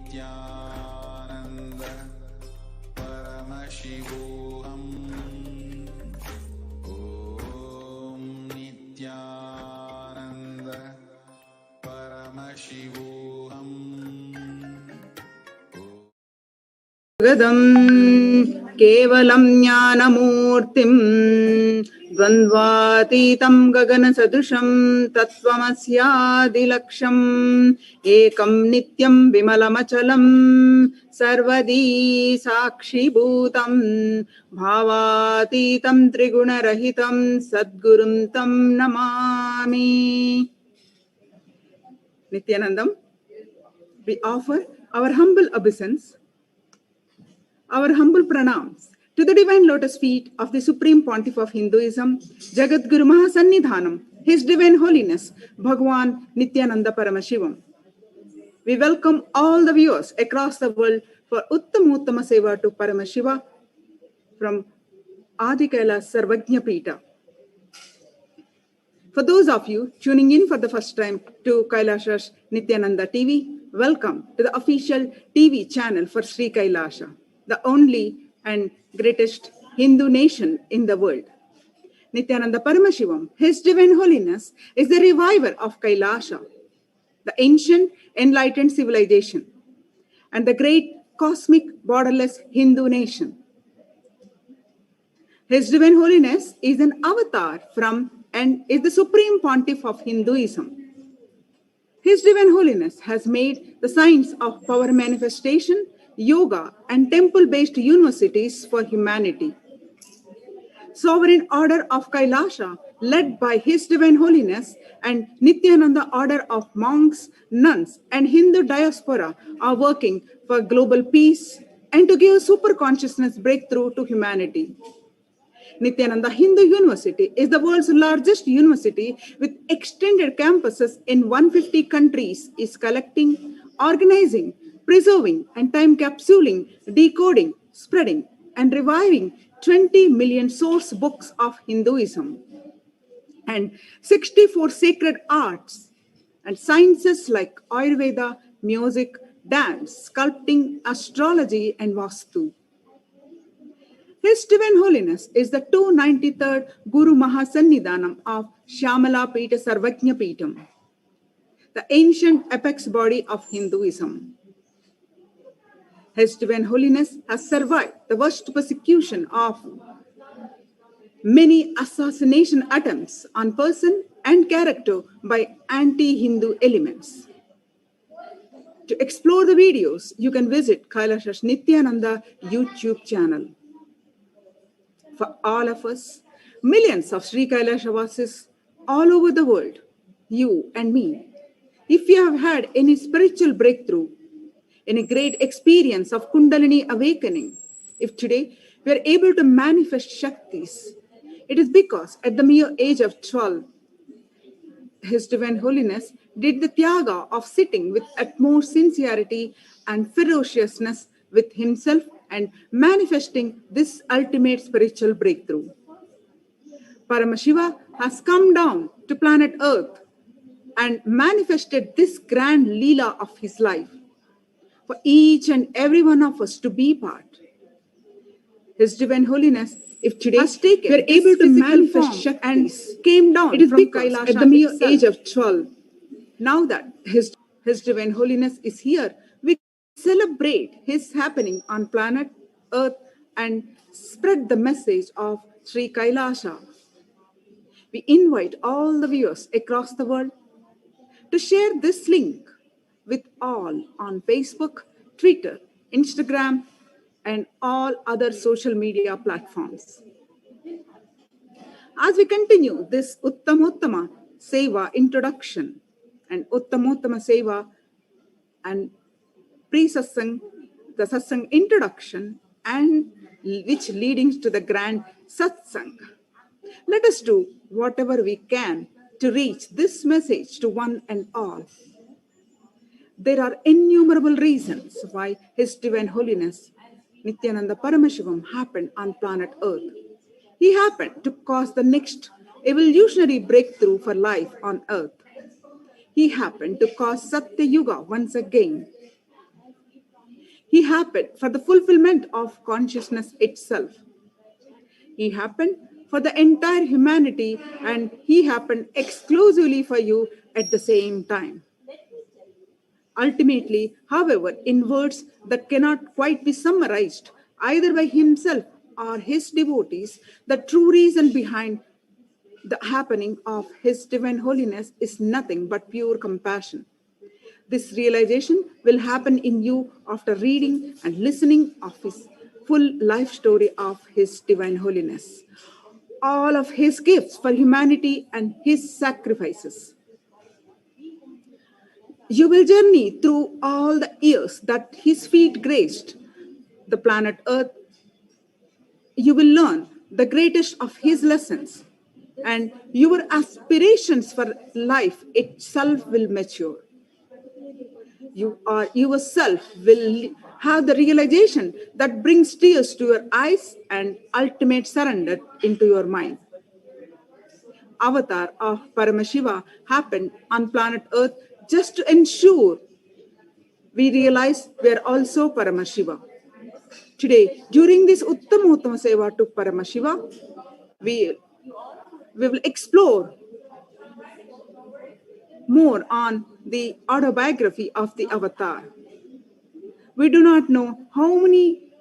Nithyananda Paramashivoham. Om Nithyananda Paramashivoham. Gadam kevalam jnanamurtim dvandvatitam gagana sadusham tattvamasyaadilaksham ekam nityam vimalamachalam sarvadi sakshibhutam bhavatitam trigunarahitam sadgurum tam namami. Nithyanandam, we offer our humble obeisance, our humble pranams to the divine lotus feet of the Supreme Pontiff of Hinduism, Jagat Guru Mahasannidhanam, His Divine Holiness, Bhagwan Nithyananda Paramashivam. We welcome all the viewers across the world for Uttama Seva to Paramashiva from Adi Kailash Sarvajna Pita. For those of you tuning in for the first time to Kailasha's Nithyananda TV, welcome to the official TV channel for Sri Kailasha, the only and greatest Hindu nation in the world. Nithyananda Paramashivam, His Divine Holiness, is the reviver of Kailasha, the ancient enlightened civilization, and the great cosmic borderless Hindu nation. His Divine Holiness is an avatar from and is the Supreme Pontiff of Hinduism. His Divine Holiness has made the science of power manifestation, yoga, and temple-based universities for humanity. Sovereign Order of Kailasha, led by His Divine Holiness, and Nithyananda Order of monks, nuns, and Hindu diaspora are working for global peace and to give super consciousness breakthrough to humanity. Nithyananda Hindu University is the world's largest university with extended campuses in 150 countries, is collecting, organizing, preserving, and time capsuling, decoding, spreading, and reviving 20 million source books of Hinduism and 64 sacred arts and sciences like Ayurveda, music, dance, sculpting, astrology, and Vastu. His Divine Holiness is the 293rd Guru Mahasannidhanam of Shyamala Pita Sarvajna Pitam, the ancient apex body of Hinduism. His Divine Holiness has survived the worst persecution of many assassination attempts on person and character by anti-Hindu elements. To explore the videos, you can visit Kailasha's Nithyananda YouTube channel. For all of us, millions of Sri Kailashavasis all over the world, you and me, if you have had any spiritual breakthrough, any great experience of Kundalini awakening, if today we are able to manifest Shaktis, it is because at the mere age of 12, His Divine Holiness did the Tyaga of sitting with utmost sincerity and ferociousness with himself and manifesting this ultimate spiritual breakthrough. Paramashiva has come down to planet Earth and manifested this grand Leela of his life for each and every one of us to be part. His Divine Holiness, if today has taken, we are able to manifest Shaktis and came down it is from Kailasha at the mere age of 12. Now that His Divine Holiness is here, we celebrate His happening on planet Earth and spread the message of Sri Kailasha. We invite all the viewers across the world to share this link with all on Facebook, Twitter, Instagram, and all other social media platforms. As we continue this Uttamottama Seva introduction and Uttamottama Seva and pre-Satsang, the Satsang introduction, and which leading to the grand Satsang, let us do whatever we can to reach this message to one and all. There are innumerable reasons why His Divine Holiness Nithyananda Paramashivam happened on planet Earth. He happened to cause the next evolutionary breakthrough for life on Earth. He happened to cause Satya Yuga once again. He happened for the fulfillment of consciousness itself. He happened for the entire humanity, and he happened exclusively for you at the same time. Ultimately, however, in words that cannot quite be summarized either by himself or his devotees, the true reason behind the happening of His Divine Holiness is nothing but pure compassion. This realization will happen in you after reading and listening of his full life story of His Divine Holiness, all of his gifts for humanity and his sacrifices. You will journey through all the years that his feet graced the planet Earth. You will learn the greatest of his lessons, and your aspirations for life itself will mature. You are yourself will have the realization that brings tears to your eyes and ultimate surrender into your mind. Avatar of Paramashiva happened on planet Earth just to ensure we realize we are also Paramashiva. Today, during this Uttamottama Seva to Paramashiva, we, we will explore more on the autobiography of the Avatar. We do not know how many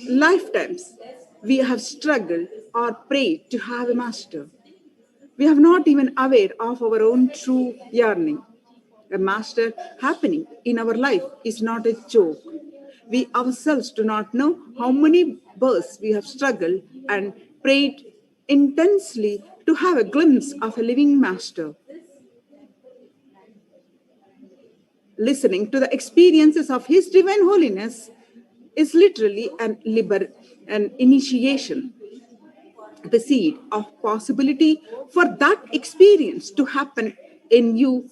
lifetimes we have struggled or prayed to have a master. We are not even aware of our own true yearning. A master happening in our life is not a joke. We ourselves do not know how many births we have struggled and prayed intensely to have a glimpse of a living master. Listening to the experiences of His Divine Holiness is literally an initiation. The seed of possibility for that experience to happen in you,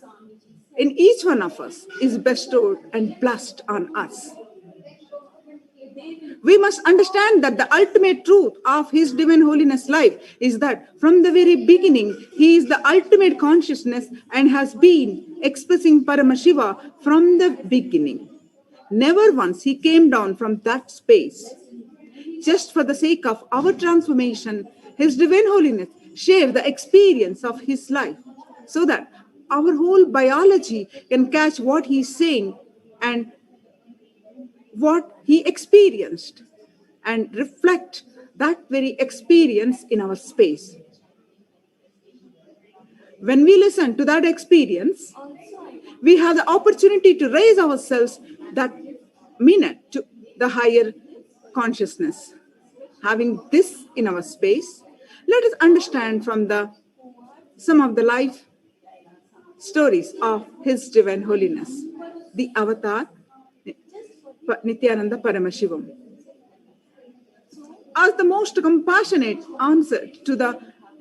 in each one of us, is bestowed and blessed on us. We must understand that the ultimate truth of His Divine Holiness life is that from the very beginning, He is the ultimate consciousness and has been expressing Paramashiva from the beginning. Never once He came down from that space. Just for the sake of our transformation, His Divine Holiness shared the experience of His life so that our whole biology can catch what He's saying and what He experienced and reflect that very experience in our space. When we listen to that experience, we have the opportunity to raise ourselves that minute to the higher consciousness. Having this in our space, let us understand from some of the life stories of His Divine Holiness, the Avatar, Nithyananda Paramashivam. As the most compassionate answer to the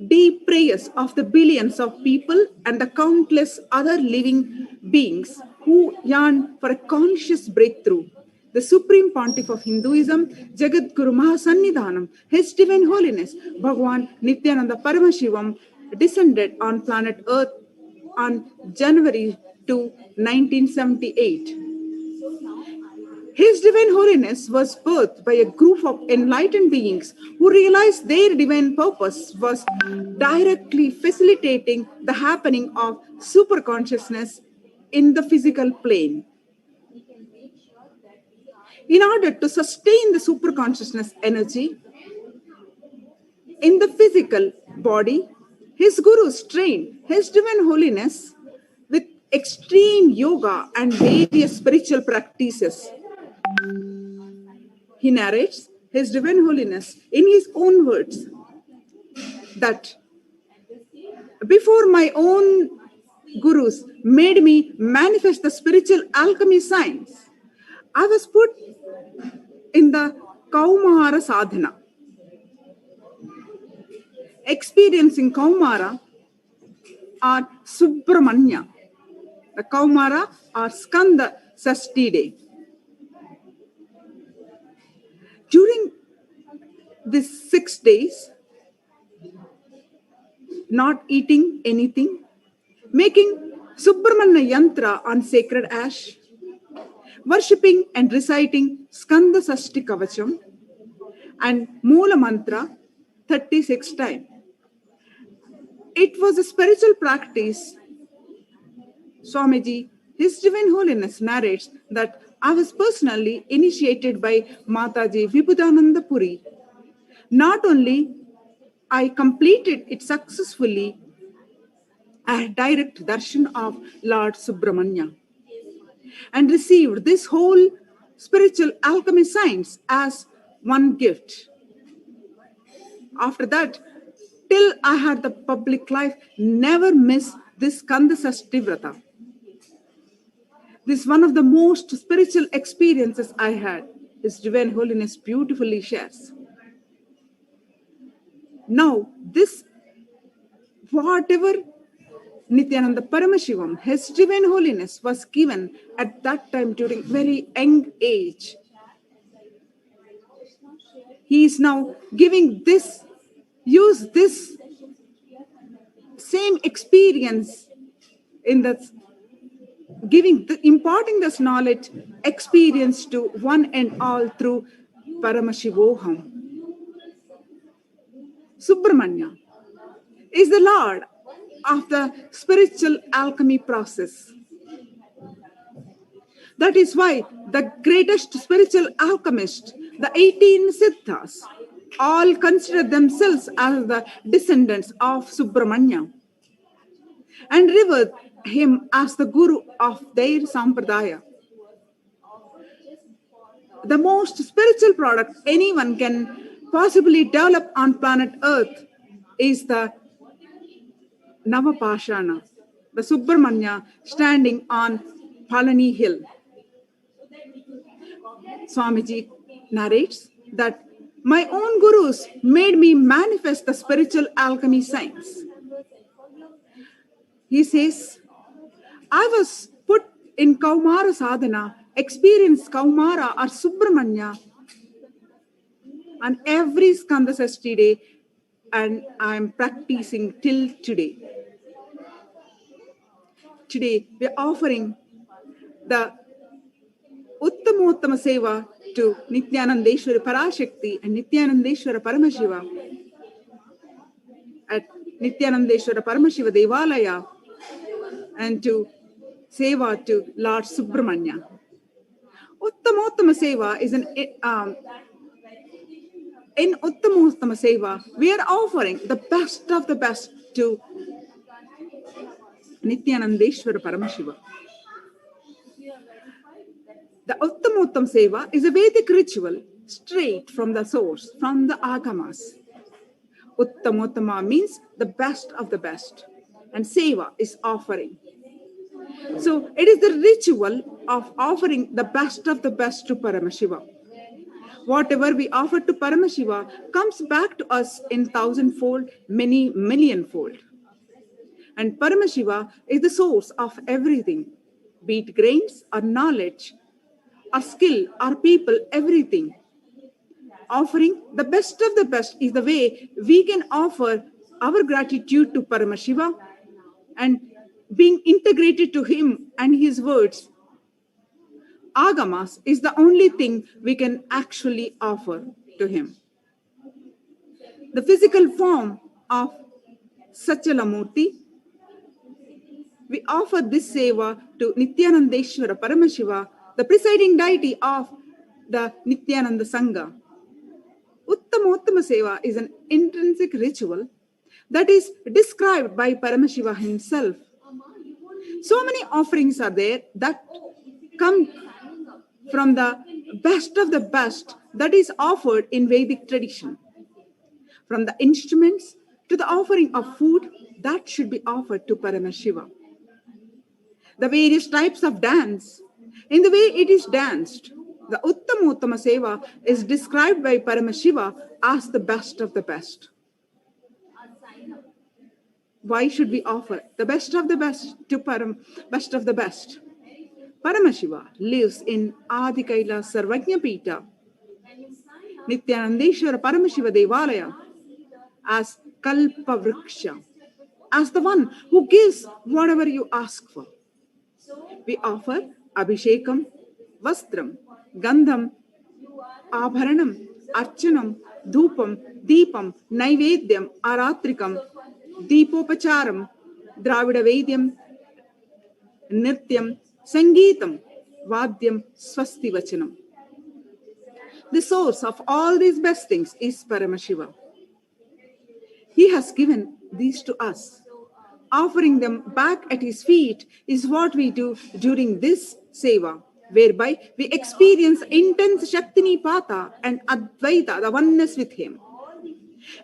deep prayers of the billions of people and the countless other living beings who yearn for a conscious breakthrough, the Supreme Pontiff of Hinduism, Jagat Guru Mahasannidhanam, His Divine Holiness, Bhagwan Nithyananda Paramashivam, descended on planet Earth on January 2, 1978. His Divine Holiness was birthed by a group of enlightened beings who realized their divine purpose was directly facilitating the happening of superconsciousness in the physical plane. In order to sustain the superconsciousness energy in the physical body, his gurus trained His Divine Holiness with extreme yoga and various spiritual practices. He narrates His Divine Holiness in his own words that before my own gurus made me manifest the spiritual alchemy science, I was put in the Kaumara sadhana. Experiencing Kaumara or Subramanya, the Kaumara or Skanda Sasti day. During these 6 days, not eating anything, making Subramanya yantra on sacred ash, worshipping and reciting Skanda Sashti Kavacham and Moola Mantra 36 times. It was a spiritual practice. Swamiji, His Divine Holiness narrates that I was personally initiated by Mataji Vibhudananda Puri. Not only I completed it successfully, I had direct darshan of Lord Subramanya and received this whole spiritual alchemy science as one gift. After that, till I had the public life, never miss this Kanda Sashti Vrata. This is one of the most spiritual experiences I had. His Divine Holiness beautifully shares. Now, this whatever Nithyananda Paramashivam, His Divine Holiness, was given at that time during very young age. He is now giving this, use this same experience in the imparting this knowledge, experience to one and all through Paramashivoham. Subramanya is the Lord of the spiritual alchemy process. That is why the greatest spiritual alchemist, the 18 Siddhas, all consider themselves as the descendants of Subramanya and revere him as the guru of their sampradaya. The most spiritual product anyone can possibly develop on planet Earth is the Navapashana, the Subramanya standing on Palani Hill. Swamiji narrates that my own gurus made me manifest the spiritual alchemy science. He says, I was put in Kaumara sadhana, experienced Kaumara or Subramanya on every Skanda Sashti day, and I am practicing till today. Today, we are offering the Uttamottama Seva to Nithyanandeshwara Parashakti and Nithyanandeshwara Paramashiva at Nithyanandeshwara Paramashiva Devalaya, and to Seva to Lord Subramanya. Uttamottama Seva is in Uttamottama Seva, we are offering the best of the best to Nithyanandeshwara Paramashiva. The Uttamottam Seva is a Vedic ritual straight from the source, from the Agamas. Uttamottama means the best of the best, and Seva is offering. So it is the ritual of offering the best of the best to Paramashiva. Whatever we offer to Paramashiva comes back to us in thousandfold, many millionfold. And Paramashiva is the source of everything, be it grains or knowledge, or skill, or people, everything. Offering the best of the best is the way we can offer our gratitude to Paramashiva and being integrated to him and his words. Agamas is the only thing we can actually offer to him. The physical form of Sachalamurti, we offer this seva to Nithyanandeshwara Paramashiva, the presiding deity of the Nithyananda Sangha. Uttamottama Seva is an intrinsic ritual that is described by Paramashiva himself. So many offerings are there that come from the best of the best that is offered in Vedic tradition. From the instruments to the offering of food that should be offered to Paramashiva. The various types of dance, in the way it is danced, the Uttamottama Seva is described by Paramashiva as the best of the best. Why should we offer the best of the best to best of the best? Paramashiva lives in Adi Kaila Sarvajna Pita, Nithyanandeshwara Paramashiva Devalaya, as Kalpa Vriksha, as the one who gives whatever you ask for. We offer Abhishekam, Vastram, Gandham, Abharanam, Archanam, Dhupam, Deepam, Naivedyam, Aratrikam, Deepopacharam, Dravida Vedyam, Nityam, Sangeetam, Vadyam, Swasti Vachanam. The source of all these best things is Paramashiva. He has given these to us. Offering them back at his feet is what we do during this seva, whereby we experience intense Shaktinipata and Advaita, the oneness with him.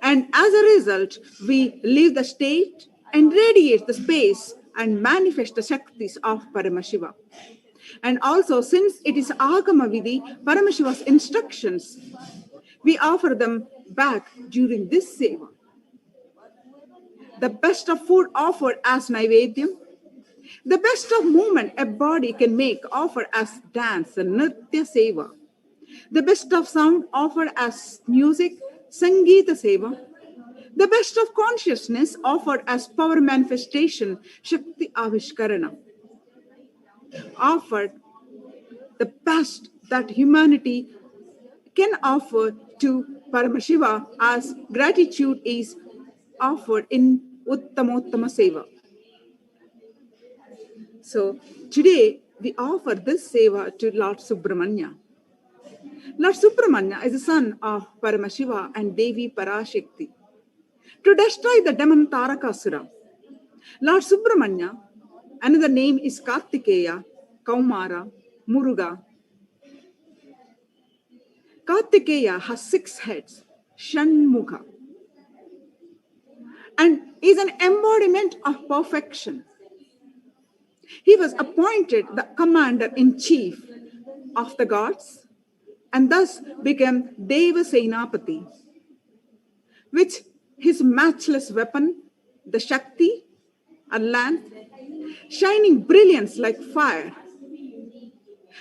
And as a result, we leave the state and radiate the space and manifest the Shaktis of Paramashiva. And also, since it is Agama Vidhi, Paramashiva's instructions, we offer them back during this seva. The best of food offered as Naivedyam, the best of movement a body can make offered as dance, Nritya Seva, the best of sound offered as music, Sangeeta Seva, the best of consciousness offered as power manifestation, Shakti Avishkarana, offered the best that humanity can offer to Paramashiva as gratitude is offered in Uttamottama Seva. So today we offer this Seva to Lord Subramanya. Lord Subramanya is the son of Paramashiva and Devi Parashakti. To destroy the demon Tarakasura, Lord Subramanya, another name is Kartikeya, Kaumara, Muruga. Kartikeya has 6 heads, Shanmukha, and is an embodiment of perfection. He was appointed the commander-in-chief of the gods and thus became Deva Senapati, with his matchless weapon, the Shakti, a lamp, shining brilliance like fire,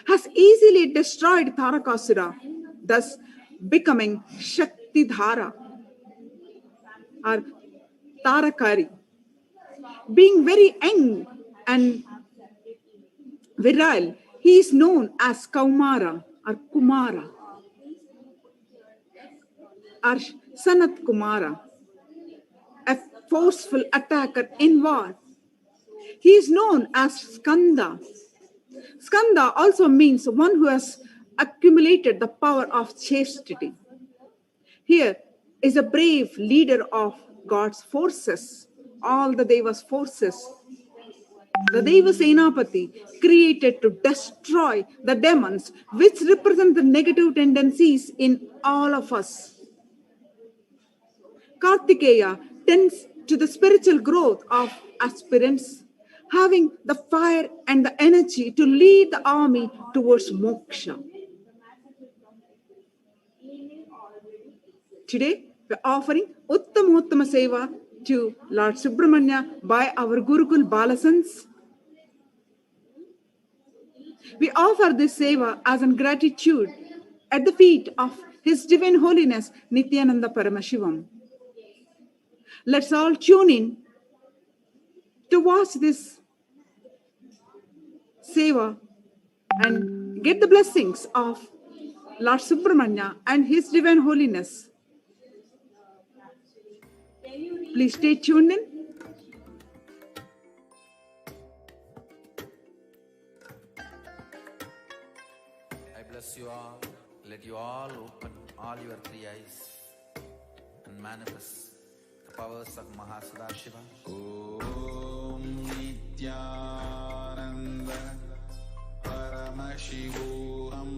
has easily destroyed Tarakasura, thus becoming Shakti Dhara or Tarakari. Being very young and virile, he is known as Kaumara or Kumara or Sanat Kumara, a forceful attacker in war. He is known as Skanda. Skanda also means one who has accumulated the power of chastity. Here is a brave leader of God's forces, all the Devas' forces. The Deva Senapati, created to destroy the demons which represent the negative tendencies in all of us. Kartikeya tends to the spiritual growth of aspirants, having the fire and the energy to lead the army towards moksha. Today, we are offering Uttamottama Seva to Lord Subramanya by our Gurukul Balasans. We offer this Seva as in gratitude at the feet of His Divine Holiness Nithyananda Paramashivam. Let's all tune in to watch this Seva and get the blessings of Lord Subramanya and His Divine Holiness. Please stay tuned in. I bless you all. Let you all open all your 3 eyes and manifest the powers of Mahasudashiva. Om Nithyananda Paramashivoham.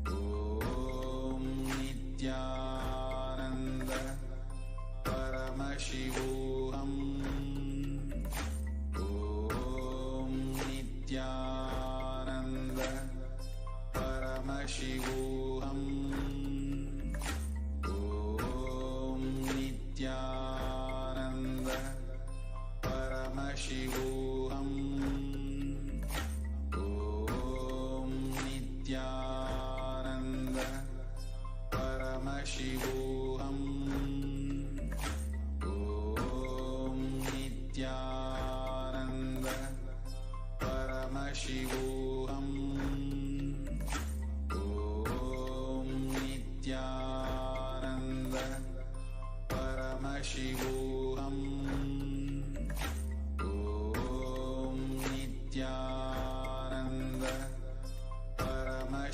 Om Nithyananda Paramashivoham. Om Nithyananda Paramashivoham. Om Nithyananda Paramashivoham. Om Nithyananda Paramashivoham. Om Nithyananda Paramashivoham.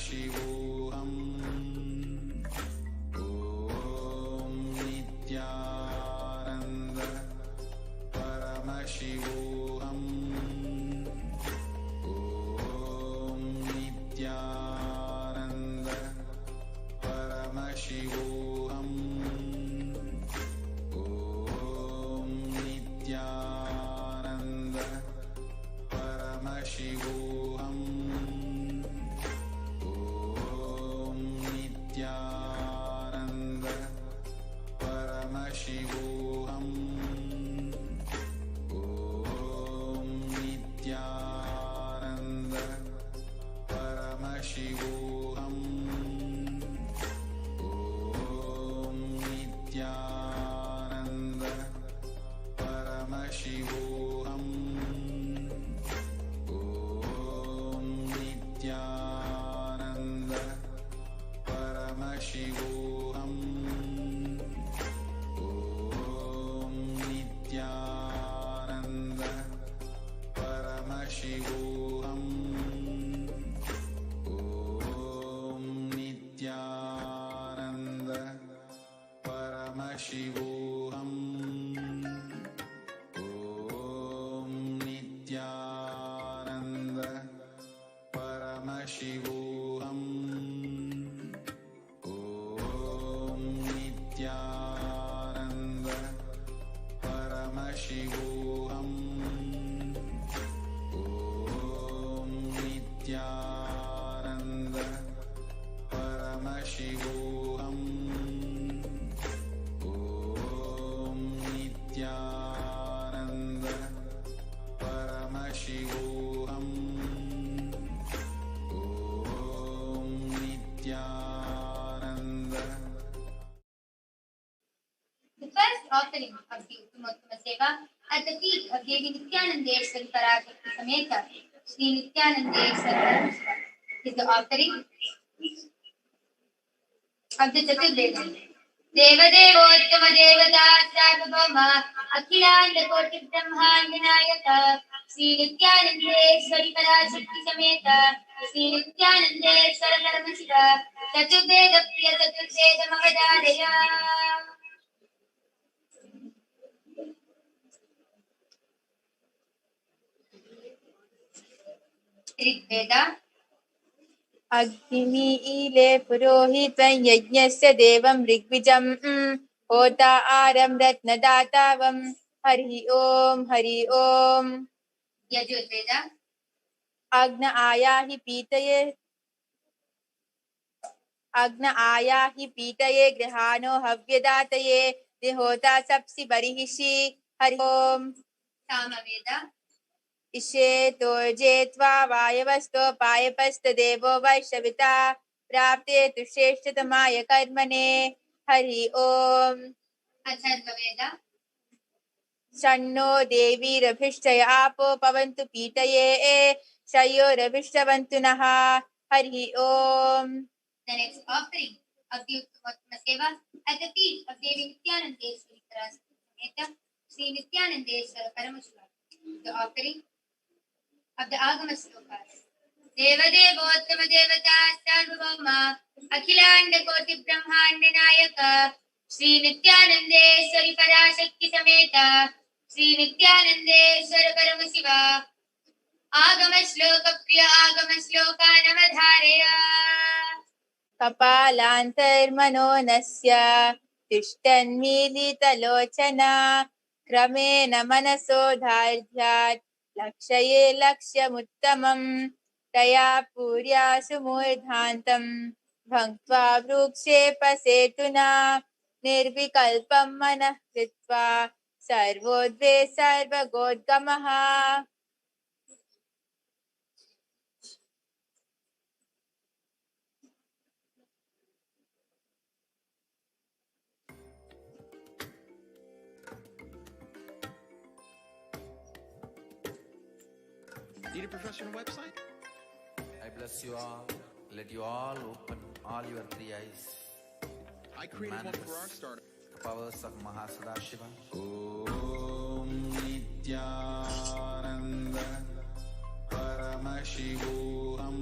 Paramashivoham. Om Nithyananda Paramashivoham. Om Nithyananda Paramashivoham. Om Nithyananda Paramashivoham. Om Nithyananda Paramashivoham. Om Nithyananda Paramashivoham. Om Nithyananda Paramashivoham. Om Nithyananda Paramashivoham. Om Nithyananda Paramashivoham. Om Nithyananda Paramashivoham. Om Nithyananda Paramashivoham. Om Nithyananda Paramashivoham. Om Nithyananda Paramashivoham. Om Nithyananda Paramashivoham. Om Nithyananda. The first offering of the Uttamotama Seva at the feet of Devi Nithyanandeshwari Parashakti Sameta Sri Nithyanandeshwari Paramashivam is the offering of the Chaturvedam. Devadevottama Devata Sarvabhauma Akhilanda Koti Brahmanda Nayaka Sri Nithyanandeshwari Parashakti Sameta Sri Nithyanandeshwari Paramashivam Chaturveda Priya Chaturveda Mavadaraya. Rigveda अग्नि ईले पुरोहितं यज्ञस्य देवं ऋग्विजं होता आरं रत्नदातावं हरि ओम यजुर्वेदा अग्न आयाहि पीतये गृहाणो हव्यदातये देहोता सप्सि बर्हिषि हरि ओम सामवेदा इषे तोर्जे त्वा वायवस्तो पायपस्तदेवो वैश्विता प्राप्ते तु श्रेष्ठतमाय कर्मणे हरि ओम अथर्ववेदा शन्नो देवीरभिष्टय आपो पवन्तु पीतये शयोरभिष्टवन्तु नः हरि ओम. The next offering of the Uttamotama Seva at the feet of Devi Nithyanandeshwari Parashakti Sameta Sri Nithyanandeshwara Paramashivam. The offering of the Agama Slokas. Devadevottama Devata Sarvabhauma Akhilanda Koti Brahmanda Nayaka Sri Nithyanandeshwari Parashakti Sameta Sri Nithyanandeshwara Paramashivam. Agama Shloka Priya Agama Shloka Namadharaya. कपालान्तर्मनोनस्य तिष्ठन्मीलितलोचना क्रमेण मनसोधार्ध्यात् लक्ष्ये लक्ष्यमुत्तमं तया पूर्या सुमूर्धान्तं भङ्क्त्वा वृक्षेपसेतुना निर्विकल्पं मनः कृत्वा सर्वोद्वे सर्वगोद्गमः. Need a professional website? I bless you all. Let you all open all your three eyes. I created one for our startup. The powers of Mahasudashiva. Om Nithyananda Paramashivoham.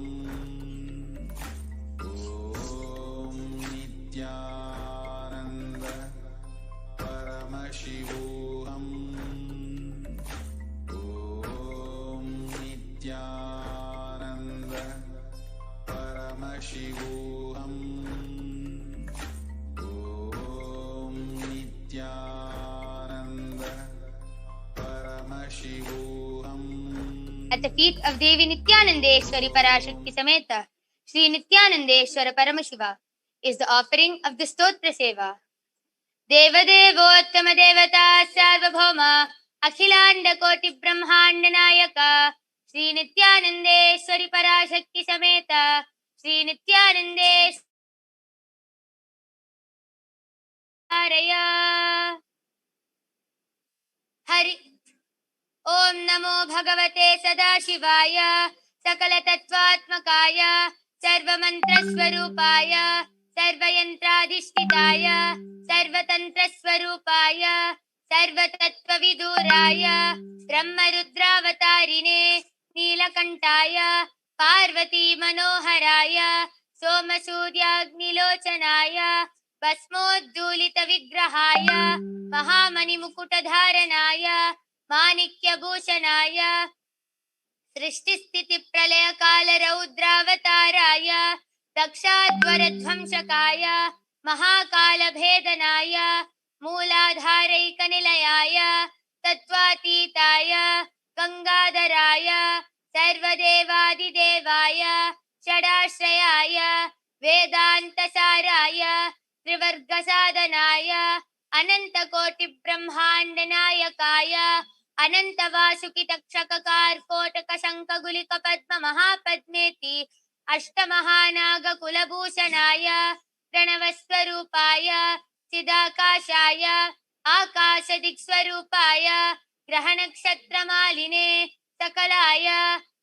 Paramashivoham. Om Nithyananda Paramashivoham. At the feet of Devi Nithyanandeshwari Parashakti Sameta, Sri Nithyanandeshwara Paramashiva is the offering of the Stotra Seva. Devadevottama Devata Sarvabhauma Akhilanda Koti Brahmanda Nayaka Sri Nithyanandeshwari Parashakti Sameta Sri Nithyanandeshwaraya Hari Om Namo Bhagavate Sadashivaya Sakala Tattvatmakaya Sarvamantra Swarupaya Sarvayantradhishthitaya Sarvatantra Swarupaya Sarvatattvaviduraya Brahmarudravatarinne Neelakantaya Parvati Manoharaya Somasudhyagnilocanaya Basmodulita Vigrahaya Mahamani Mukutadharanaya Manikya-bhushanaya Srishti-sthiti-pralaya-kala-raudravatārāya Dakshadvara-dhvamshakāya Mahākala-bhedanāya Mūladhāraikanilāya Tattvatītāya Gangadharāya Sarvadevādidevāya Shadashrayāya Vedantasārāya Trivargasadhanāya Anantakoti-brahmāndanāyakāya अनन्तवासुकितक्षककार्कोटकशङ्खगुलिकपद्ममहापद्मेति अष्टमहानागकुलभूषणाय प्रणवस्वरूपाय चिदाकाशाय आकाशदिक्स्वरूपाय ग्रहनक्षत्रमालिने सकलाय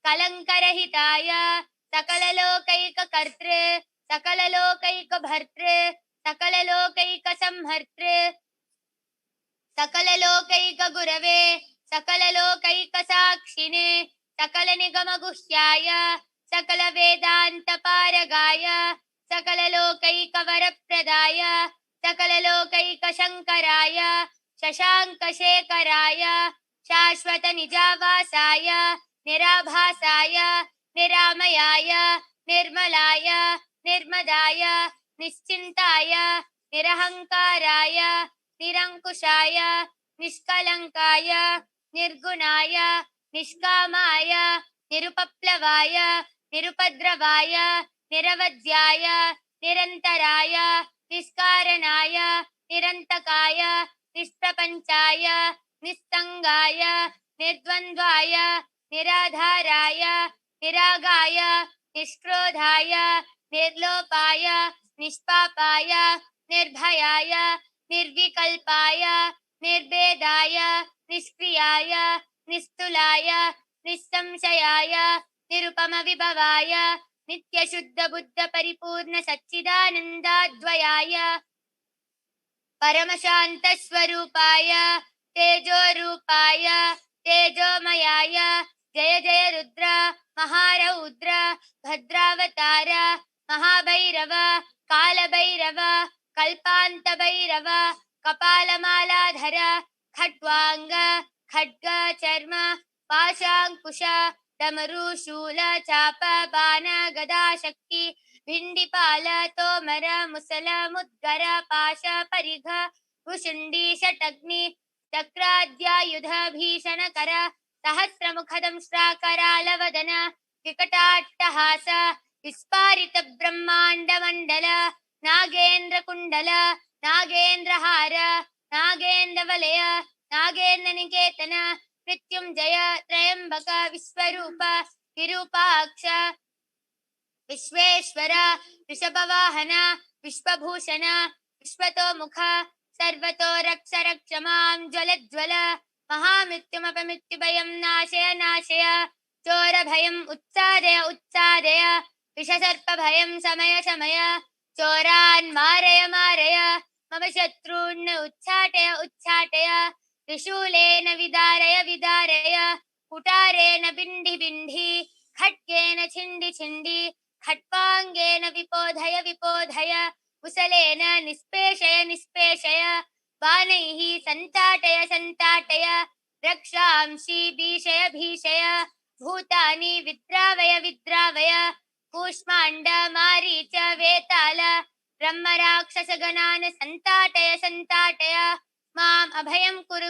कलङ्करहिताय सकललोकैककर्तृ सकललोकैकभर्तृ सकललोकैकसंहर्तृ सकललोकैकगुरवे सकललोकैकसाक्षिणे सकलनिगमगुह्याय सकलवेदान्तपारगाय सकललोकैकवरप्रदाय सकललोकैकशङ्कराय शशाङ्कशेखराय शाश्वतनिजावासाय निराभासाय निरामयाय निर्मलाय निर्मदाय निश्चिन्ताय निरहङ्काराय निरङ्कुशाय निष्कलङ्काय निर्गुणाय निष्कामाय निरुपप्लवाय निरुपद्रवाय निरवध्याय निरन्तराय निष्कारणाय निरन्तकाय निष्प्रपञ्चाय निस्सङ्गाय निर्द्वन्द्वाय निराधाराय निरागाय निष्क्रोधाय निर्लोपाय निष्पापाय निर्भयाय निर्विकल्पाय निर्भेदाय निष्क्रियाय निस्तुलाय निस्संशयाय निरुपमविभवाय नित्यशुद्धबुद्धपरिपूर्ण सच्चिदानन्दाद्वयाय परमशान्तस्वरूपाय तेजोरूपाय तेजोमयाय जय जय रुद्र महारौद्र भद्रावतार महाभैरव कालभैरव कल्पान्तभैरव कपालमालाधर खट्वांग खड्ग चर्म पाशांकुश डमरू शूल चाप बाण गदा शक्ति भिंडिपाल तोमर मुसल मुद्गर पाश परिघ भुशुंडी शटग्नि चक्राद्यायुध भीषणकर सहस्रमुखदंष्ट्राकरालवदन विकटाट्टहास विस्फारित ब्रह्मांड मंडल नागेन्द्र कुंडल नागेन्द्रहार नागेन्द्रवलय नागेन्द्र निकेतन मृत्युंजय त्रयंबक विश्वरूप विरूपाक्ष विश्वेश्वर ऋषभवाहन विश्वभूषण विश्वतोमुख सर्वतो रक्ष रक्ष मां ज्वल ज्वल महामृत्युमपमृत्युभयं नाशय नाशय चोरभयं उत्सादय उत्सादय विषसर्पभयं शमय शमय चोरान् मारय मारय मम शत्रून् उच्चाटय उच्चाटय त्रिशूलेन विदारय विदारय कुटारेण बिण्डि बिण्डि खड्गेन छिण्डि छिण्डि खट्वाङ्गेन विपोधय विपोधय कुशलेन निष्पेषय निष्पेषय बाणैः सन्ताटय सन्ताटय रक्षांसि भीषय भीषय भूतानि विद्रावय विद्रावय कूष्माण्ड मारीच वेताल ब्रह्म राक्षस गणान् संताटय माम् अभयं कुरु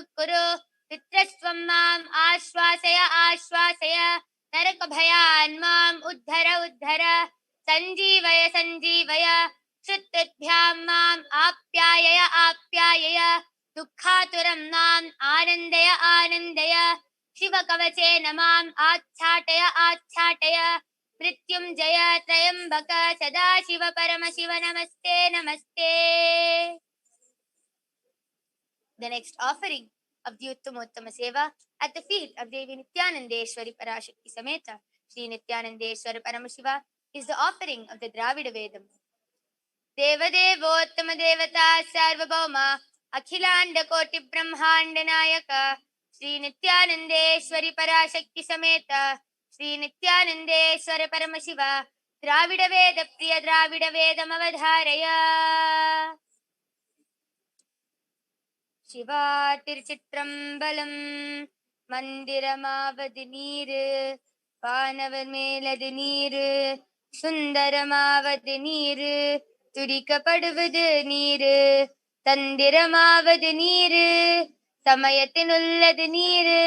पितृस्त्वं माम् आश्वासय नरक भयान् माम् उद्धर सञ्जीवय श्रुत्युभ्यां माम् आप्यायय दुःखातुरं माम् आनन्दय शिवकवचेन माम् आच्छाटय मृत्युञ्जय त्रयम्बक सदाशिव परमशिव नमस्ते. The next offering of the Uttamottama Seva at the feet of Devi Nithyanandeshwari Parashakti Sameta Sri Nithyanandeshwara Paramashiva is the offering of the Dravida Vedam. Devadevottama Devata Sarvabhauma Akhilanda Koti Brahmanda Nayaka Sri Nithyanandeshwari Parashakti Sameta Sri Nithyanandeshwara Paramashiva Dravida Veda Priya Dravida Vedam Avadharaya. Shiva Tirchitrambalam Mandiramavad Neeru Panavar Melad Neeru Sundaramavad Neeru Tudikapadavad Neeru Tandiramavad Neeru Samayatinulad Neeru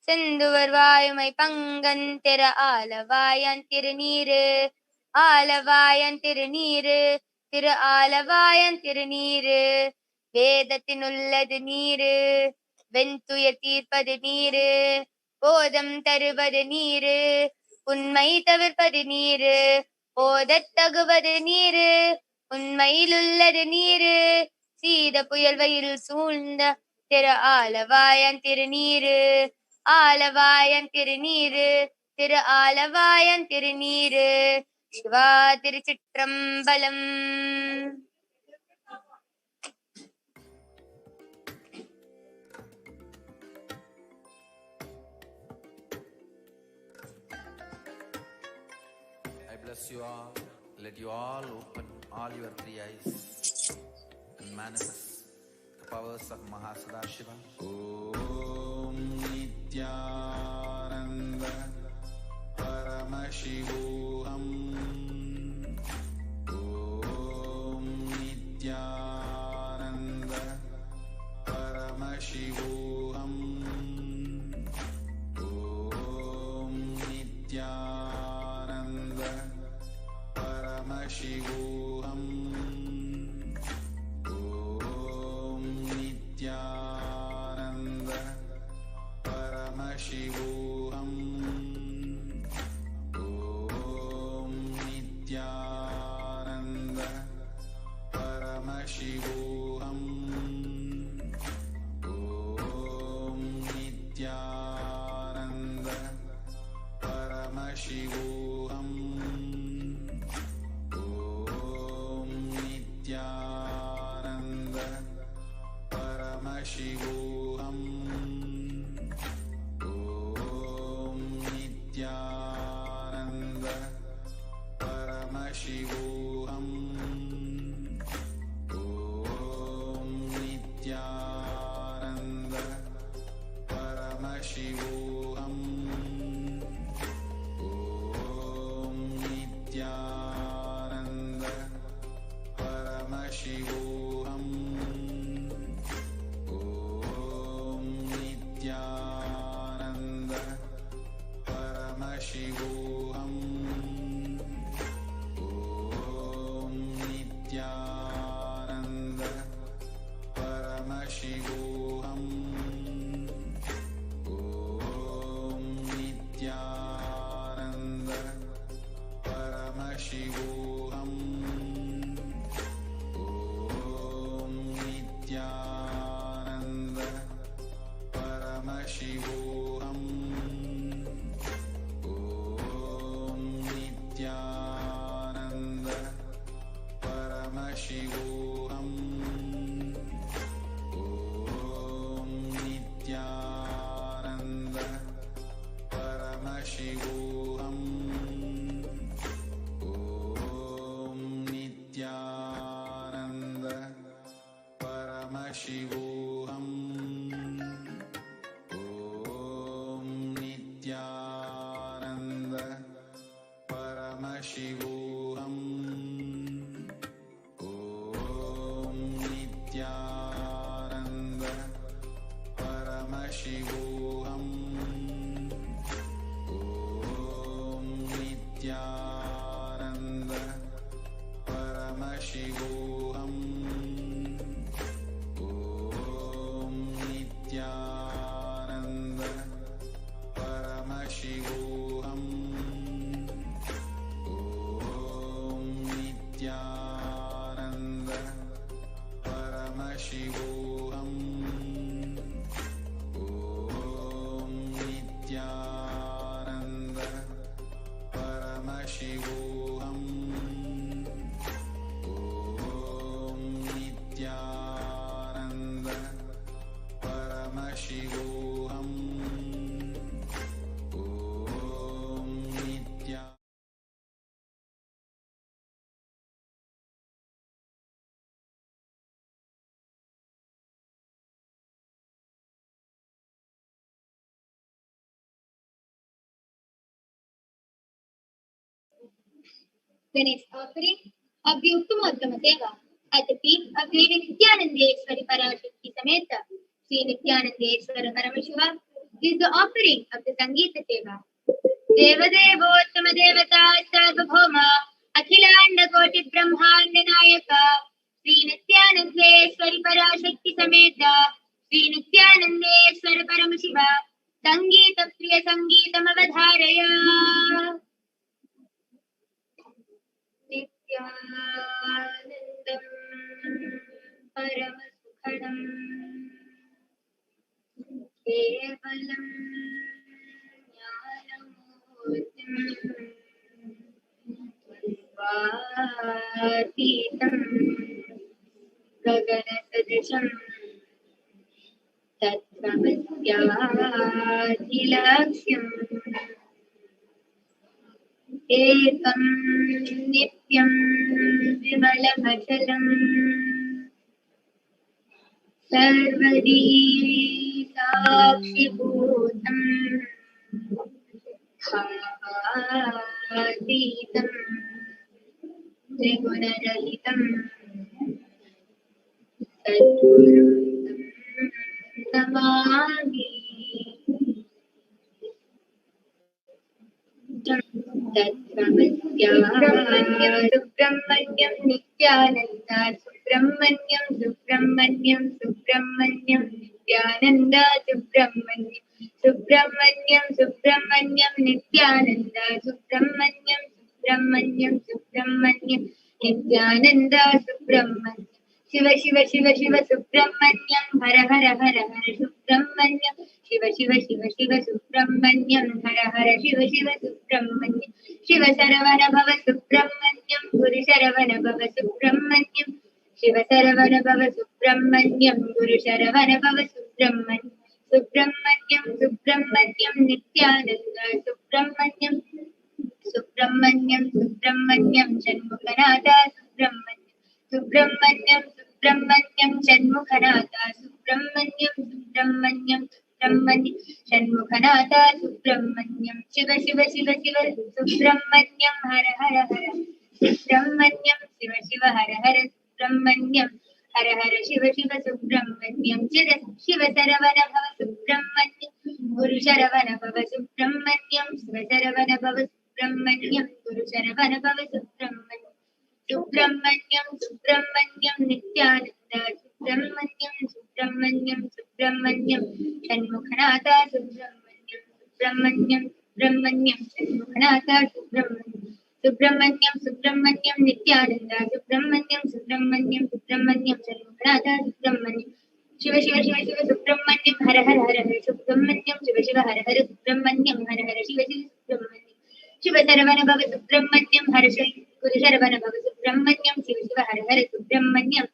Sindhuvarvayumai Pangantira Alavayantir Neeru Tira Alavayantir Neeru வேதத்தினுள்ளது நீரு வெண்துய தீர்ப்பது நீரு போதம் தருவது நீரு உண்மை தவிர்ப்பது நீரு போதத் தகுவது நீரு உண்மையிலுள்ளது நீரு சீத புயல்வையில் சூழ்ந்த திரு ஆலவாயன் திருநீரு திரு ஆலவாயன் திருநீரு சிவா திருச்சிற்றம்பலம். Bless you all. Let you all open all your three eyes and manifest the powers of Mahasadashiva. Om Nithyananda Paramashivoham. Om Nithyananda Paramashivoham. Om Nithyananda Paramashivoham. Om Nithyananda Paramashivoham. Om Nithyananda Paramashivoham. Om Nithyananda Paramashivoham. Nithyananda Paramashivoham. Om Nithyananda Paramashivoham. Om Nithyananda Paramashivoham. Om Nithyananda Paramashivoham. Om Nithyananda Paramashivoham. Om Nithyananda Paramashivoham. Om Nithyananda Paramashivoham. Om Nithyananda Paramashivoham. Om Nithyananda Paramashivoham. Om Nithyananda Paramashivoham. Om Nithyananda Paramashivoham. Om Nithyananda Paramashivoham. Paramashivoham. Om Nithyananda Paramashivoham. Om Nithyananda Paramashivoham. Om Nithyananda Paramashivoham. Om Nithyananda Paramashivoham. Om Nithyananda. The next offering of the Uttama Seva at the feet of Devi Nithyanandeswari Parashakti Sameta Sri Nithyanandeswara Paramashivam is the offering of the Sangeeta Seva. Devadevottama Devata Sarvabhauma Akhilanda Koti Brahmanda Nayaka Sri Nithyanandeswari Parashakti Sameta Sri Nithyanandeswara Paramashiva Sangeeta Priya Sangeetam Avadharaya. Nithyanandam Paramasukhanam Kevalam Jnanamurtim Vatitam Gaganasadisham Tattvamadhyadhilaksham Ekam Nityam Vimalabhachalam Sarvadi Sakshibhutam Bhavatītam Trigunaralitam Sadgurum Namami Subramanyam Nithyananda Subramanyam Subramanyam Subramanyam Nithyananda Subramanyam Subramanyam Subramanyam Nithyananda Subramanyam Subramanyam Subramanyam Nithyananda Subramanyam Shiva Shiva Shiva Shiva Subramanyam Hara Hara Hara Hara Subramanyam Shiva Shiva Shiva Shiva Subramanyam Hara Hara Shiva Shiva Subramanyam Shiva Saravana Bhava Subramanyam Guru Saravana Bhava Subramanyam Shiva Saravana Bhava Subramanyam Guru Saravana Bhava Subramanyam Subramanyam Subramanyam Nithyananda Subramanyam Subramanyam Subramanyam Shanmukhanatha Subramanyam Subramanyam Subramanyam Shanmukhanatha Subramanyam Subramanyam Subramanyam Shanmukhanatha Subramanyam Shiva Shiva Shiva Shiva Subramanyam Hara Hara Hara Subramanyam Shiva Shiva Hara Hara Subramanyam Hara Hara Shiva Shiva Subramanyam Shiva Saravana Bhava Subramanyam Guru Saravana Bhava Subramanyam Shiva Saravana Bhava Subramanyam Guru Saravana Bhava Subramanyam Subramanyam Subramanyam Nithyananda Subramanyam Subramanyam Subramanyam Shanmukhanatha Subramanyam Subramanyam Subramanyam Shanmukhanatha Subramanyam Subramanyam Subramanyam Nithyananda Subramanyam Subramanyam Subramanyam Shanmukhanatha Subramanyam Shiva Shiva Shiva Shiva Subramanyam Hara Hara Hara Hara Subramanyam Shiva Shiva Hara Hara Subramanyam Hara Hara Shiva Shiva Subramanyam Shiva Saravana Bhava Subramanyam Hara Shiva Guru Saravana Bhava Subramanyam Shiva Shiva Hara Hara Subramanyam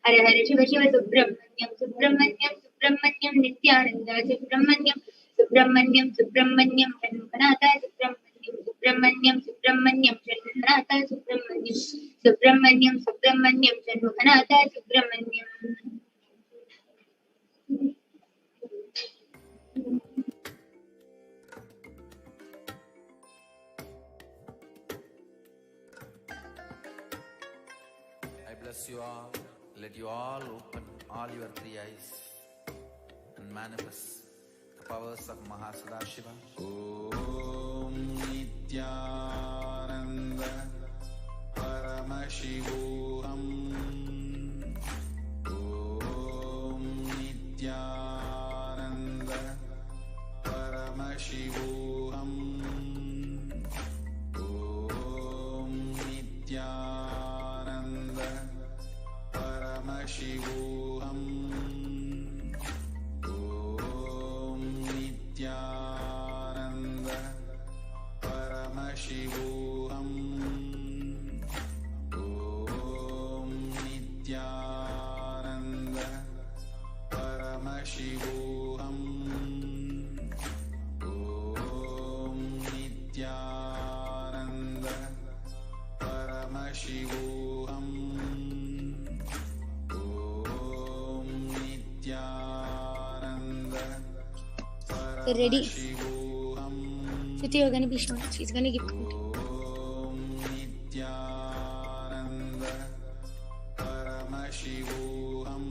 Hara Hara Shiva Shiva Subramanyam Subramanyam Subramanyam Nithyananda Subramanyam Subramanyam Subramanyam Shanmukhanatha Subramanyam Subramanyam Subramanyam Shanmukhanatha Subramanyam Subramanyam Subramanyam Shanmukhanatha Subramanyam. I bless you all. Let you all open all your three eyes and manifest the powers of Mahasadashiva. Om Nithyananda Paramashivoham. Om Nithyananda Paramashivoham. Om Nithyananda Paramashivoham. Om Nithyananda Paramashivoham. Om Nithyananda Paramashivoham. Om Nithyananda Paramashivoham. Om Nithyananda Ready? Paramashivoham. Siti, you're gonna be shown. She's gonna give count. Om Nithyananda Paramashivoham.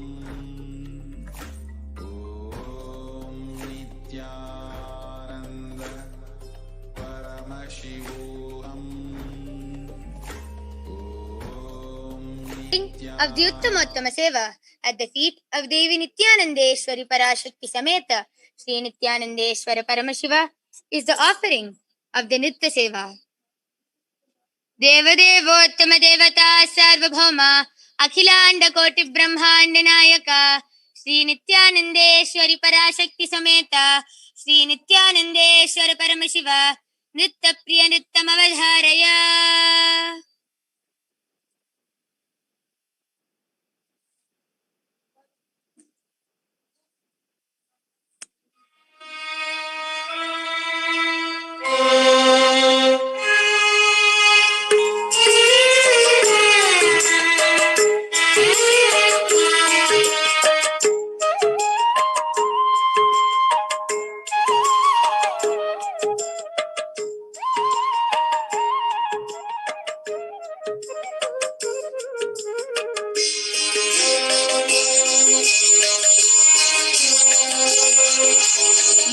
Om Nithyananda Paramashivoham. Om Of the Uttama Seva at the feet of Devi Nithyanandeshwari Parashakti Sameta Sri Nithyanandeshwara Paramashiva is the offering of the Nitya Seva. Devadevottama Devata Sarvabhauma Akhilanda Koti Brahmanda Nayaka Sri Nithyanandeshwari Parashakti Sameta Sri Nithyanandeshwara Paramashiva Nitya Priya Nittam Avadharaya.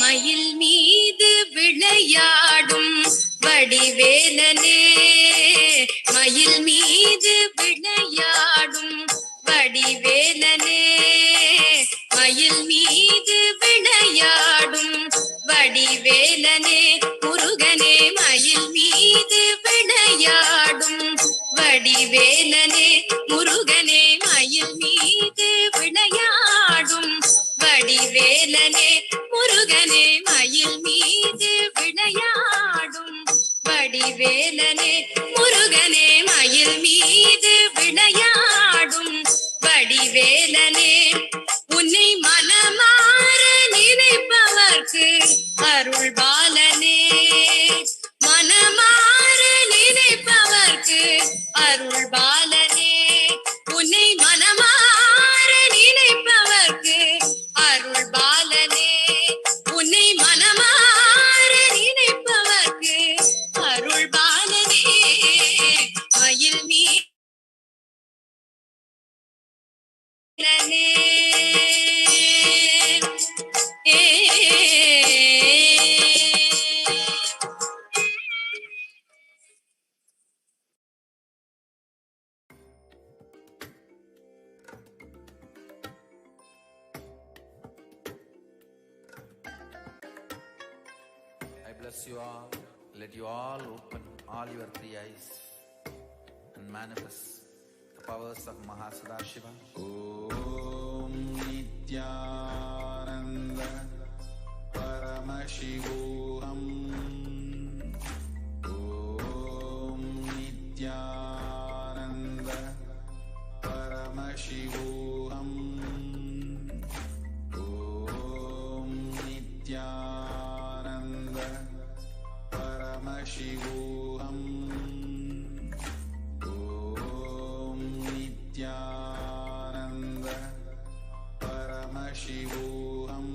மயில் மீது விளையாடும் வடிவேலனே, மயில் மீது விளையாடும் வடிவேலனே, மயில் மீது விளையாடும் வடிவேலனே, முருகனே மயில் மீது விளையாடும் வடிவேலனே, முருகனே மயில் மீது விளையாடும் வடிவேலனே, முருகனே மயில் மீது விளையாடும் வடிவேலனே, முருகனே மயில் மீது விளையாடும் வடிவேலனே, உன்னை மனமாற நினைப்பவர்க்கு அருள் பாலனே, மனமாற நினைப்பவர்க்கு அருள் பாலனே, உன்னை மனமாற நினைப்பவர்க்கு அருள் பாலனே, உன்னை மனமாற நினைப்பவர்க்கு அருள் பாலனே, மயில் மீலனே. I bless you all. Let you all open all your three eyes and manifest the powers of Mahasadashiva. Om Nithyananda Paramashivoham. Om Nithyananda Paramashivoham. Om Nithyananda Paramashivoham. Om Nithyananda Paramashivoham.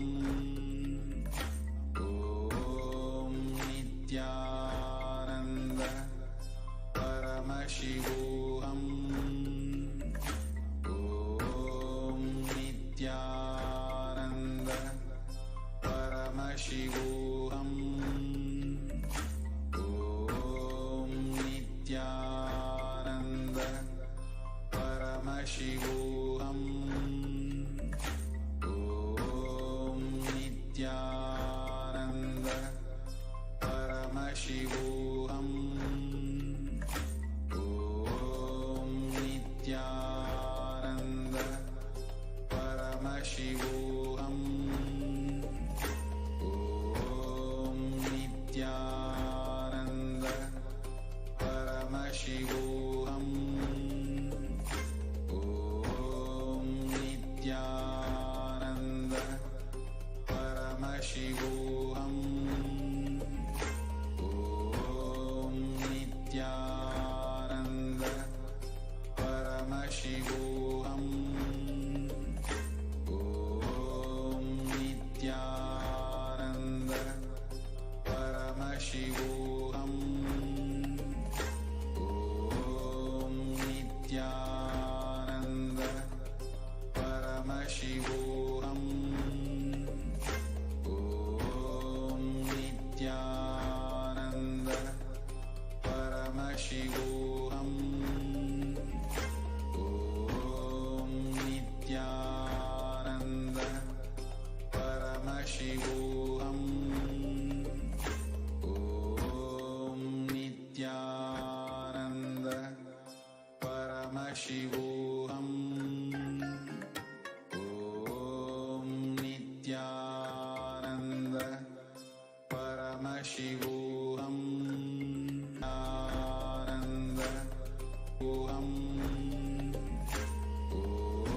Om Nithyananda Paramashivoham. Om Paramashivoham. Om Nithyananda Paramashivoham. Nityananda Oham.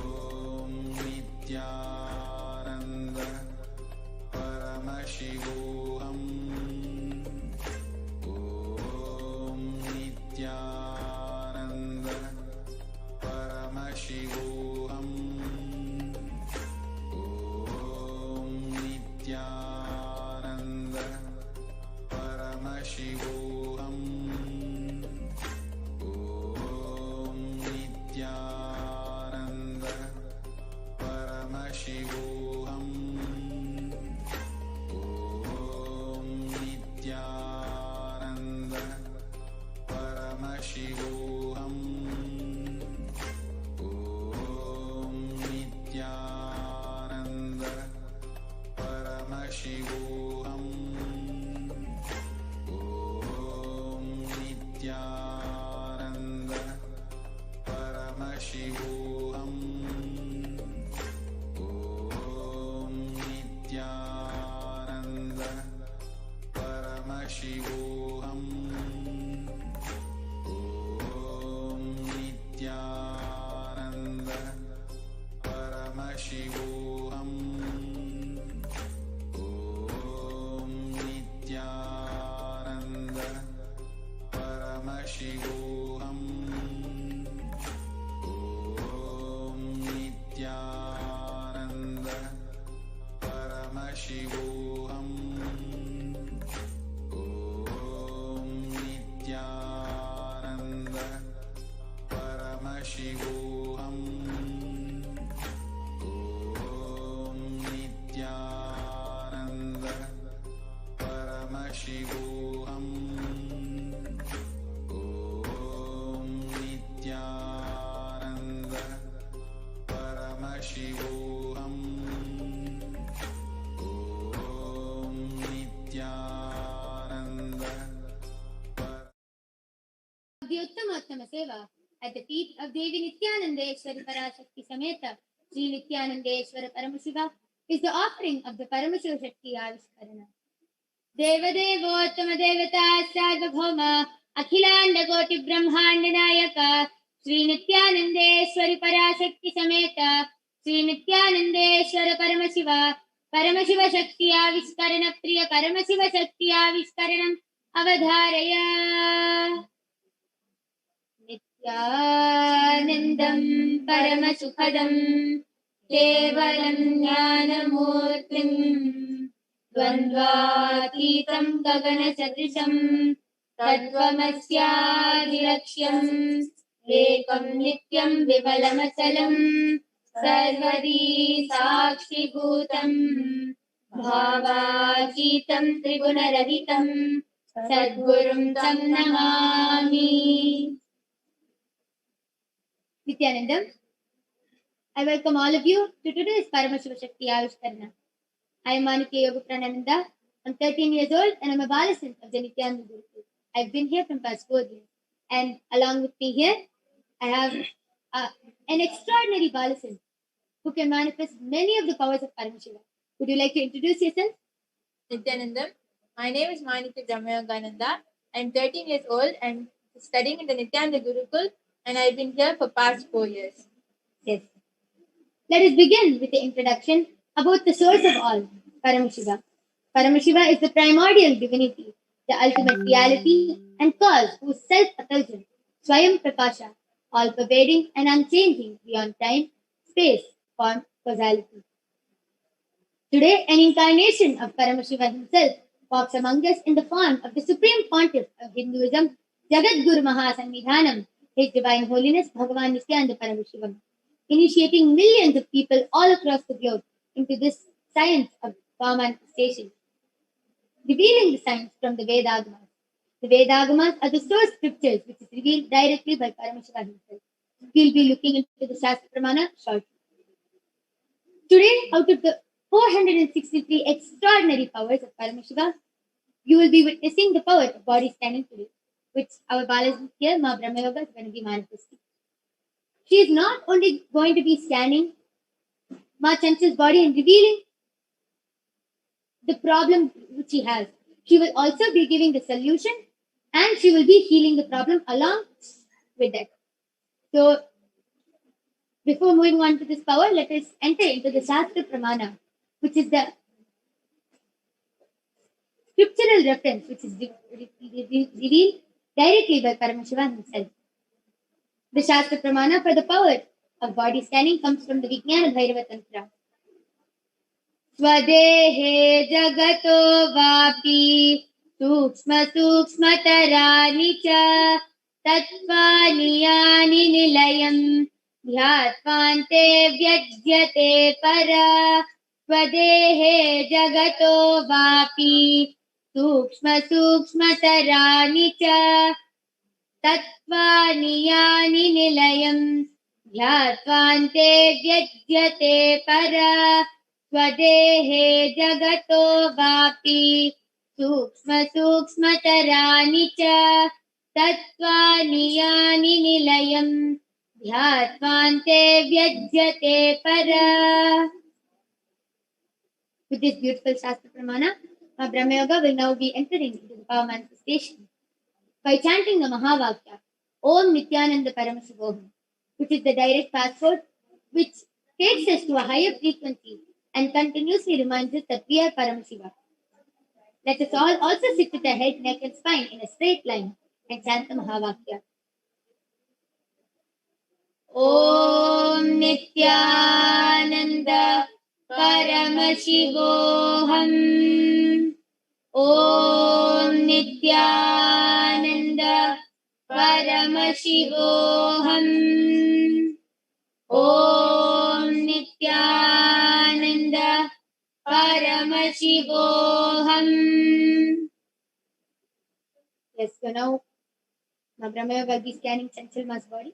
Om Nithyananda Paramashivoham. Om Nithyananda Paramashivoham. Om Nithyananda Paramashivoham. Om Nithyananda Paramashivoham. Om Nithyananda Paramashivoham. Om Nithyananda Paramashivoham. Om Nithyananda Paramashivoham. Om Nithyananda Paramashivoham. Om Nithyananda Paramashivoham. Om Nithyananda Paramashivoham. Om Nithyananda Paramashivoham. Om Nithyananda Paramashivoham. Om Nithyananda Paramashivoham. Om Nithyananda Paramashivoham. Om Nithyananda The Uttama Seva at the feet of Devi Nithyanandeshwari Parashakti Sameta Sri Nithyanandeshwara Paramashiva is the offering of the Paramashiva Shakti Avishkarana. Devadevottama Devata Sarvabhauma Akhilanda Koti Brahmanda Nayaka Sri Nithyanandeshwari Parashakti Sameta Sri Nithyanandeshwara Paramashiva Paramashiva Shakti Avishkarana Priya Paramashiva Shakti Avishkaranam Avadharaya Nityanandam Paramasukhadam Kevalam Jnanamurtim Dvandvatitam Gagana Sadrisham Tattvamasyadirlakshyam Ekam Nityam Vimalamasalam Sarvadi Sakshi Bhutam Bhavajitam Tribunaraditam Sadgurum Tam Namami. Nithyanandam, I welcome all of you to today's Paramashiva Shakti Avishkarana. I am Manike Yoga Pranananda. I'm 13 years old and I'm a Balasant of the Nithyananda Gurukul. I've been here from past 4 years. And along with me here, I have an extraordinary Balasant who can manifest many of the powers of Paramashiva. Would you like to introduce yourself? Nithyanandam. My name is Manita Gananda. I'm 13 years old and studying in the Nithyananda Gurukul, and I've been here for past 4 years. Yes. Let us begin with the introduction about the source of all, Paramashiva. Paramashiva is the primordial divinity, the ultimate reality and cause whose self-effulgent, Swayam Prakasha, all-pervading and unchanging beyond time, space, form, causality. Today, an incarnation of Paramashiva himself walks among us in the form of the Supreme Pontiff of Hinduism, Jagat Guru Mahasannidhanam, His Divine Holiness Bhagavan Nithyananda Paramashivam, initiating millions of people all across the globe into this science of form manifestation, revealing the science from the Vedagamas. The Vedagamas are the source scriptures which is revealed directly by Paramashiva himself. We'll be looking into the Shastra Pramana shortly. Today, out of the 463 extraordinary powers of Paramashiva, you will be witnessing the power of body standing today, which our Balas here, Ma Brahma Yoga, is going to be manifesting. She is not only going to be scanning Ma Chanchal's body and revealing the problem which she has. She will also be giving the solution and she will be healing the problem along with that. So, before moving on to this power, let us enter into the Shastra Pramana, which is the scriptural reference which is revealed directly by Paramashivoham himself. The Shastra Pramana for the power of body scanning comes from the Vijnana Bhairava Tantra. Swadehe jagato vapi sukshma sukshmataraani cha tattvani yani nilayam dhyatvante vyajyate para. Swadehe jagato vapi sukshma sukshmataraani cha tattvani yani nilayam dhyatvante vyajyate para. Swadehe jagato vapi sukshma sukshmataraani cha tattvani yani nilayam dhyatvante vyajyate para. With this beautiful Shastra Pramana, our Brahma Yoga will now be entering into the power manifestation by chanting the Mahavakya, Om Nithyananda Paramashivoham, which is the direct passport which takes us to a higher frequency and continuously reminds us that we are Paramashiva. Let us all also sit with our head, neck, and spine in a straight line and chant the Mahavakya. Om Nithyananda Paramashivoham. Om Nithyananda Paramashivoham. Om Nithyananda Paramashivoham. Yes, so now Brahma will be scanning Chanchal Ma's body.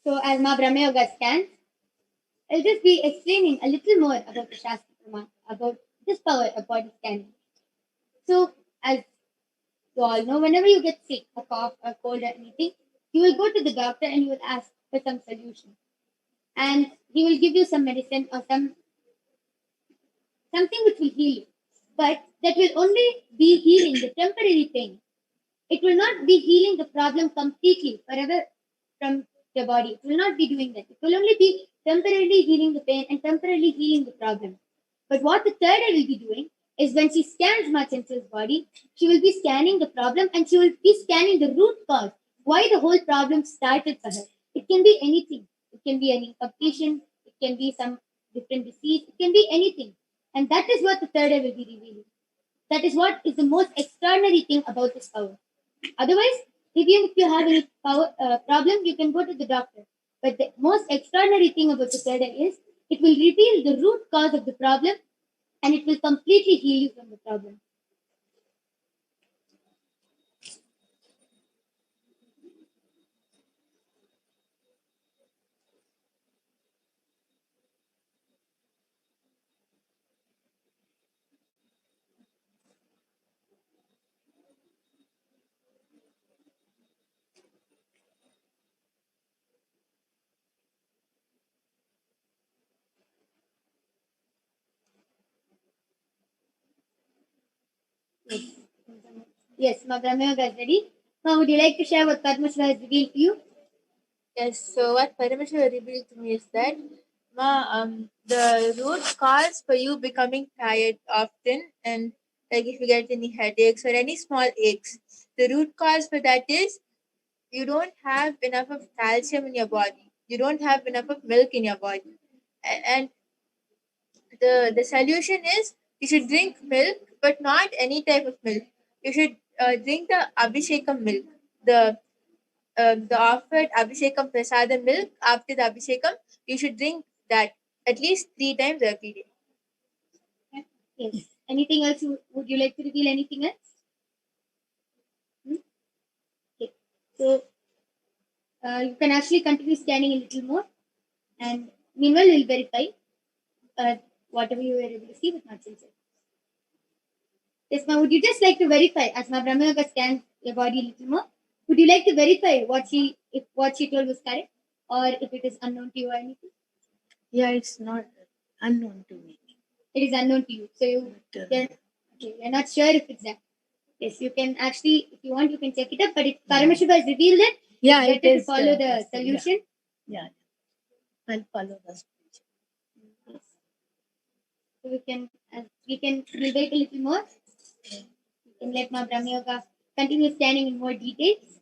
So as Ma Brahma Yoga scans, I'll just be explaining a little more about the Shastra Pramana, about this power of body scanning. So as you all know, whenever you get sick, a cough, a cold or anything, you will go to the doctor and you will ask for some solution. And he will give you some medicine or something which will heal you. But that will only be healing the temporary pain. It will not be healing the problem completely, forever from the body. It will not be doing that. It will only be temporarily healing the pain and temporarily healing the problem. But what the third eye will be doing is when she scans Ma Chanchal's body, she will be scanning the problem and she will be scanning the root cause, why the whole problem started for her. It can be anything. It can be an incompletion. It can be some different disease. It can be anything. And that is what the third eye will be revealing. That is what is the most extraordinary thing about this power. Otherwise, even if you have any problem, you can go to the doctor. But the most extraordinary thing about the third eye is it will reveal the root cause of the problem and it will completely heal you from the problem. Yes, Ma Brahma Yoga is ready. Now, would you like to share what Paramashiva has revealed to you? Yes, so what Paramashiva revealed to me is that the root cause for you becoming tired often, and like if you get any headaches or any small aches, the root cause for that is you don't have enough of calcium in your body. You don't have enough of milk in your body. And the solution is you should drink milk, but not any type of milk. You should drink the Abhishekam milk, the the offered Abhishekam Prasada milk after the Abhishekam, you should drink that at least 3 times every day. Yes. Anything else? Would you like to reveal anything else? Okay. So you can actually continue scanning a little more, and meanwhile we'll verify whatever you were able to see with not censored. Yes, ma'am. Would you just like to verify, as my Brahma Yoga scans your body a little more? Would you like to verify if what she told was correct, or if it is unknown to you or anything? Yeah, it's not unknown to me. It is unknown to you, so you're not sure if it's that. Yes, you can actually, if you want, you can check it up. But if Paramashiva has revealed it, Yeah, it's it better is. to follow the solution. Yeah. I'll follow the solution. Yes. So we'll wait a little more. We can let my Brahma Yoga continue scanning in more details.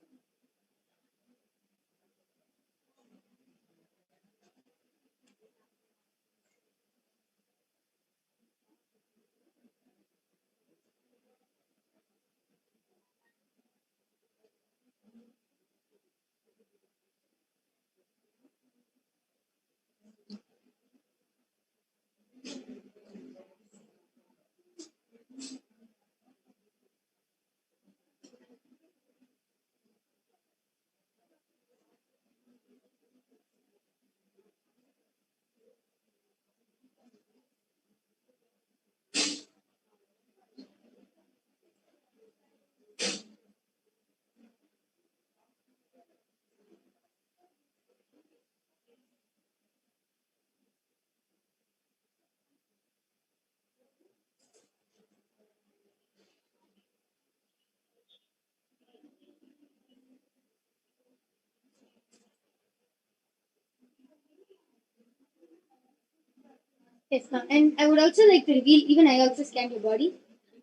Yes, ma'am. And I would also like to reveal, even I also scanned your body.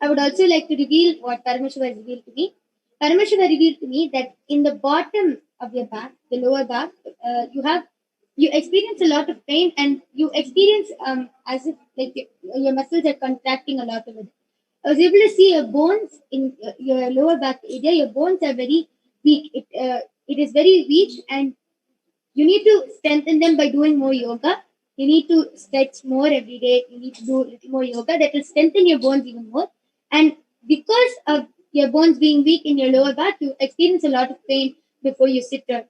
I would also like to reveal what Paramashiva revealed to me. Paramashiva revealed to me that in the bottom of your back, the lower back, you experience a lot of pain, and you experience as if like your muscles are contracting a lot over there. I was able to see your bones in your lower back area. Your bones are very weak. It is very weak, and you need to strengthen them by doing more yoga. You need to stretch more every day. You need to do a little more yoga that will strengthen your bones even more. And because of your bones being weak in your lower back, you experience a lot of pain before you sit down.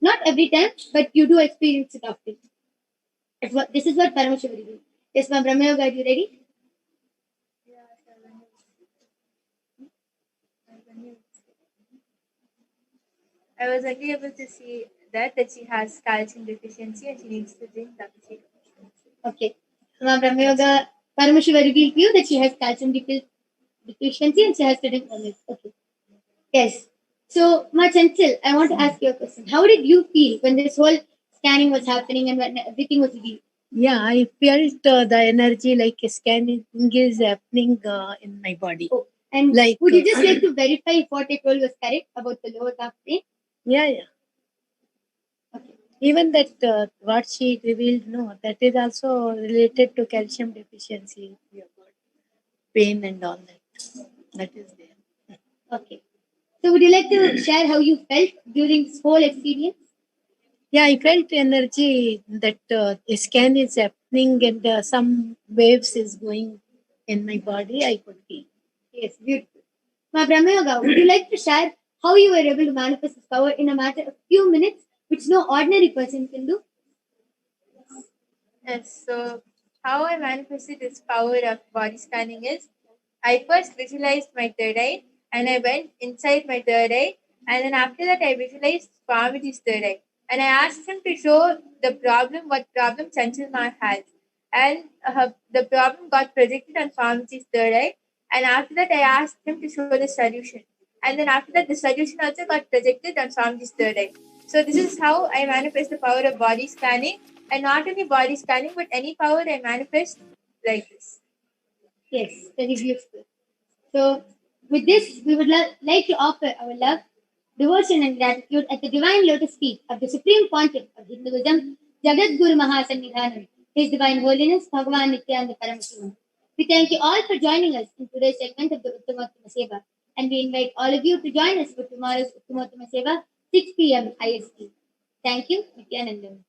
Not every time, but you do experience it often. This is what Paramashiva revealed. Yes, ma'am. Brahma Yoga, are you ready? I was only able to see that she has calcium deficiency and she needs to drink the Abhishekam. Okay. So, ma'am, Brahma Yoga, Paramashiva revealed to you that she has calcium deficiency and she has to drink milk. Okay. Yes. So, Ma Chanchal, I want to ask you a question. How did you feel when this whole scanning was happening and when everything was revealed? Yeah, I felt the energy like scanning is happening in my body. Oh, and like, would you just like to verify if what I told was correct about the lower back pain? Yeah. Okay. Even that what she revealed, no, that is also related to calcium deficiency, pain and all that. That is there. Okay. So, would you like to share how you felt during this whole experience? Yeah, I felt energy that scan is happening and some waves is going in my body. I could feel. Yes, beautiful. Ma Brahma Yoga, would you like to share how you were able to manifest this power in a matter of few minutes, which no ordinary person can do? Yes, so how I manifested this power of body scanning is I first visualized my third eye and I went inside my third eye, and then after that I visualized Swamiji's third eye and I asked him to show what problem Chanchal Ma has, and the problem got projected on Swamiji's third eye, and after that I asked him to show the solution, and then after that the solution also got projected on Swamiji's third eye. So this is how I manifest the power of body scanning, and not only body scanning but any power I manifest like this. Yes, very beautiful. So, with this, we would like to offer our love, devotion, and gratitude at the divine lotus feet of the Supreme Pontiff of Hinduism, Jagat Guru Mahasannidhanam, His Divine Holiness, Bhagavan Nithyananda Paramashivam. We thank you all for joining us in today's segment of the Uttamattama Seva, and we invite all of you to join us for tomorrow's Uttamattama Seva 6 p.m. IST. Thank you, Nithyanandam.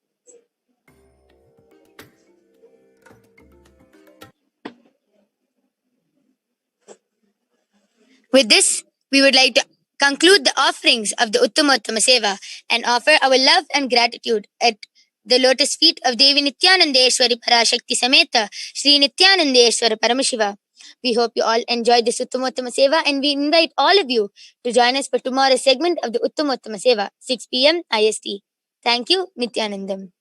With this, we would like to conclude the offerings of the Uttamottama Seva and offer our love and gratitude at the lotus feet of Devi Nithyanandeshwari Parashakti Sameta Sri Nithyanandeshwara Paramashiva. We hope you all enjoyed this Uttamottama Seva and we invite all of you to join us for tomorrow's segment of the Uttamottama Seva, 6 p.m. IST. Thank you, Nithyanandam.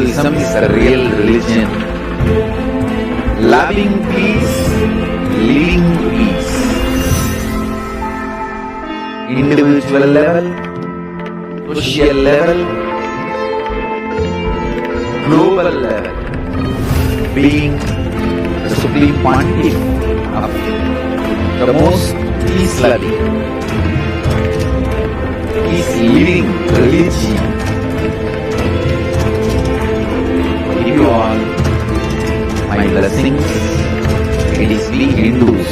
Hinduism is a real religion. Loving peace, living peace. Individual level, social level, global level. Being the supreme pontiff of the most peace-loving, peace-living religion. Give you all my blessings. It is we Hindus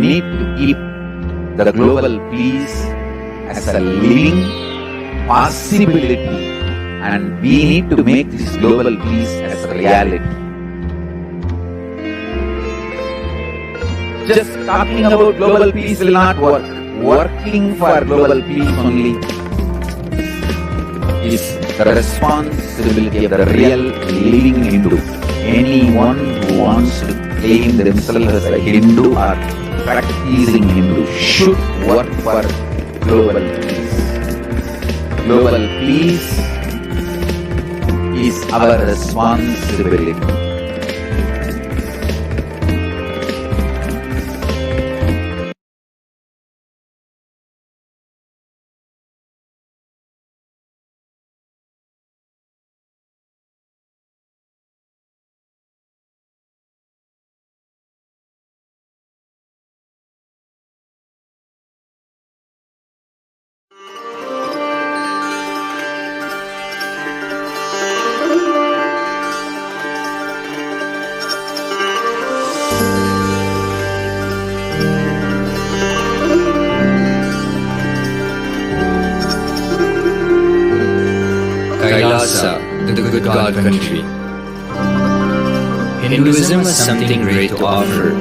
need to keep the global peace as a living possibility, and we need to make this global peace as a reality. Just talking about global peace will not work. Working for global peace only is the responsibility of the real living Hindu. Anyone who wants to claim themselves as a Hindu or practicing Hindu should work for global peace. Global peace is our responsibility. Kailasa, the good God country. Hinduism has something great to offer.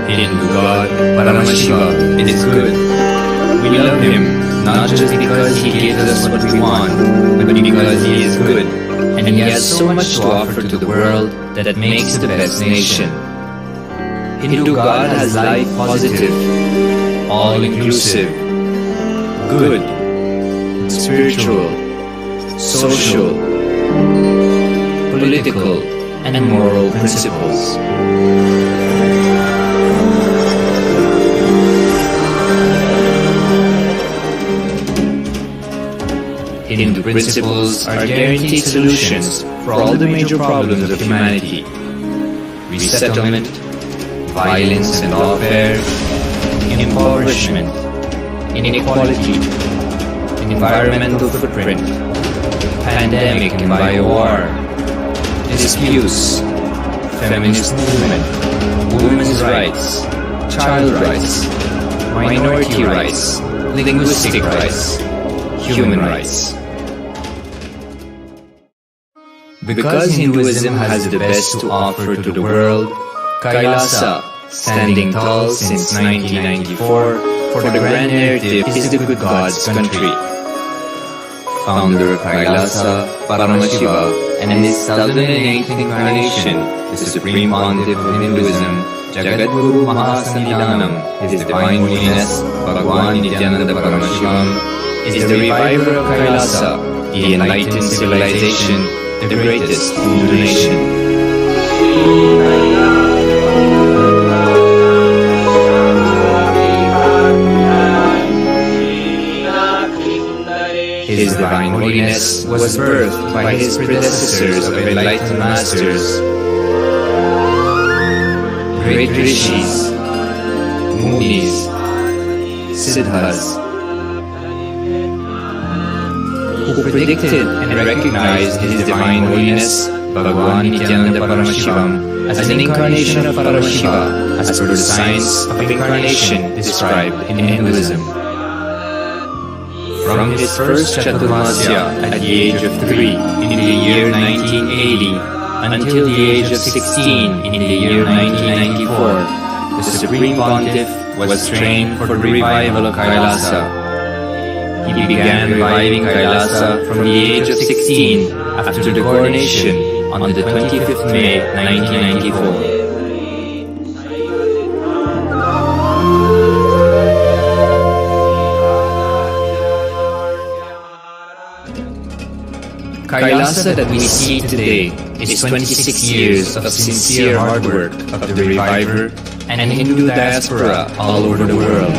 Hindu God, Paramashiva, is good. We love him, not just because he gave us what we want, but because he is good, and he has so much to offer to the world that makes the best nation. Hindu God has life positive, all-inclusive, good, spiritual, social, political, and moral principles. Hindu principles are guaranteed solutions for all the major problems of humanity: resettlement, violence and lawfare, impoverishment, inequality, environmental footprint, pandemic and biowar, disputes, feminist movement, women's rights, child rights, minority rights, linguistic rights, human rights. Because Hinduism has the best to offer to the world, Kailasa, standing tall since 1994, for the grand narrative is the good God's country. Founder of Kailasa, Paramashiva, and in his 1008th incarnation, the Supreme Pontiff of Hinduism, Jagadguru Mahasannidhanam, His Divine Holiness, Bhagwan Nithyananda Paramashivam, is the reviver of Kailasa, the enlightened civilization, the greatest Hindu nation. His Divine Holiness was birthed by his predecessors of enlightened masters, great rishis, munis, siddhas, who predicted and recognized his Divine Holiness, Bhagwan Nithyananda Paramashivam, as an incarnation of Paramashiva, as per the science of incarnation described in Hinduism. From his first Chaturmasya at the age of 3 in the year 1980 until the age of 16 in the year 1994, the Supreme Pontiff was trained for the revival of Kailasa. He began reviving Kailasa from the age of 16 after the coronation on the 25th May 1994. Kailasa that we see today is 26 years of sincere hard work of the reviver and Hindu diaspora all over the world.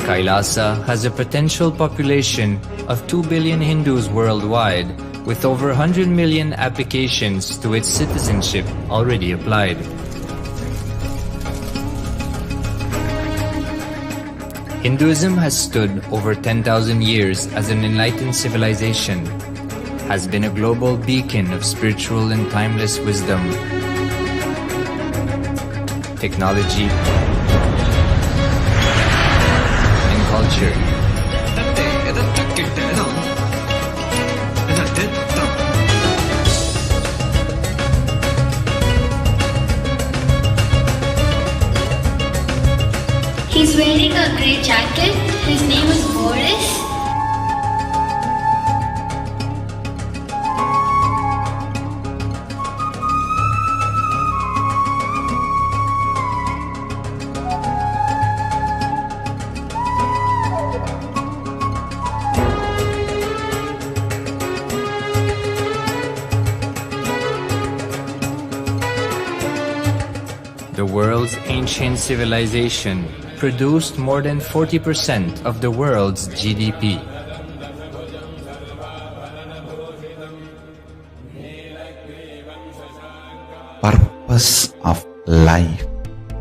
Kailasa has a potential population of 2 billion Hindus worldwide, with over 100 million applications to its citizenship already applied. Hinduism has stood over 10,000 years as an enlightened civilization, has been a global beacon of spiritual and timeless wisdom, technology, culture. He's wearing a grey jacket. His name is Boris. The world's ancient civilization produced more than 40% of the world's GDP. Purpose of life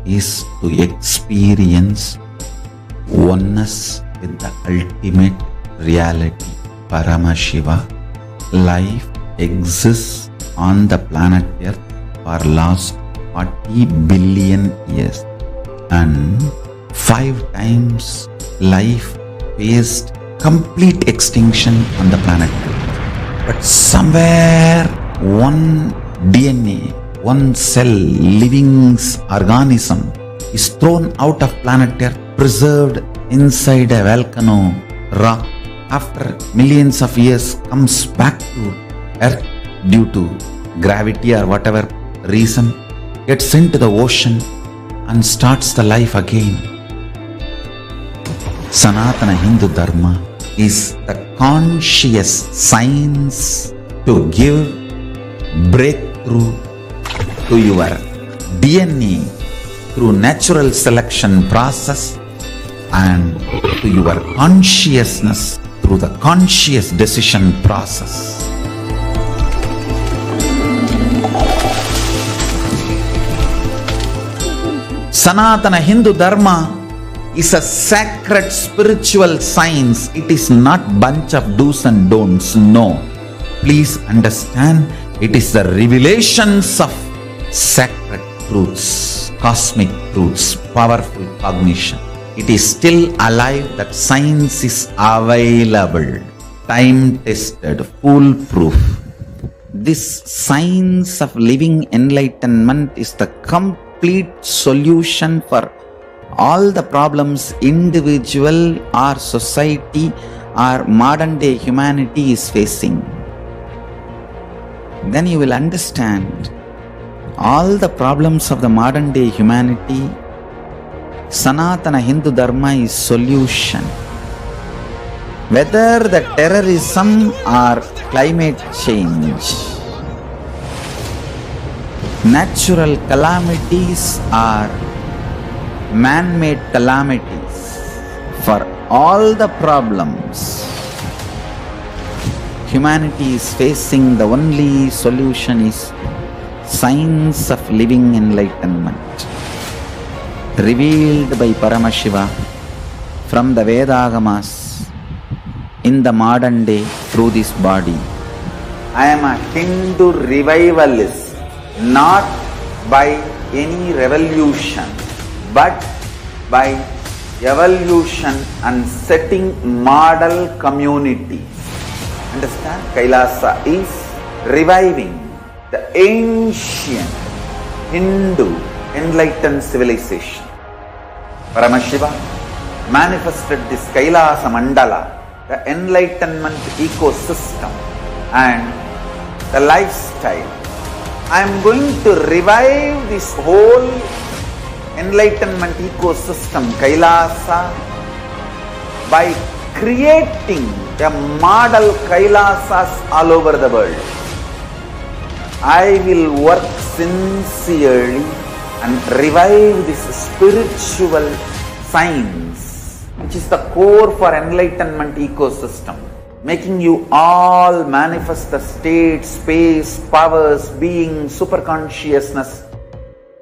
is to experience oneness with the ultimate reality, Paramashiva. Life exists on the planet Earth for last 40 billion years, and 5 times life faced complete extinction on the planet Earth. But somewhere one DNA, one cell, living organism is thrown out of planet Earth, preserved inside a volcano rock. After millions of years comes back to Earth due to gravity or whatever reason, gets into the ocean and starts the life again. Sanatana Hindu Dharma is the conscious science to give breakthrough to your DNA through natural selection process and to your consciousness through the conscious decision process. Sanatana Hindu Dharma is a sacred spiritual science. It is not bunch of do's and don'ts. No. Please understand, it is the revelations of sacred truths, cosmic truths, powerful cognition. It is still alive. That science is available, time-tested, foolproof. This science of living enlightenment is the complete solution for all the problems individual or society or modern day humanity is facing. Then you will understand all the problems of the modern day humanity. Sanatana Hindu Dharma is solution. Whether the terrorism or climate change, natural calamities or man-made calamities, for all the problems humanity is facing, the only solution is science of living enlightenment, revealed by Paramashiva from the Vedagamas in the modern day through this body. I am a Hindu revivalist, not by any revolution, but by evolution and setting model communities. Understand? Kailasa is reviving the ancient Hindu enlightened civilization. Paramashiva manifested this Kailasa Mandala, the enlightenment ecosystem and the lifestyle. I am going to revive this whole enlightenment ecosystem, Kailasa, by creating a model Kailasas all over the world. I will work sincerely and revive this spiritual science, which is the core for enlightenment ecosystem, making you all manifest the state, space, powers, being, superconsciousness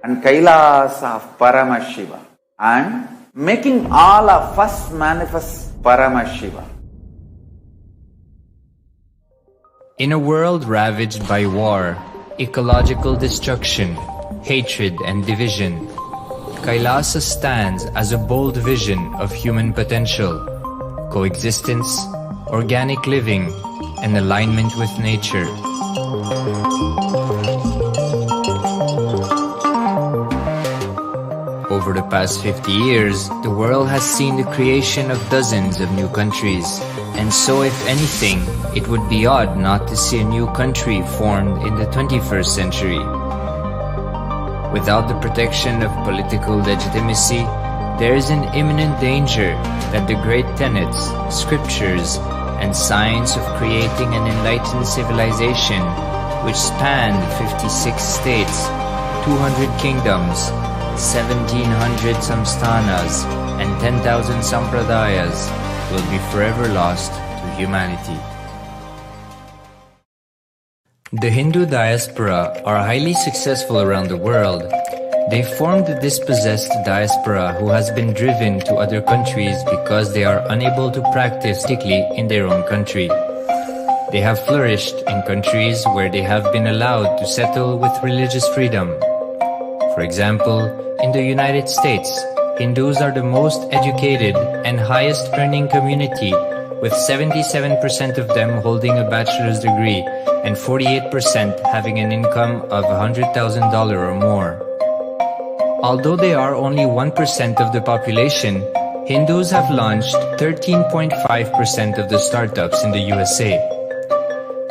and Kailasa of Paramashiva, and making all of us manifest Paramashiva. In a world ravaged by war, ecological destruction, hatred and division, Kailasa stands as a bold vision of human potential, coexistence, organic living, and alignment with nature. Over the past 50 years, the world has seen the creation of dozens of new countries, and so if anything, it would be odd not to see a new country formed in the 21st century. Without the protection of political legitimacy, there is an imminent danger that the great tenets, scriptures, and science of creating an enlightened civilization, which spanned 56 states, 200 kingdoms, 1700 samsthanas, and 10,000 sampradayas, will be forever lost to humanity. The Hindu diaspora are highly successful around the world. They formed a dispossessed diaspora who has been driven to other countries because they are unable to practice strictly in their own country. They have flourished in countries where they have been allowed to settle with religious freedom. For example, in the United States, Hindus are the most educated and highest earning community, with 77% of them holding a bachelor's degree and 48% having an income of $100,000 or more. Although they are only 1% of the population, Hindus have launched 13.5% of the startups in the USA.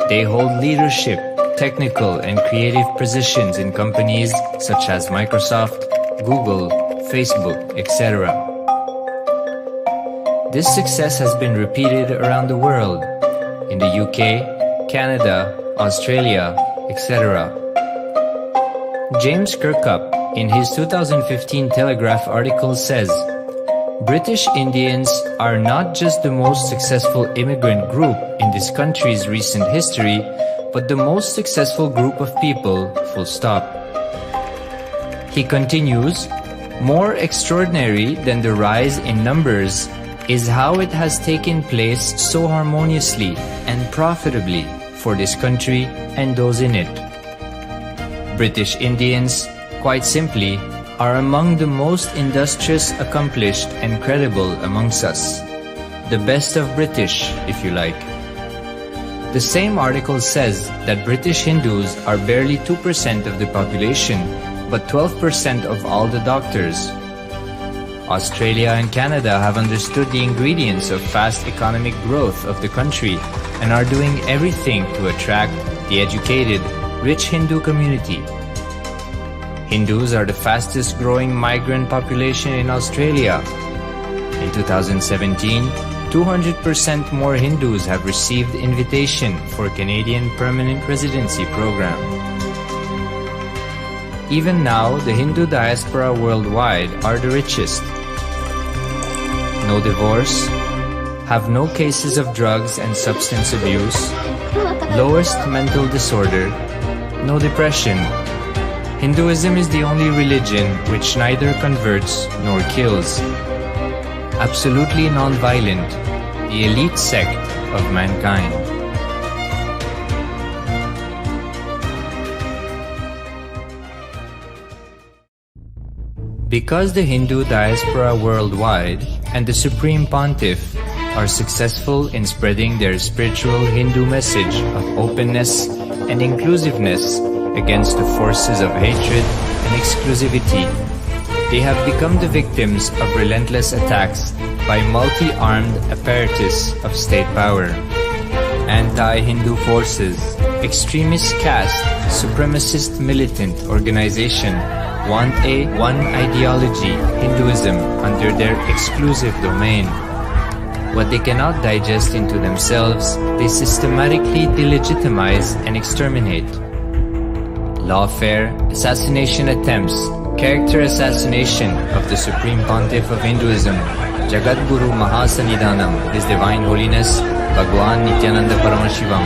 They hold leadership, technical and creative positions in companies such as Microsoft, Google, Facebook, etc. This success has been repeated around the world, in the UK, Canada, Australia, etc. James Kirkup, in his 2015 Telegraph article says, British Indians are not just the most successful immigrant group in this country's recent history, but the most successful group of people, full stop. He continues, more extraordinary than the rise in numbers is how it has taken place so harmoniously and profitably for this country and those in it. British Indians, quite simply, are among the most industrious, accomplished and credible amongst us. The best of British, if you like. The same article says that British Hindus are barely 2% of the population, but 12% of all the doctors. Australia and Canada have understood the ingredients of fast economic growth of the country and are doing everything to attract the educated, rich Hindu community. Hindus are the fastest growing migrant population in Australia. In 2017, 200% more Hindus have received invitation for Canadian Permanent Residency Program. Even now, the Hindu diaspora worldwide are the richest. No divorce, have no cases of drugs and substance abuse, lowest mental disorder, no depression. Hinduism is the only religion which neither converts nor kills. Absolutely non-violent, the elite sect of mankind. Because the Hindu diaspora worldwide and the Supreme Pontiff are successful in spreading their spiritual Hindu message of openness and inclusiveness against the forces of hatred and exclusivity. They have become the victims of relentless attacks by multi-armed apparatus of state power. Anti-Hindu forces, extremist caste, supremacist militant organization want a one ideology, Hinduism, under their exclusive domain. What they cannot digest into themselves, they systematically delegitimize and exterminate. Lawfare, assassination attempts, character assassination of the Supreme Pontiff of Hinduism, Jagadguru Mahasannidhanam, His Divine Holiness, Bhagwan Nithyananda Paramashivam.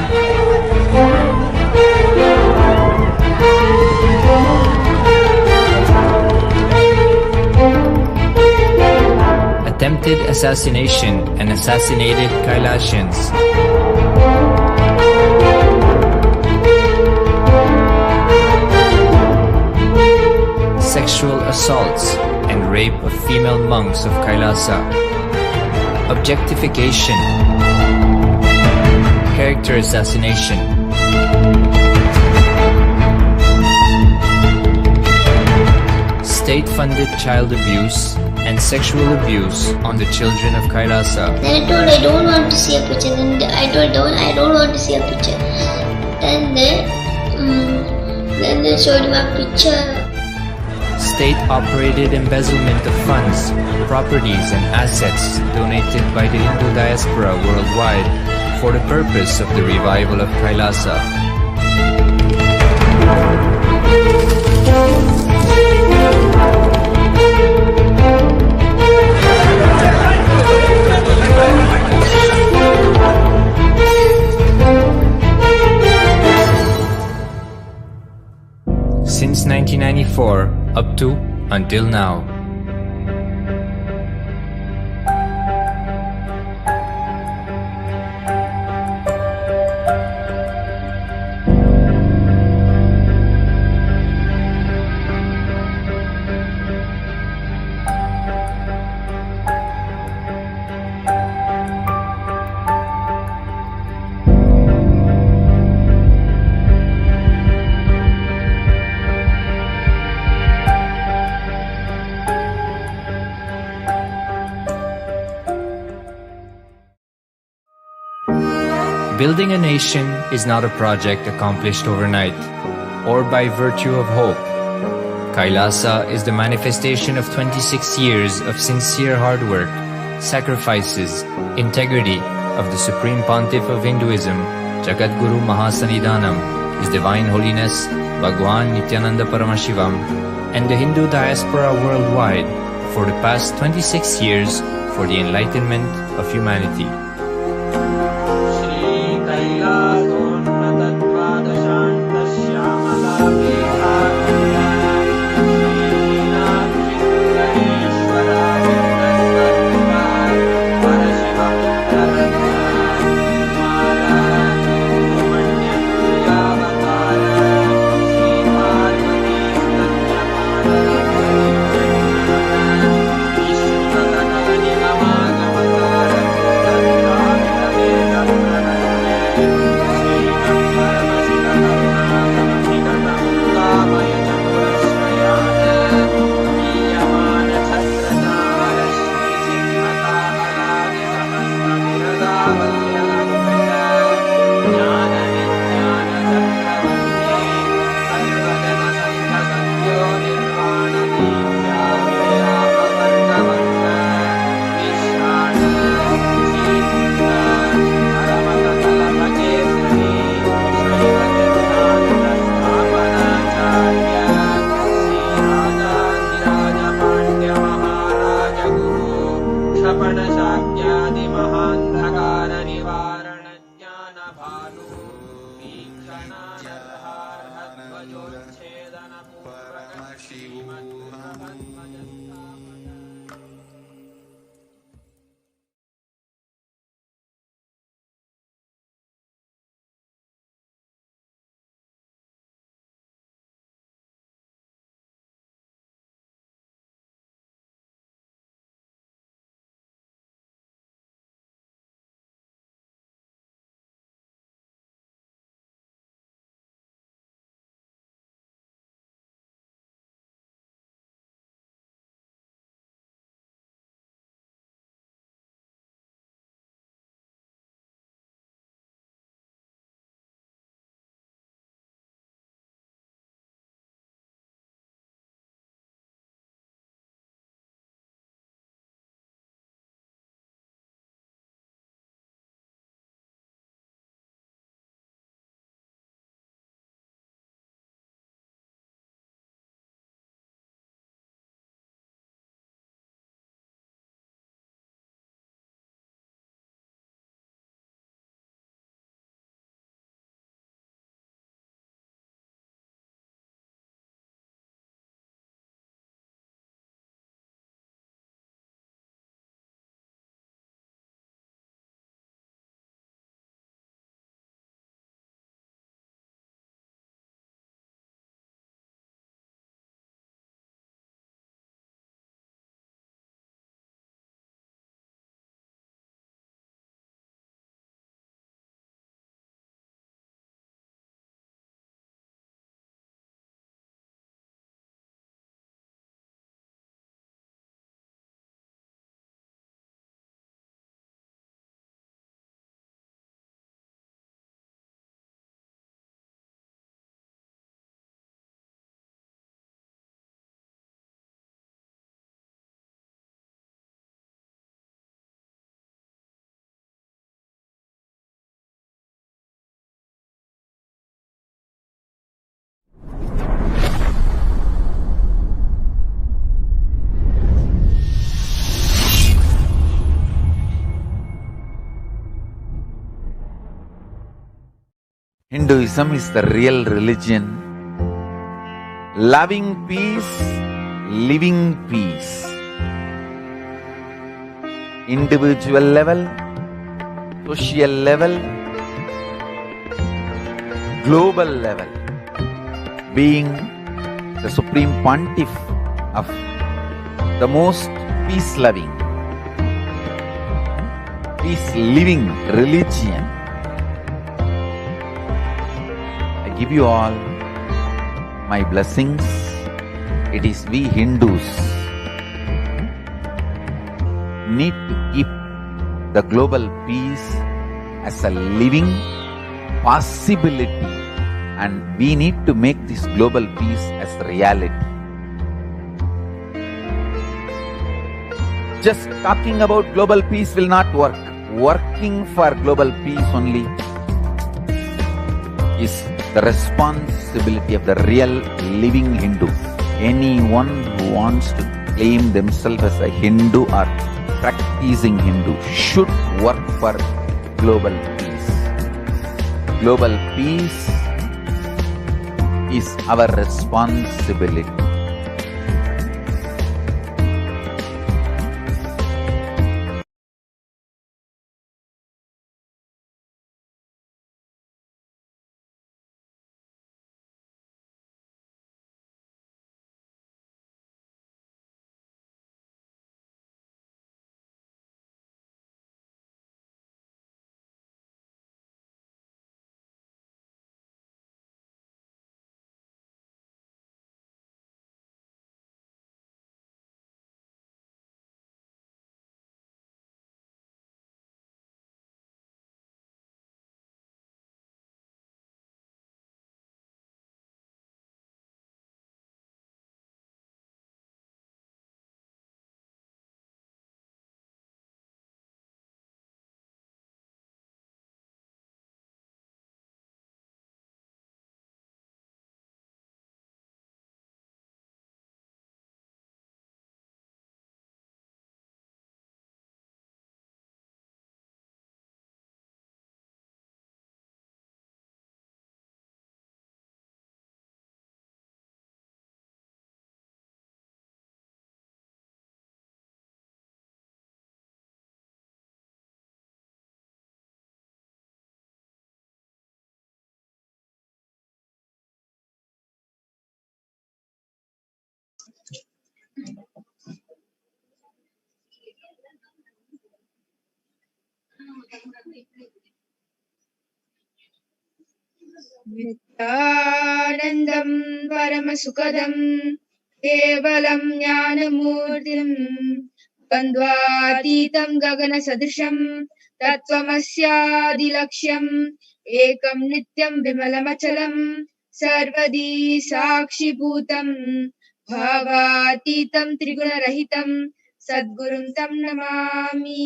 Attempted assassination and assassinated Kailashans. Sexual assaults and rape of female monks of Kailasa. Objectification. Character assassination. State-funded child abuse and sexual abuse on the children of Kailasa. Then I told I don't want to see a picture. Then I told I don't want to see a picture. Then they showed me a picture. State-operated embezzlement of funds, properties and assets donated by the Hindu diaspora worldwide for the purpose of the revival of Kailasa. Since 1994 up to until now. Building a nation is not a project accomplished overnight or by virtue of hope. Kailasa is the manifestation of 26 years of sincere hard work, sacrifices, integrity of the Supreme Pontiff of Hinduism, Jagadguru Mahasannidhanam, His Divine Holiness, Bhagwan Nithyananda Paramashivam, and the Hindu diaspora worldwide for the past 26 years for the enlightenment of humanity. Hinduism is the real religion. Loving peace, living peace. Individual level, social level, global level. Being the supreme pontiff of the most peace-loving, peace-living religion, I give you all my blessings. It is we Hindus need to keep the global peace as a living possibility, and we need to make this global peace as reality. Just talking about global peace will not work. Working for global peace only is the responsibility of the real living Hindu. Anyone who wants to claim themselves as a Hindu or practicing Hindu should work for global peace. Global peace is our responsibility. नित्यानन्दं परमसुखदं केवलं ज्ञानमूर्तिं द्वन्द्वातीतं गगनसदृशं तत्त्वमस्यादिलक्ष्यम् एकं नित्यं विमलमचलं सर्वदी साक्षिभूतं भावातीतं त्रिगुणरहितं सद्गुरुं तं Namami.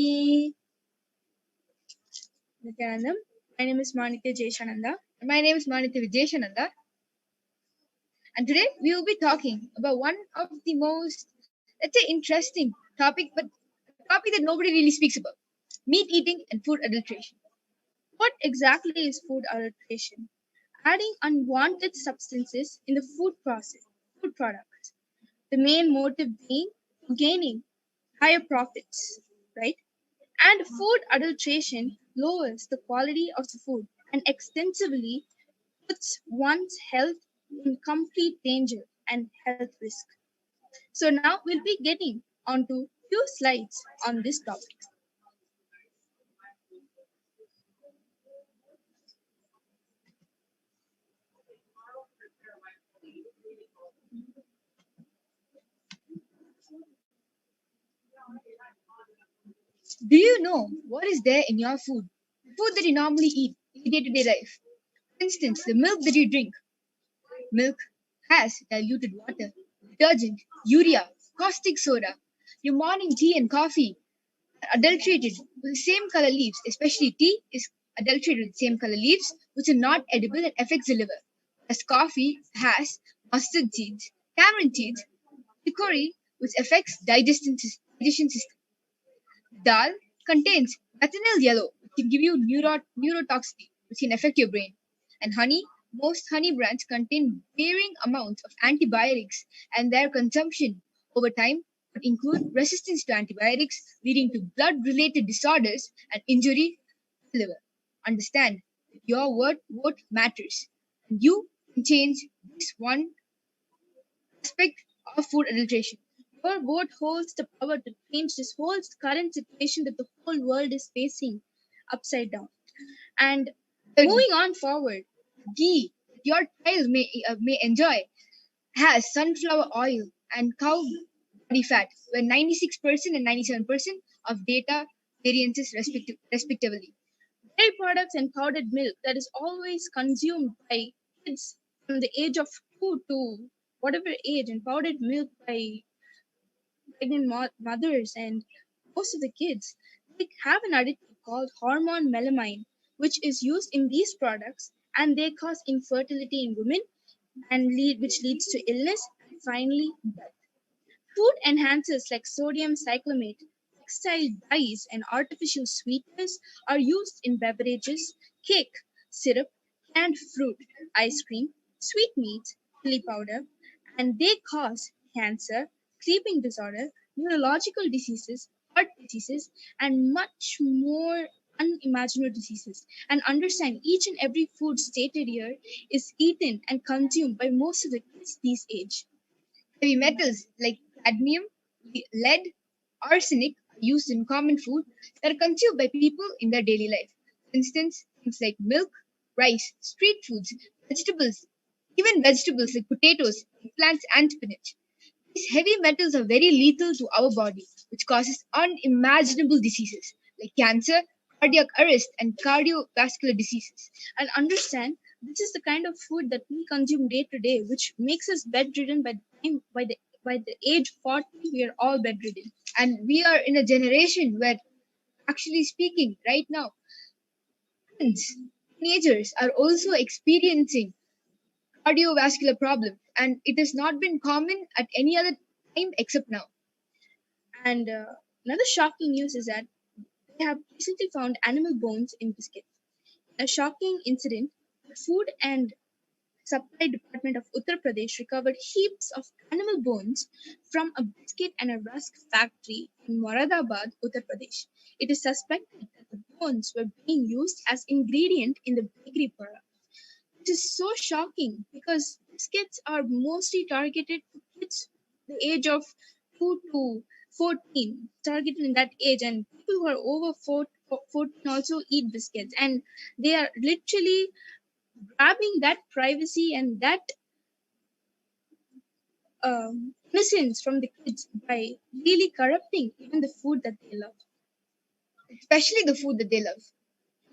Nithyanandam. My name is Manitya Jeshananda. My name is Manitya Vijayashananda. And today we will be talking about one of the most, let's say, interesting topic, but a topic that nobody really speaks about: meat eating and food adulteration. What exactly is food adulteration? Adding unwanted substances in the food products. The main motive being gaining higher profits, right? And food adulteration lowers the quality of the food and extensively puts one's health in complete danger and health risk. So now we'll be getting onto few slides on this topic. Do you know what is there in your food? Food that you normally eat in day-to-day life. For instance, the milk that you drink. Milk has diluted water, detergent, urea, caustic soda. Your morning tea and coffee are adulterated with the same color leaves, especially tea is adulterated with the same color leaves, which are not edible and affects the liver. As coffee has mustard seeds, tamarind seeds, chicory, which affects digestion system. Dal contains methanol yellow, which can give you neurotoxicity, which can affect your brain. And honey, most honey brands contain varying amounts of antibiotics, and their consumption over time could include resistance to antibiotics, leading to blood-related disorders and injury to the liver. Understand that your vote matters, and you can change this one aspect of food adulteration. Your vote holds the power to change this whole current situation that the whole world is facing upside down. And moving on forward, ghee that your child may enjoy has sunflower oil and cow body fat, where 96% and 97% of data variances respectively. Dairy products and powdered milk that is always consumed by kids from the age of 2 to whatever age, and powdered milk by pregnant mothers and most of the kids, they have an additive called hormone melamine, which is used in these products, and they cause infertility in women and which leads to illness and finally death. Food enhancers like sodium cyclamate, textile dyes, and artificial sweeteners are used in beverages, cake, syrup, canned fruit, ice cream, sweetmeats, chili powder, and they cause cancer, sleeping disorder, neurological diseases, heart diseases, and much more unimaginable diseases. And understand each and every food stated here is eaten and consumed by most of the kids these age. Heavy metals like cadmium, lead, arsenic are used in common food that are consumed by people in their daily life. For instance, things like milk, rice, street foods, vegetables, even vegetables like potatoes, plants, and spinach. These heavy metals are very lethal to our body, which causes unimaginable diseases like cancer, cardiac arrest, and cardiovascular diseases. And understand this is the kind of food that we consume day to day, which makes us bedridden by the age 40. We are all bedridden, and we are in a generation where, actually speaking, right now, teenagers are also experiencing cardiovascular problems, and it has not been common at any other time except now. And another shocking news is that they have recently found animal bones in biscuits. A shocking incident: the Food and Supply Department of Uttar Pradesh recovered heaps of animal bones from a biscuit and a rusk factory in Moradabad, Uttar Pradesh. It is suspected that the bones were being used as ingredient in the bakery product. It is so shocking because biscuits are mostly targeted to kids the age of 2 to 14, targeted in that age, and people who are over 14 also eat biscuits, and they are literally grabbing that privacy and that innocence from the kids by really corrupting even the food that they love, especially the food that they love.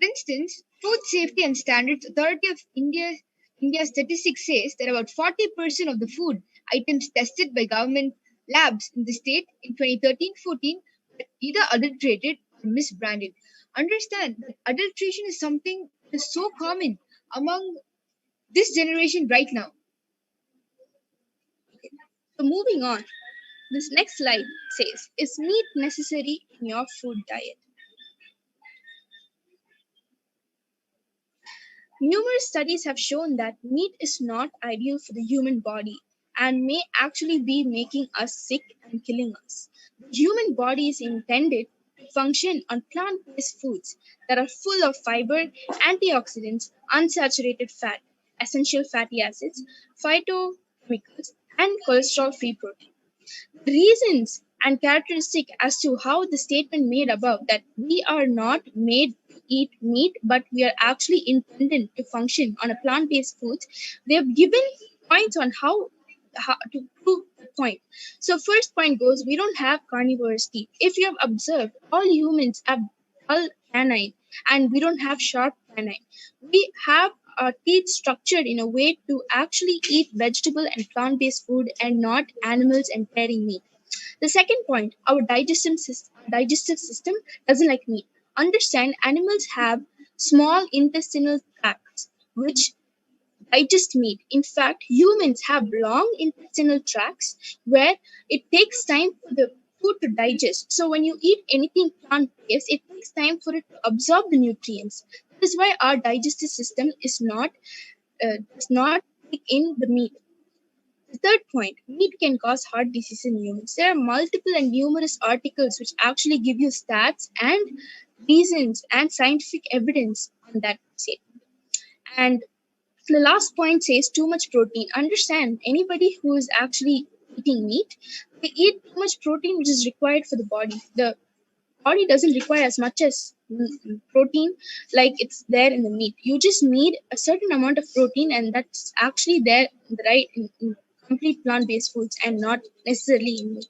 For instance, Food Safety and Standards Authority of India statistics says that about 40% of the food items tested by government labs in the state in 2013-14 were either adulterated or misbranded. Understand that adulteration is something that is so common among this generation right now. Okay. So moving on, this next slide says, is meat necessary in your food diet? Numerous studies have shown that meat is not ideal for the human body and may actually be making us sick and killing us. The human body is intended to function on plant-based foods that are full of fiber, antioxidants, unsaturated fat, essential fatty acids, phytochemicals, and cholesterol-free protein. The reasons and characteristic as to how the statement made above that we are not made to eat meat, but we are actually intended to function on a plant-based foods, they have given points on how to prove the point. So first point goes, we don't have carnivorous teeth. If you have observed, all humans have dull canine and we don't have sharp canine. We have our teeth structured in a way to actually eat vegetable and plant-based food and not animals and tearing meat. The second point, our digestive system doesn't like meat. Understand, animals have small intestinal tracts which digest meat. In fact, humans have long intestinal tracts where it takes time for the food to digest. So when you eat anything plant-based, it takes time for it to absorb the nutrients. That is why our digestive system does not take in the meat. The third point, meat can cause heart disease in humans. There are multiple and numerous articles which actually give you stats and reasons and scientific evidence on that statement. And the last point says too much protein. Understand, anybody who is actually eating meat, they eat too much protein which is required for the body. The body doesn't require as much as protein like it's there in the meat. You just need a certain amount of protein, and that's actually there in complete plant-based foods and not necessarily in meat.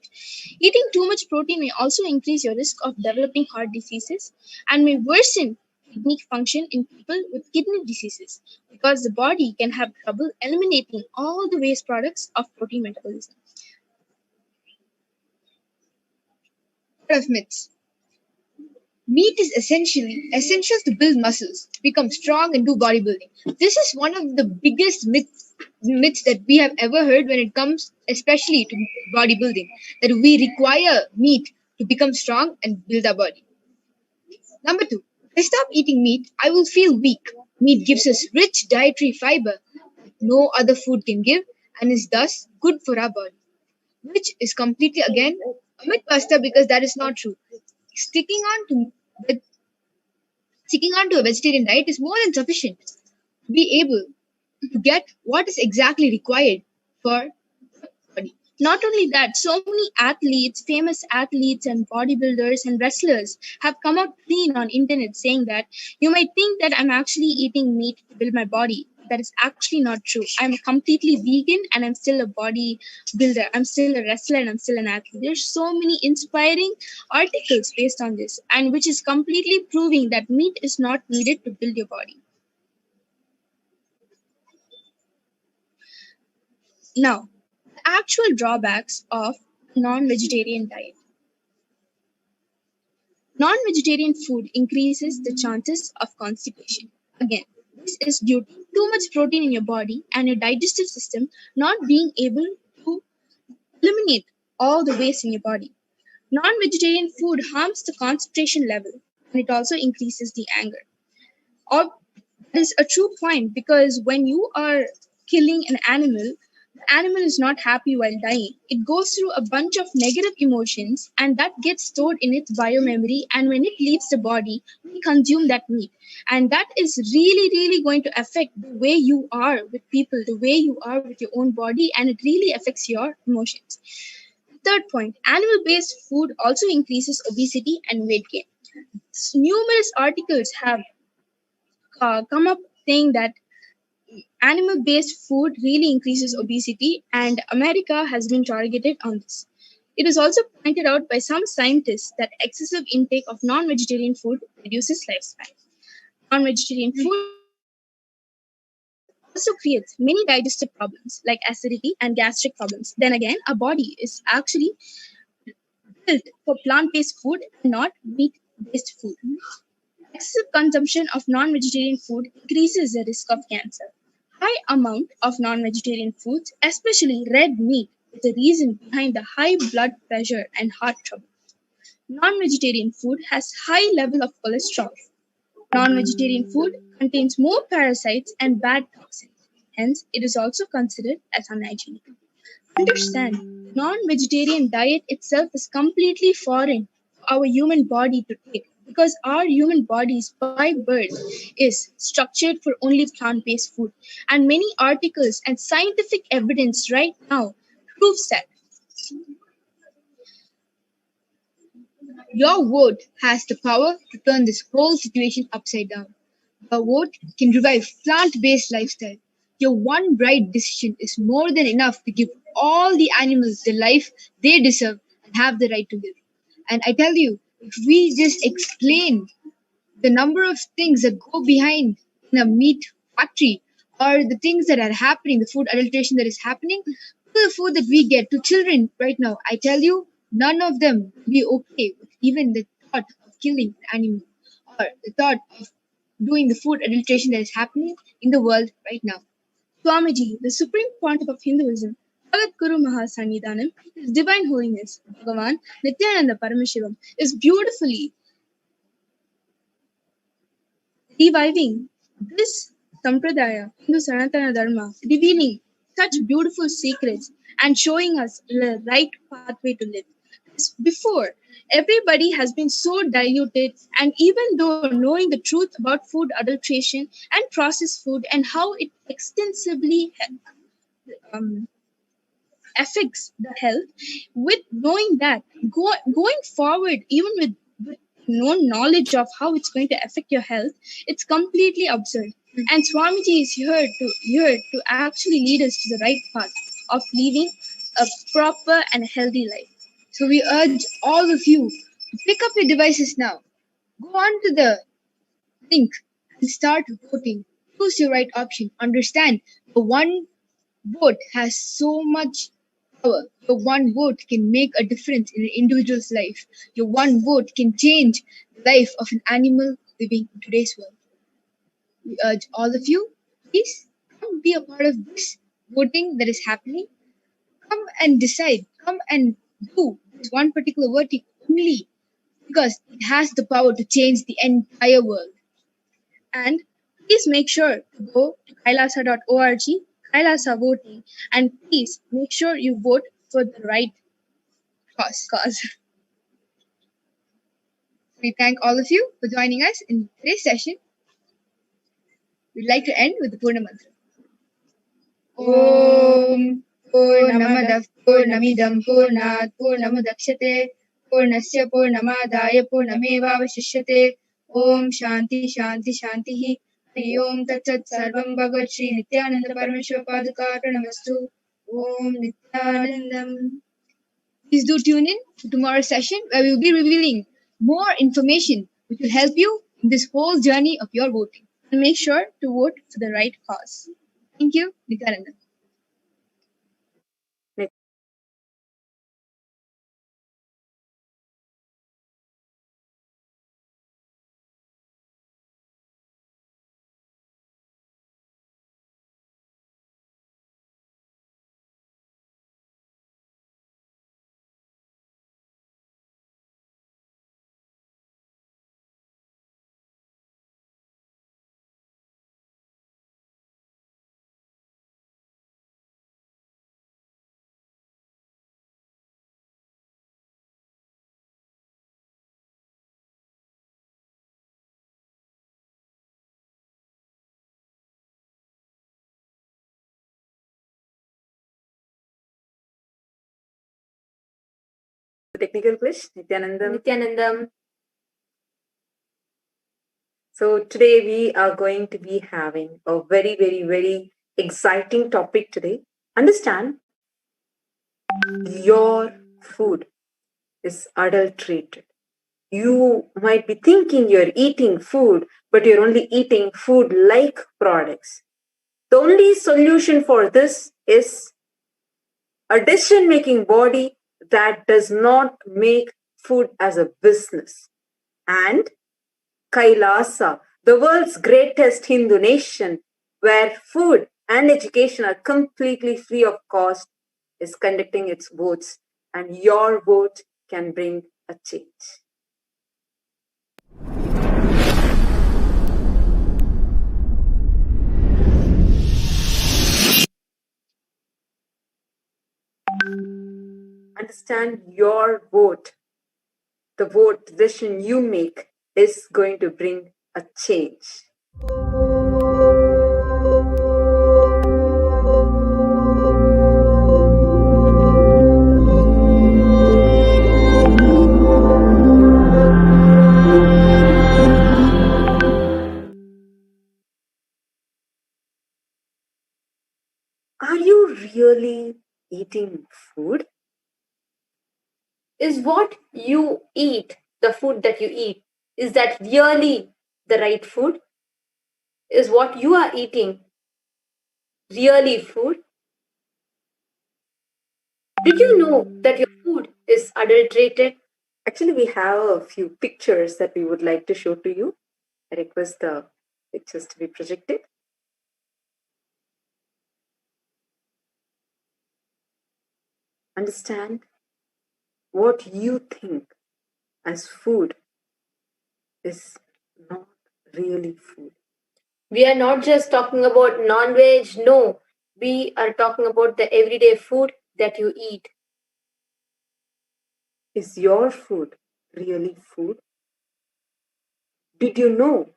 Eating too much protein may also increase your risk of developing heart diseases and may worsen kidney function in people with kidney diseases because the body can have trouble eliminating all the waste products of protein metabolism. What of myths? Meat is essential to build muscles, become strong, and do bodybuilding. This is one of the biggest myths that we have ever heard when it comes especially to bodybuilding, that we require meat to become strong and build our body. Number 2, if I stop eating meat, I will feel weak. Meat gives us rich dietary fiber that no other food can give and is thus good for our body, which is completely again a myth buster because that is not true. Sticking on to a vegetarian diet is more than sufficient to be able to get what is exactly required for the body. Not only that, so many athletes, famous athletes and bodybuilders and wrestlers have come out clean on internet saying that you might think that I'm actually eating meat to build my body. That is actually not true. I'm completely vegan and I'm still a bodybuilder. I'm still a wrestler and I'm still an athlete. There's so many inspiring articles based on this, and which is completely proving that meat is not needed to build your body. Now, actual drawbacks of non-vegetarian diet. Non-vegetarian food increases the chances of constipation. Again, this is due to too much protein in your body and your digestive system not being able to eliminate all the waste in your body. Non-vegetarian food harms the concentration level and it also increases the anger. Or that is a true point because when you are killing an animal, the animal is not happy while dying. It goes through a bunch of negative emotions and that gets stored in its biomemory, and when it leaves the body, we consume that meat. And that is really, really going to affect the way you are with people, the way you are with your own body, and it really affects your emotions. Third point, animal-based food also increases obesity and weight gain. Numerous articles have come up saying that animal-based food really increases obesity, and America has been targeted on this. It is also pointed out by some scientists that excessive intake of non-vegetarian food reduces lifespan. Non-vegetarian food also creates many digestive problems like acidity and gastric problems. Then again, our body is actually built for plant-based food and not meat-based food. Excessive consumption of non-vegetarian food increases the risk of cancer. High amount of non-vegetarian foods, especially red meat, is the reason behind the high blood pressure and heart trouble. Non-vegetarian food has high level of cholesterol. Non-vegetarian food contains more parasites and bad toxins. Hence, it is also considered as unhygienic. Understand, non-vegetarian diet itself is completely foreign for our human body to take because our human bodies by birth is structured for only plant-based food. And many articles and scientific evidence right now proves that. Your vote has the power to turn this whole situation upside down. Your vote can revive plant-based lifestyle. Your one right decision is more than enough to give all the animals the life they deserve and have the right to live. And I tell you, if we just explain the number of things that go behind in a meat factory or the things that are happening, the food adulteration that is happening to the food that we get to children right now, I tell you, none of them will be okay with even the thought of killing an animal or the thought of doing the food adulteration that is happening in the world right now. Swamiji, the Supreme Pontiff of Hinduism, Bhagat Guru Mahasannidhanam, His Divine Holiness, Bhagavan Nithyananda Paramashivam, is beautifully reviving this Sampradaya, Hindu Sanatana Dharma, revealing such beautiful secrets and showing us the right pathway to live. Before, everybody has been so diluted, and even though knowing the truth about food adulteration and processed food and how it extensively um, affects the health, with knowing that going forward, even with no knowledge of how it's going to affect your health, it's completely absurd. And Swamiji is here to actually lead us to the right path of living a proper and healthy life. So we urge all of you to pick up your devices now, go on to the link and start voting. Choose your right option. Understand the one vote has so much power. Your one vote can make a difference in an individual's life. Your one vote can change the life of an animal living in today's world. We urge all of you, please come be a part of this voting that is happening. Come and decide. Come and do this one particular voting only because it has the power to change the entire world. And please make sure to go to kailasa.org, Kailasa voting, and please make sure you vote for the right cause. We thank all of you for joining us in today's session. We'd like to end with the Purna Mantra. Om Purnamadav Purnamidam Purnat Purnamudakshate Purnasya Purnamadaya Purnamevavashishyate Om Shanti Shanti Shantihi Hari Om Tat Sat Sarvam Bhagat Shri Nithyananda Paramashivam Padukara Namastu Om Nithyanandam. Please do tune in to tomorrow's session where we will be revealing more information which will help you in this whole journey of your voting. And make sure to vote for the right cause. Thank you, Nithyananda. Technical glitch, Nithyanandam. Nithyanandam. So today we are going to be having a very, very, very exciting topic today. Understand, your food is adulterated. You might be thinking you're eating food, but you're only eating food-like products. The only solution for this is a decision-making body that does not make food as a business. And Kailasa, the world's greatest Hindu nation, where food and education are completely free of cost, is conducting its votes, and your vote can bring a change. Understand, your vote, the vote decision you make, is going to bring a change. Are you really eating food? Is what you eat, the food that you eat, is that really the right food? Is what you are eating really food? Did you know that your food is adulterated? Actually, we have a few pictures that we would like to show to you. I request the pictures to be projected. Understand, what you think as food is not really food? We are not just talking about non-veg, no. We are talking about the everyday food that you eat. Is your food really food? Did you know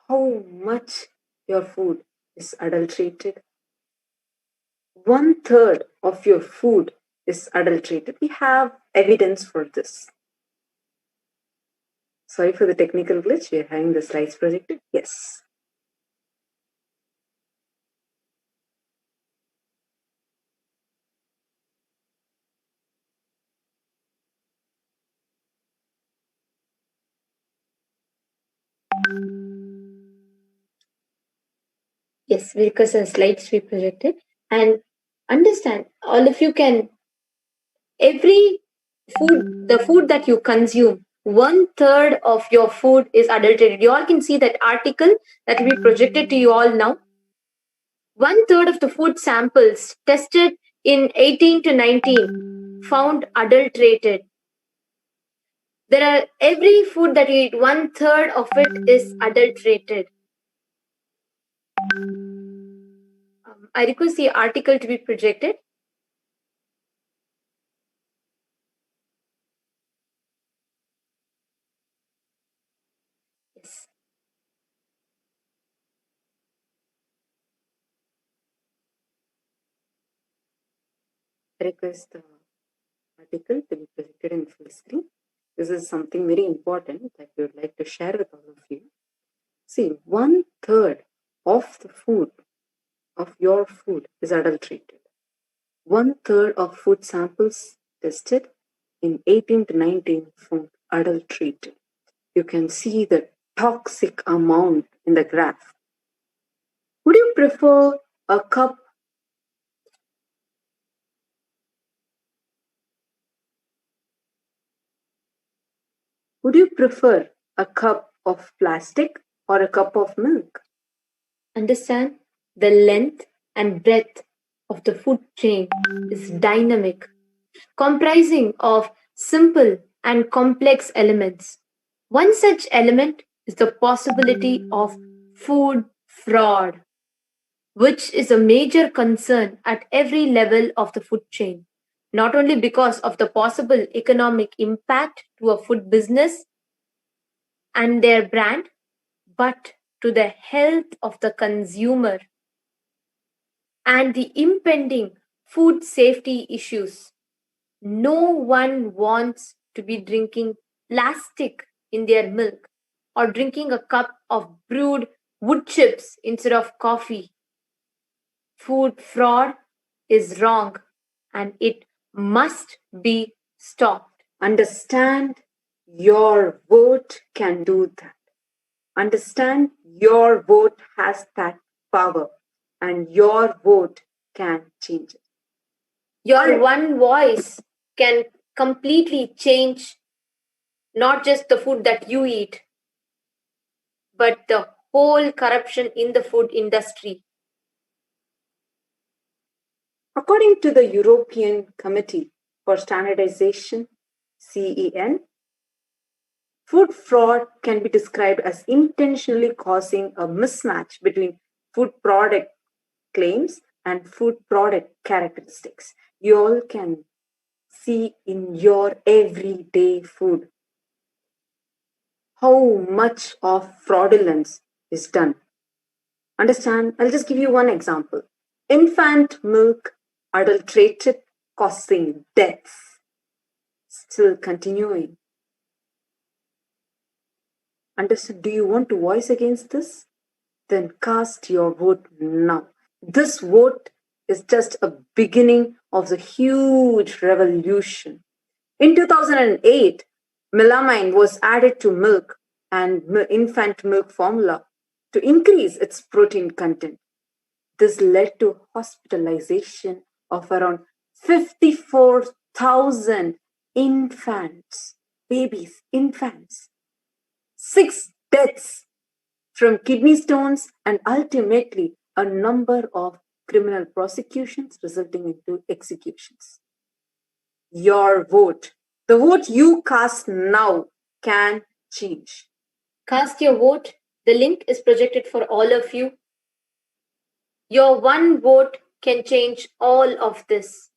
how much your food is adulterated? 1/3 of your food is adulterated. We have evidence for this. Sorry for the technical glitch. We are having the slides projected. Yes. Yes, because the slides we projected. And understand, all of you can, every food, the food that you consume, 1/3 of your food is adulterated. You all can see that article that will be projected to you all now. 1/3 of the food samples tested in 18 to 19 found adulterated. There are every food that you eat, 1/3 of it is adulterated. I request the article to be projected. Yes. Request the article to be projected in full screen. This is something very important that we would like to share with all of you. See, 1/3 of the food, of your food, is adulterated. 1/3 of food samples tested in 18 to 19 found adulterated. You can see the toxic amount in the graph. Would you prefer a cup Would you prefer a cup of plastic or a cup of milk? Understand, the length and breadth of the food chain is dynamic, comprising of simple and complex elements. One such element is the possibility of food fraud, which is a major concern at every level of the food chain, not only because of the possible economic impact to a food business and their brand, but to the health of the consumer and the impending food safety issues. No one wants to be drinking plastic in their milk or drinking a cup of brewed wood chips instead of coffee. Food fraud is wrong and it must be stopped. Understand your vote can do that. Understand your vote has that power and your vote can change it. Your one voice can completely change not just the food that you eat, but the whole corruption in the food industry. According to the European Committee for Standardization, CEN, food fraud can be described as intentionally causing a mismatch between food product claims and food product characteristics. You all can see in your everyday food how much of fraudulence is done. Understand? I'll just give you one example. Infant milk adulterated, causing deaths. Still continuing. Understand? Do you want to voice against this? Then cast your vote now. This vote is just a beginning of the huge revolution. In 2008, melamine was added to milk and infant milk formula to increase its protein content. This led to hospitalization of around 54,000 infants, babies, infants, 6 deaths from kidney stones, and ultimately a number of criminal prosecutions resulting into executions. Your vote, the vote you cast now, can change. Cast your vote. The link is projected for all of you. Your one vote can change all of this.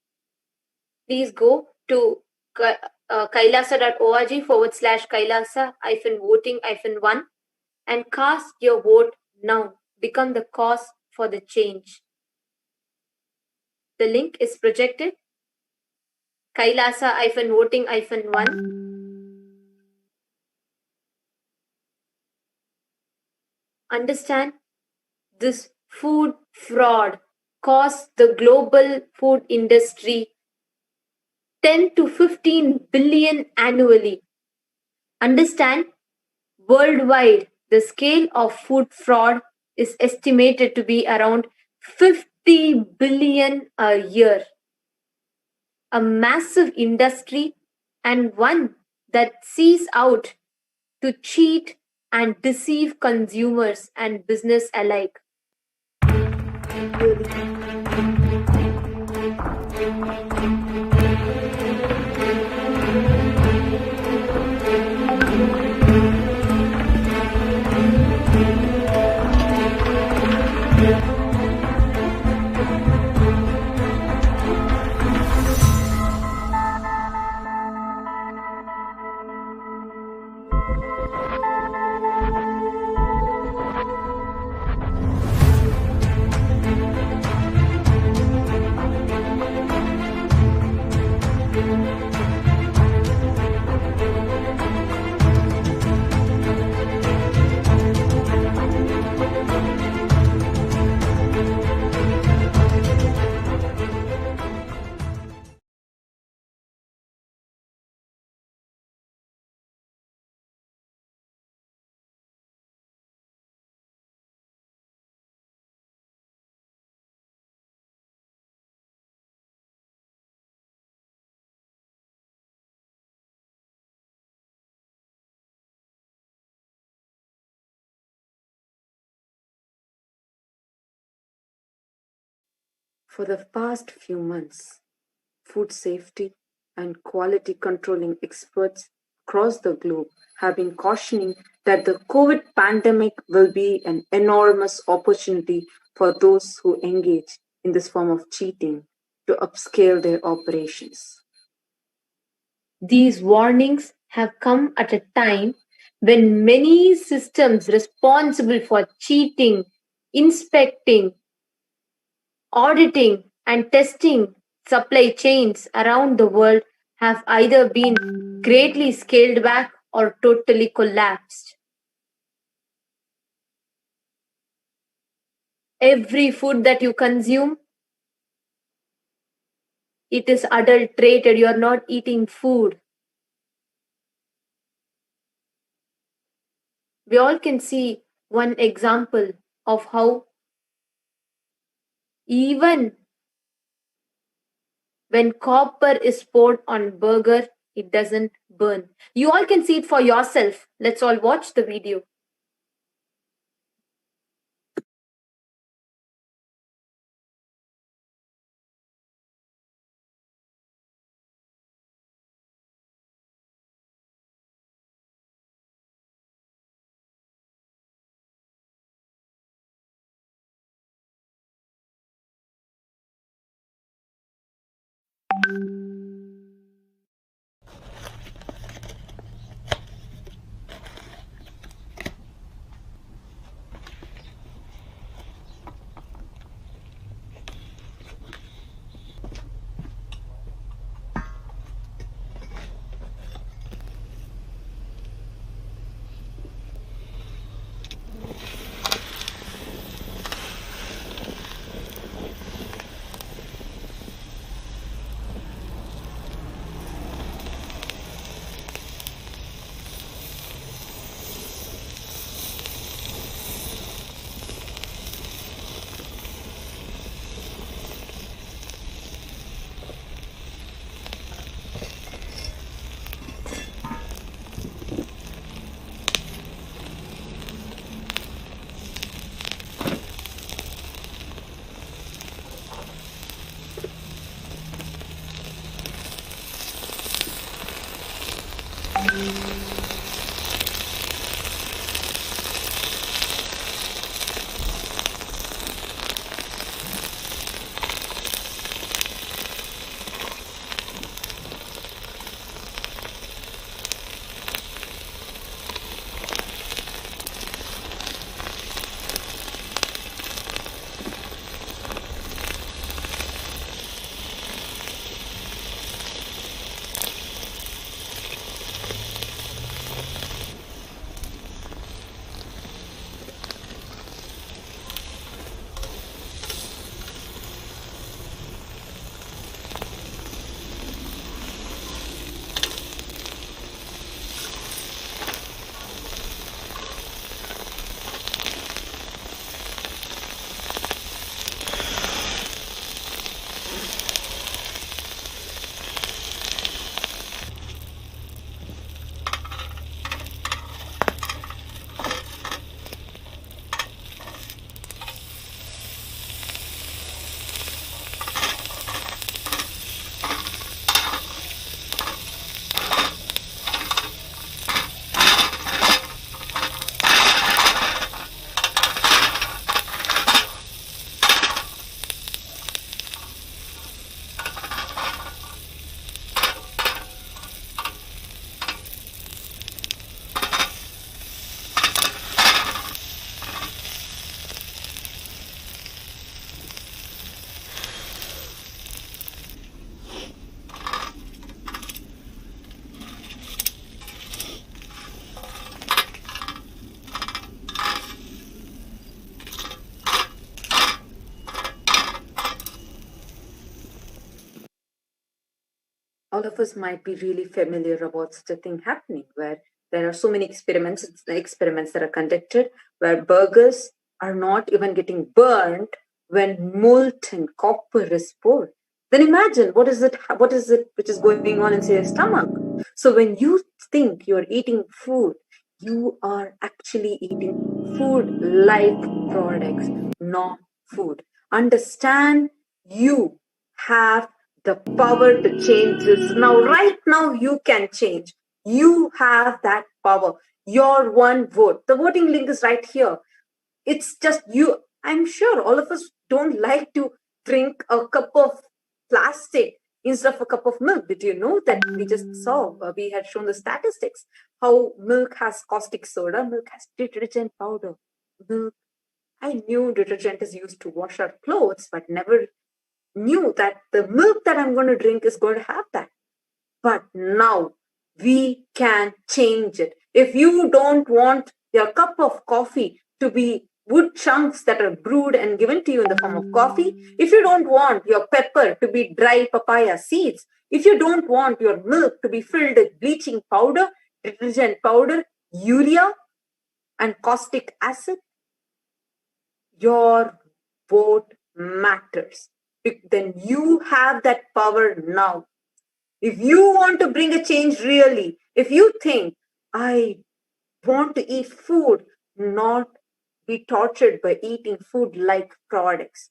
Please go to kailasa.org/kailasa-voting-1 and cast your vote now. Become the cause for the change. The link is projected. Kailasa-voting-1. Understand, this food fraud costs the global food industry 10 to 15 billion annually. Understand, worldwide, the scale of food fraud is estimated to be around 50 billion a year. A massive industry, and one that sees out to cheat and deceive consumers and business alike. For the past few months, food safety and quality controlling experts across the globe have been cautioning that the COVID pandemic will be an enormous opportunity for those who engage in this form of cheating to upscale their operations. These warnings have come at a time when many systems responsible for cheating, inspecting, auditing, and testing supply chains around the world have either been greatly scaled back or totally collapsed. Every food that you consume, it is adulterated. You are not eating food. We all can see one example of how even when copper is poured on burger, it doesn't burn. You all can see it for yourself. Let's all watch the video. all of us might be really familiar about such a thing happening, where there are so many experiments that are conducted where burgers are not even getting burned when molten copper is poured. Then imagine what is it which is going on inside your stomach. So when you think you're eating food, you are actually eating food-like products, not food. Understand, you have the power to change this. Now, right now, you can change. You have that power. Your one vote. The voting link is right here. It's just you. I'm sure all of us don't like to drink a cup of plastic instead of a cup of milk. Did you know that we just saw, we had shown the statistics, how milk has caustic soda, milk has detergent powder, milk. I knew detergent is used to wash our clothes, but never knew that the milk that I'm going to drink is going to have that. But now we can change it. If you don't want your cup of coffee to be wood chunks that are brewed and given to you in the form of coffee, if you don't want your pepper to be dry papaya seeds, if you don't want your milk to be filled with bleaching powder, detergent powder, urea, and caustic acid, your vote matters. Then you have that power now. If you want to bring a change really, if you think, I want to eat food, not be tortured by eating food like products,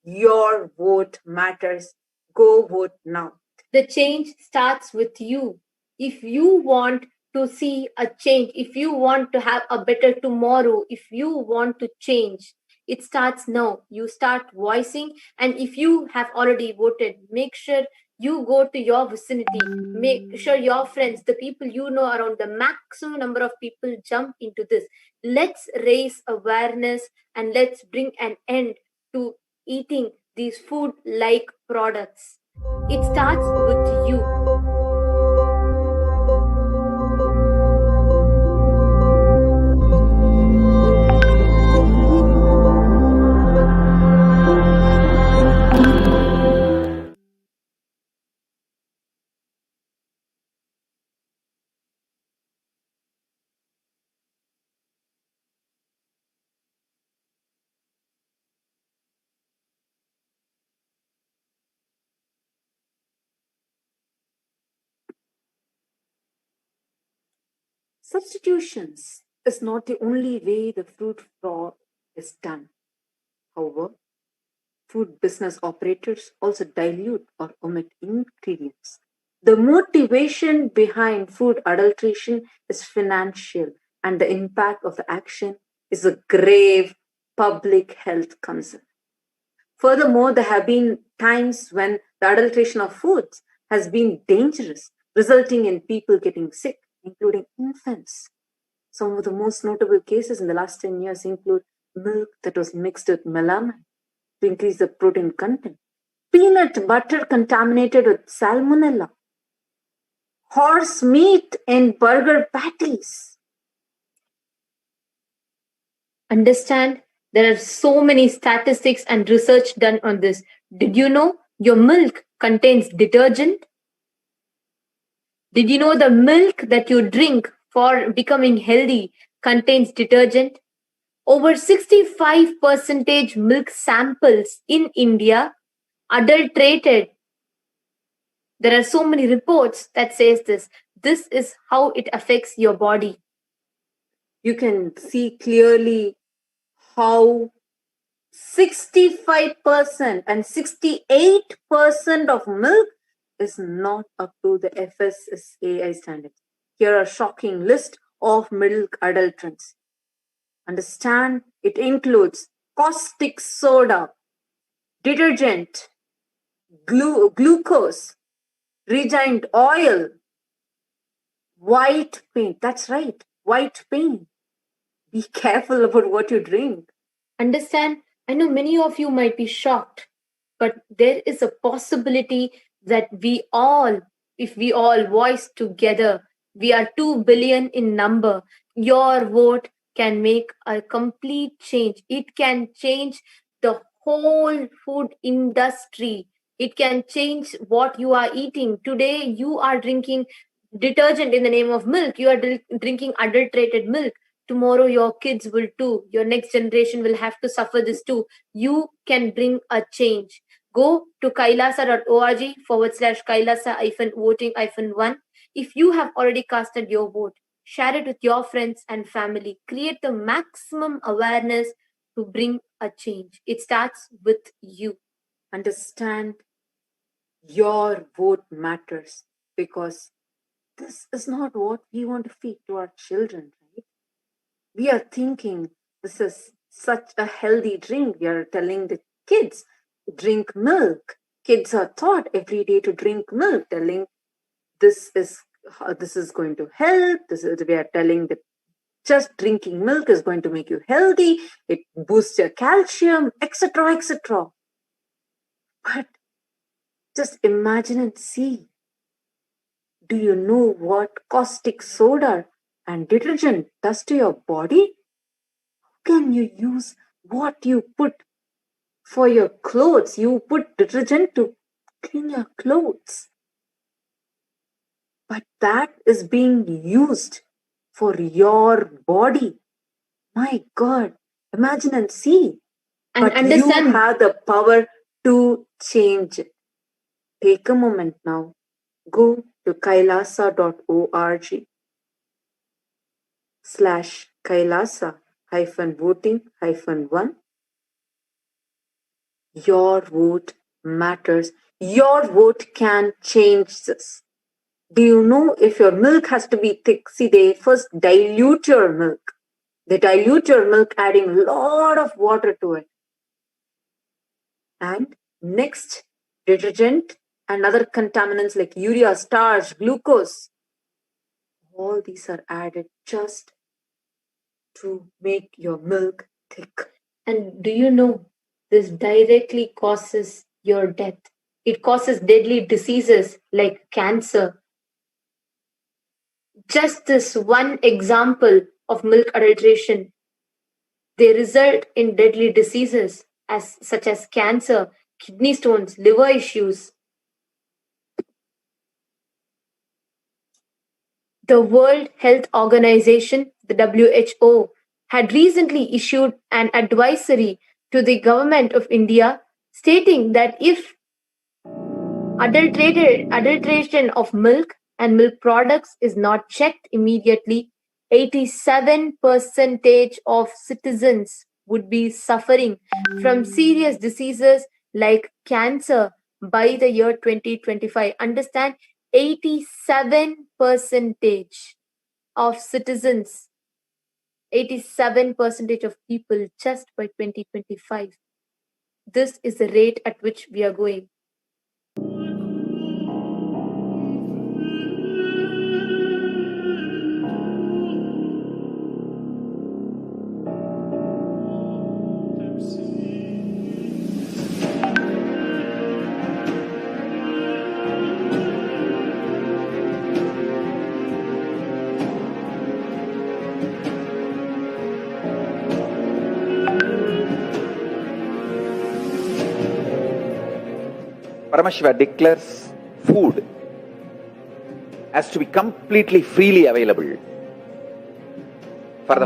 your vote matters. Go vote now. The change starts with you. If you want to see a change, if you want to have a better tomorrow, if you want to change, it starts now. You start voicing, and if you have already voted, make sure you go to your vicinity, make sure your friends, the people you know around, the maximum number of people jump into this. Let's raise awareness and let's bring an end to eating these food like products. It starts with you. Substitutions is not the only way the food fraud is done. However, food business operators also dilute or omit ingredients. The motivation behind food adulteration is financial, and the impact of the action is a grave public health concern. Furthermore, there have been times when the adulteration of foods has been dangerous, resulting in people getting sick, including infants. Some of the most notable cases in the last 10 years include milk that was mixed with melamine to increase the protein content, peanut butter contaminated with salmonella, horse meat in burger patties. Understand, there are so many statistics and research done on this. Did you know your milk contains detergent? Did you know the milk that you drink for becoming healthy contains detergent? Over 65% milk samples in India adulterated. There are so many reports that says this. This is how it affects your body. You can see clearly how 65% and 68% of milk is not up to the FSSAI standards. Here are a shocking list of milk adulterants. Understand, it includes caustic soda, detergent, glucose, regined oil, white paint. That's right, white paint. Be careful about what you drink. Understand, I know many of you might be shocked, but there is a possibility that if we all voice together, we are 2 billion in number. Your vote can make a complete change. It can change the whole food industry. It can change what you are eating. Today, you are drinking detergent in the name of milk. You are drinking adulterated milk. Tomorrow, your kids will too. Your next generation will have to suffer this too. You can bring a change. Go to kailasa.org/kailasa-voting-1. If you have already casted your vote, share it with your friends and family. Create the maximum awareness to bring a change. It starts with you. Understand your vote matters, because this is not what we want to feed to our children, right? We are thinking this is such a healthy drink. We are telling the kids, drink milk. Kids are taught every day to drink milk, telling this is going to help. We are telling that just drinking milk is going to make you healthy. It boosts your calcium, etc., etc. But just imagine and see. Do you know what caustic soda and detergent does to your body? Can you use what you put for your clothes? You put detergent to clean your clothes. But that is being used for your body. My God, imagine and see. And but understand. You have the power to change it. Take a moment now. Go to kailasa.org/kailasa-voting-1. Your vote matters. Your vote can change this. Do you know if your milk has to be thick? See, they first dilute your milk. They dilute your milk, adding a lot of water to it. And next, detergent and other contaminants like urea, starch, glucose. All these are added just to make your milk thick. And do you know this directly causes your death? It causes deadly diseases like cancer. Just this one example of milk adulteration, they result in deadly diseases such as cancer, kidney stones, liver issues. The World Health Organization, the WHO, had recently issued an advisory to the government of India stating that if adulteration of milk and milk products is not checked immediately, 87% of citizens would be suffering from serious diseases like cancer by the year 2025. Understand, 87% of citizens, 87% of people just by 2025. This is the rate at which we are going. Paramashiva declares food has to be completely freely available for the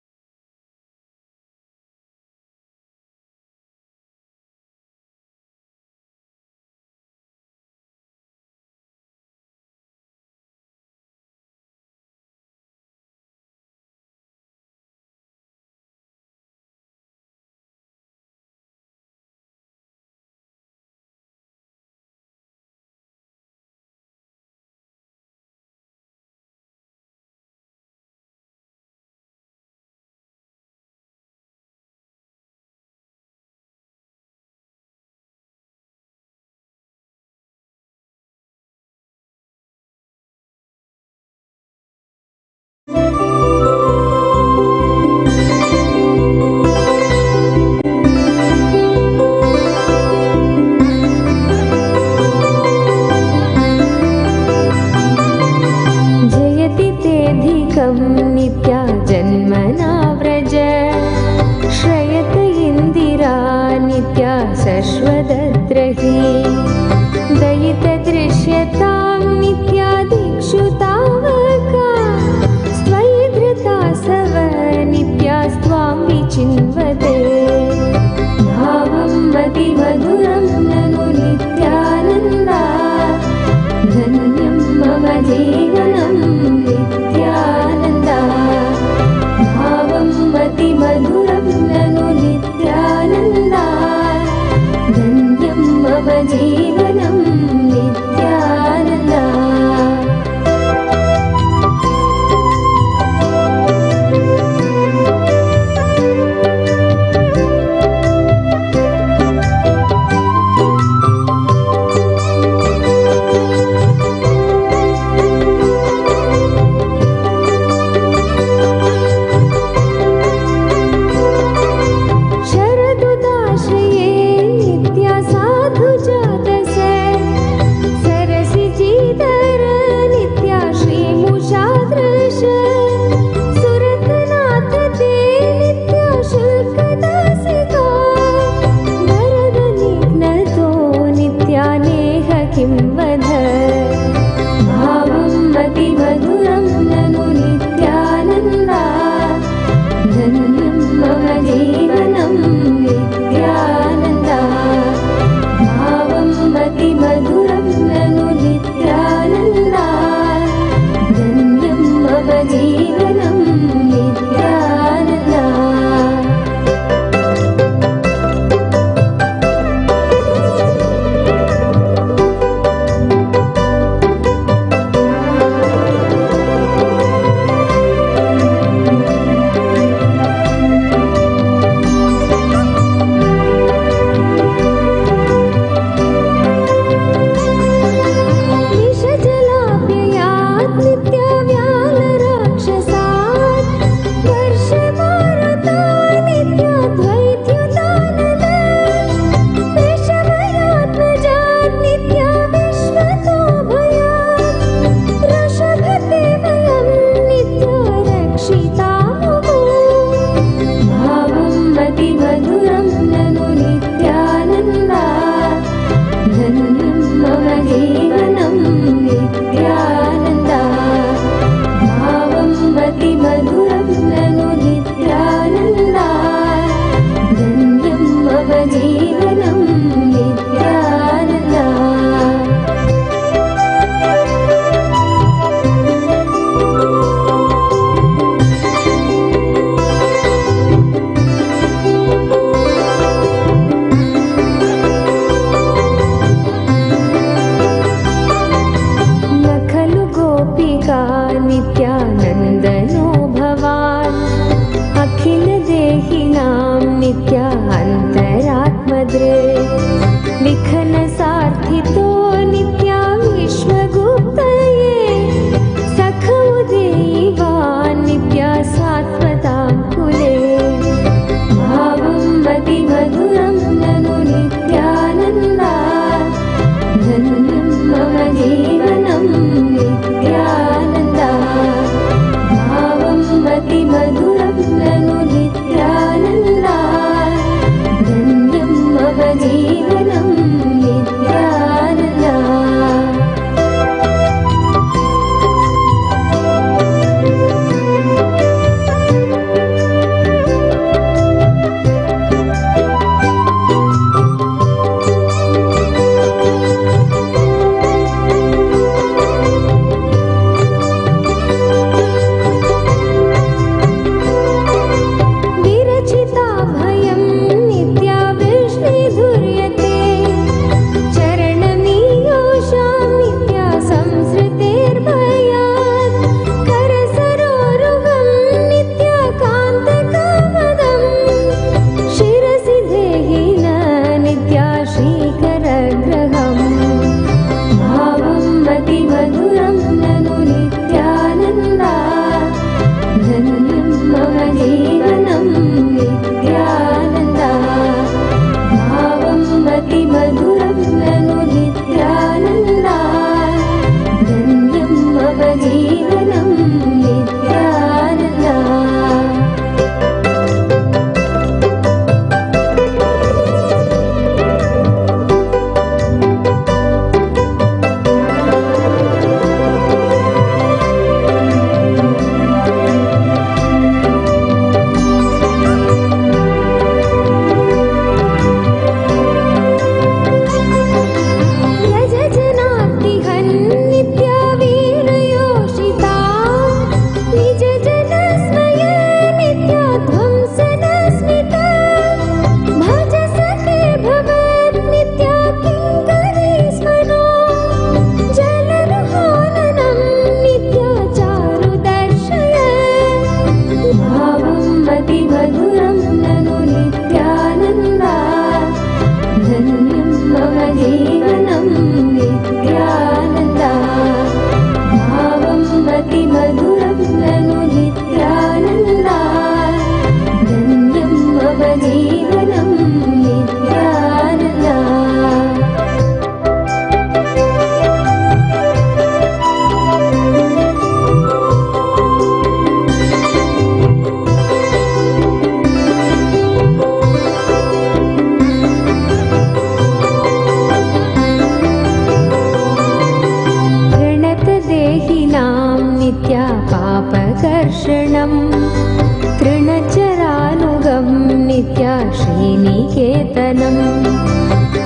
निकेतनम्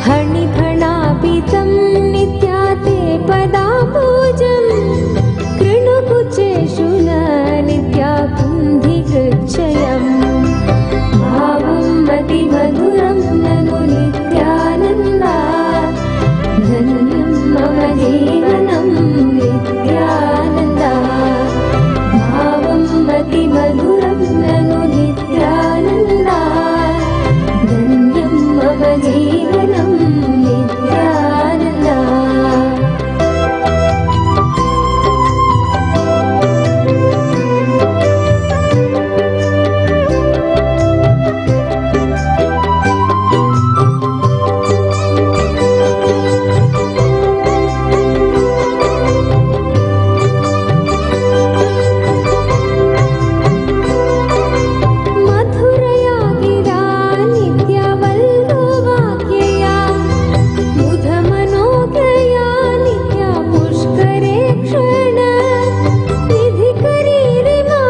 हणिफणापितं नित्या ते पदापूजम् कृणुकुचेषु न नित्या कुन्धिकृच्छयम् भावं मतिमधुरं ननु नित्यानन्दा धन्यं मम जीवनं नित्यानन्दा भावं मतिमधुरं ननु नित्यानन्दा धन्यं मम जीवनं नित्यानन्दा मधुरया गिरा नित्यवल्गुवाक्यया बुधमनोज्ञया नित्या पुष्करे क्षण विधिकरीरिमा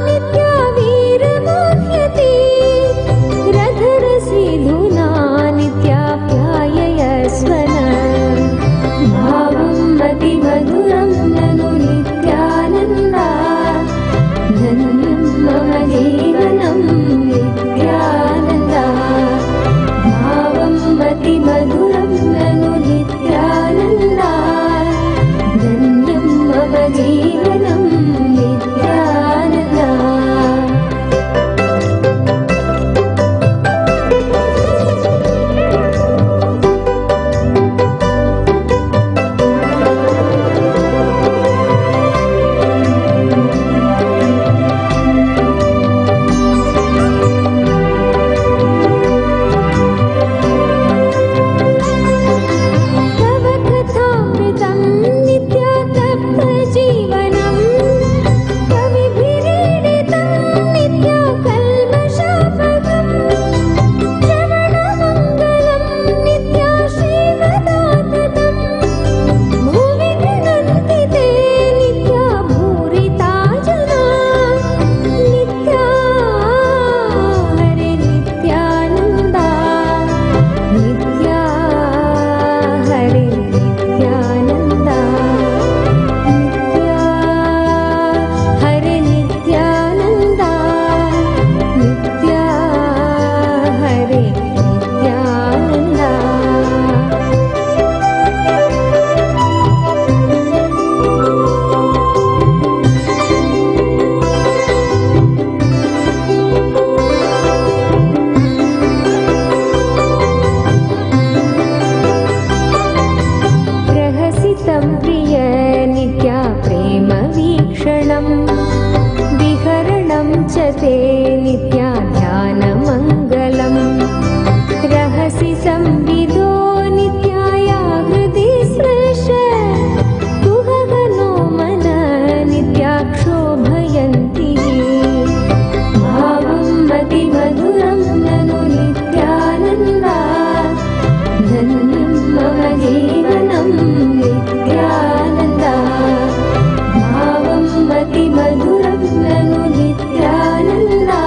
नित्या वीरमुह्यति रथरसीधुना नित्या प्याययस्वन भावं मतिमधुरं ननु नित्यानन्दा धन्यं मम जीवनं नित्यानन्दा भावं मतिमधुरं ननु नित्यानन्दा धन्यं मम जीवनं नित्यानन्दा तव कथामृतं नित्या तप्तजीवनं कविभिरीडितं नित्या कल्मषापहम् श्रवणमङ्गलं नित्या श्रीमदाततम् भुवि गृह्णन्ति ते नित्या भूरिता जना नित्या हरे नित्यानन्दा नित्या हरे नित्यानन्दा नित्या हरे नित्यानन्दा नित्या हरे नित्यानन्दा प्रहसितं प्रिय नित्या प्रेमवीक्षणं विहरणं च ते नित्या ध्यानमङ्गलम् रहसि संविदो नित्याया हृदि स्पृश कुहगनो मन नित्या क्षोभयन्ति भावं मतिमधुरं ननु नित्यानन्दा धन्यं मम जीवनं नित्यानन्दा भावं मतिमधुरं ननु नित्यानन्दा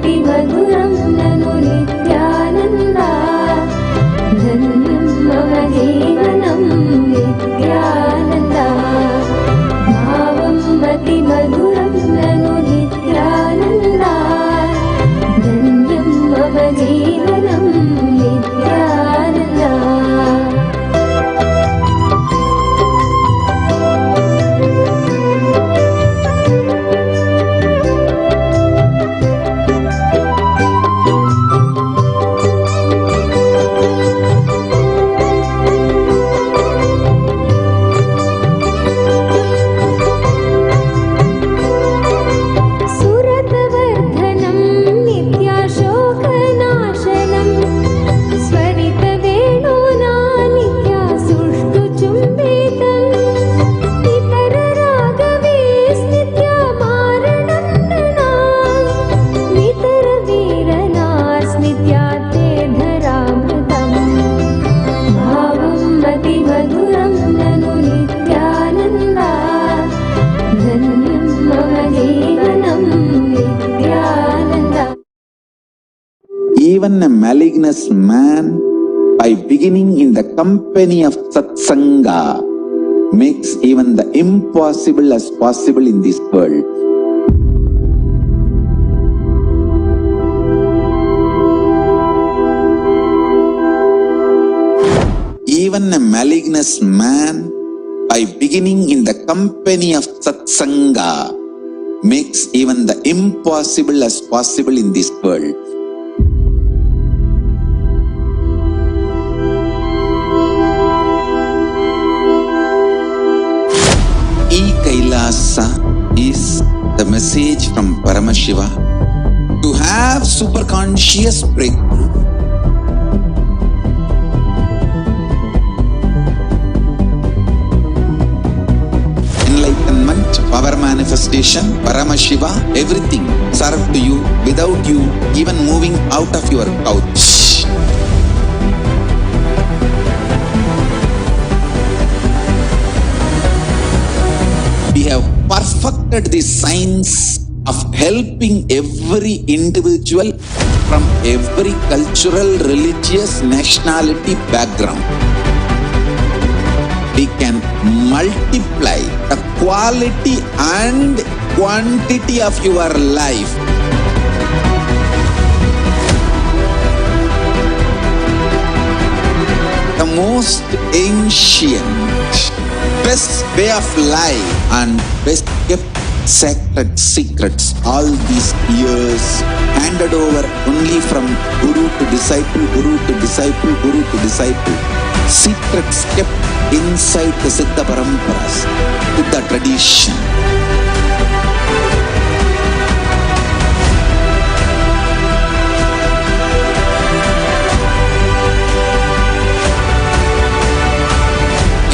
मतिमधुरं ननु नित्यानन्दा धन्यं मम जीवनं नित्यानन्दा भावं मतिमधुरं ननु नित्यानन्दा धन्यं मम जीवनं नित्यानन्दा सुरतवर्धनं नित्याशोकनाशनं स्वरितवेणूना नित्यासुष्टुचुम्बितं नितररागवेस्नित्यामारणन्दनां नितरवीरनास्नित्याते धरामृतं भावं मतिमधुरं ननु नित्यानन्दा धन्यं मम जीवनं Nityananda Even a malignous man, by beginning in the company of Satsanga, makes even the impossible as possible in this world. Even a malignous man, by beginning in the company of Satsanga, makes even the impossible as possible in this world. E-Kailasa is the message from Paramashiva to have superconscious breakthrough. Enlightenment, power manifestation, Paramashiva, everything serve to you without you even moving out of your couch. We have perfected the science of helping every individual from every cultural, religious, nationality background. We can multiply the quality and quantity of your life. The most ancient, best way of life and best kept sacred secrets all these years handed over only from guru to disciple, guru to disciple, guru to disciple. Secrets kept inside the Siddha Paramparas, Buddha tradition.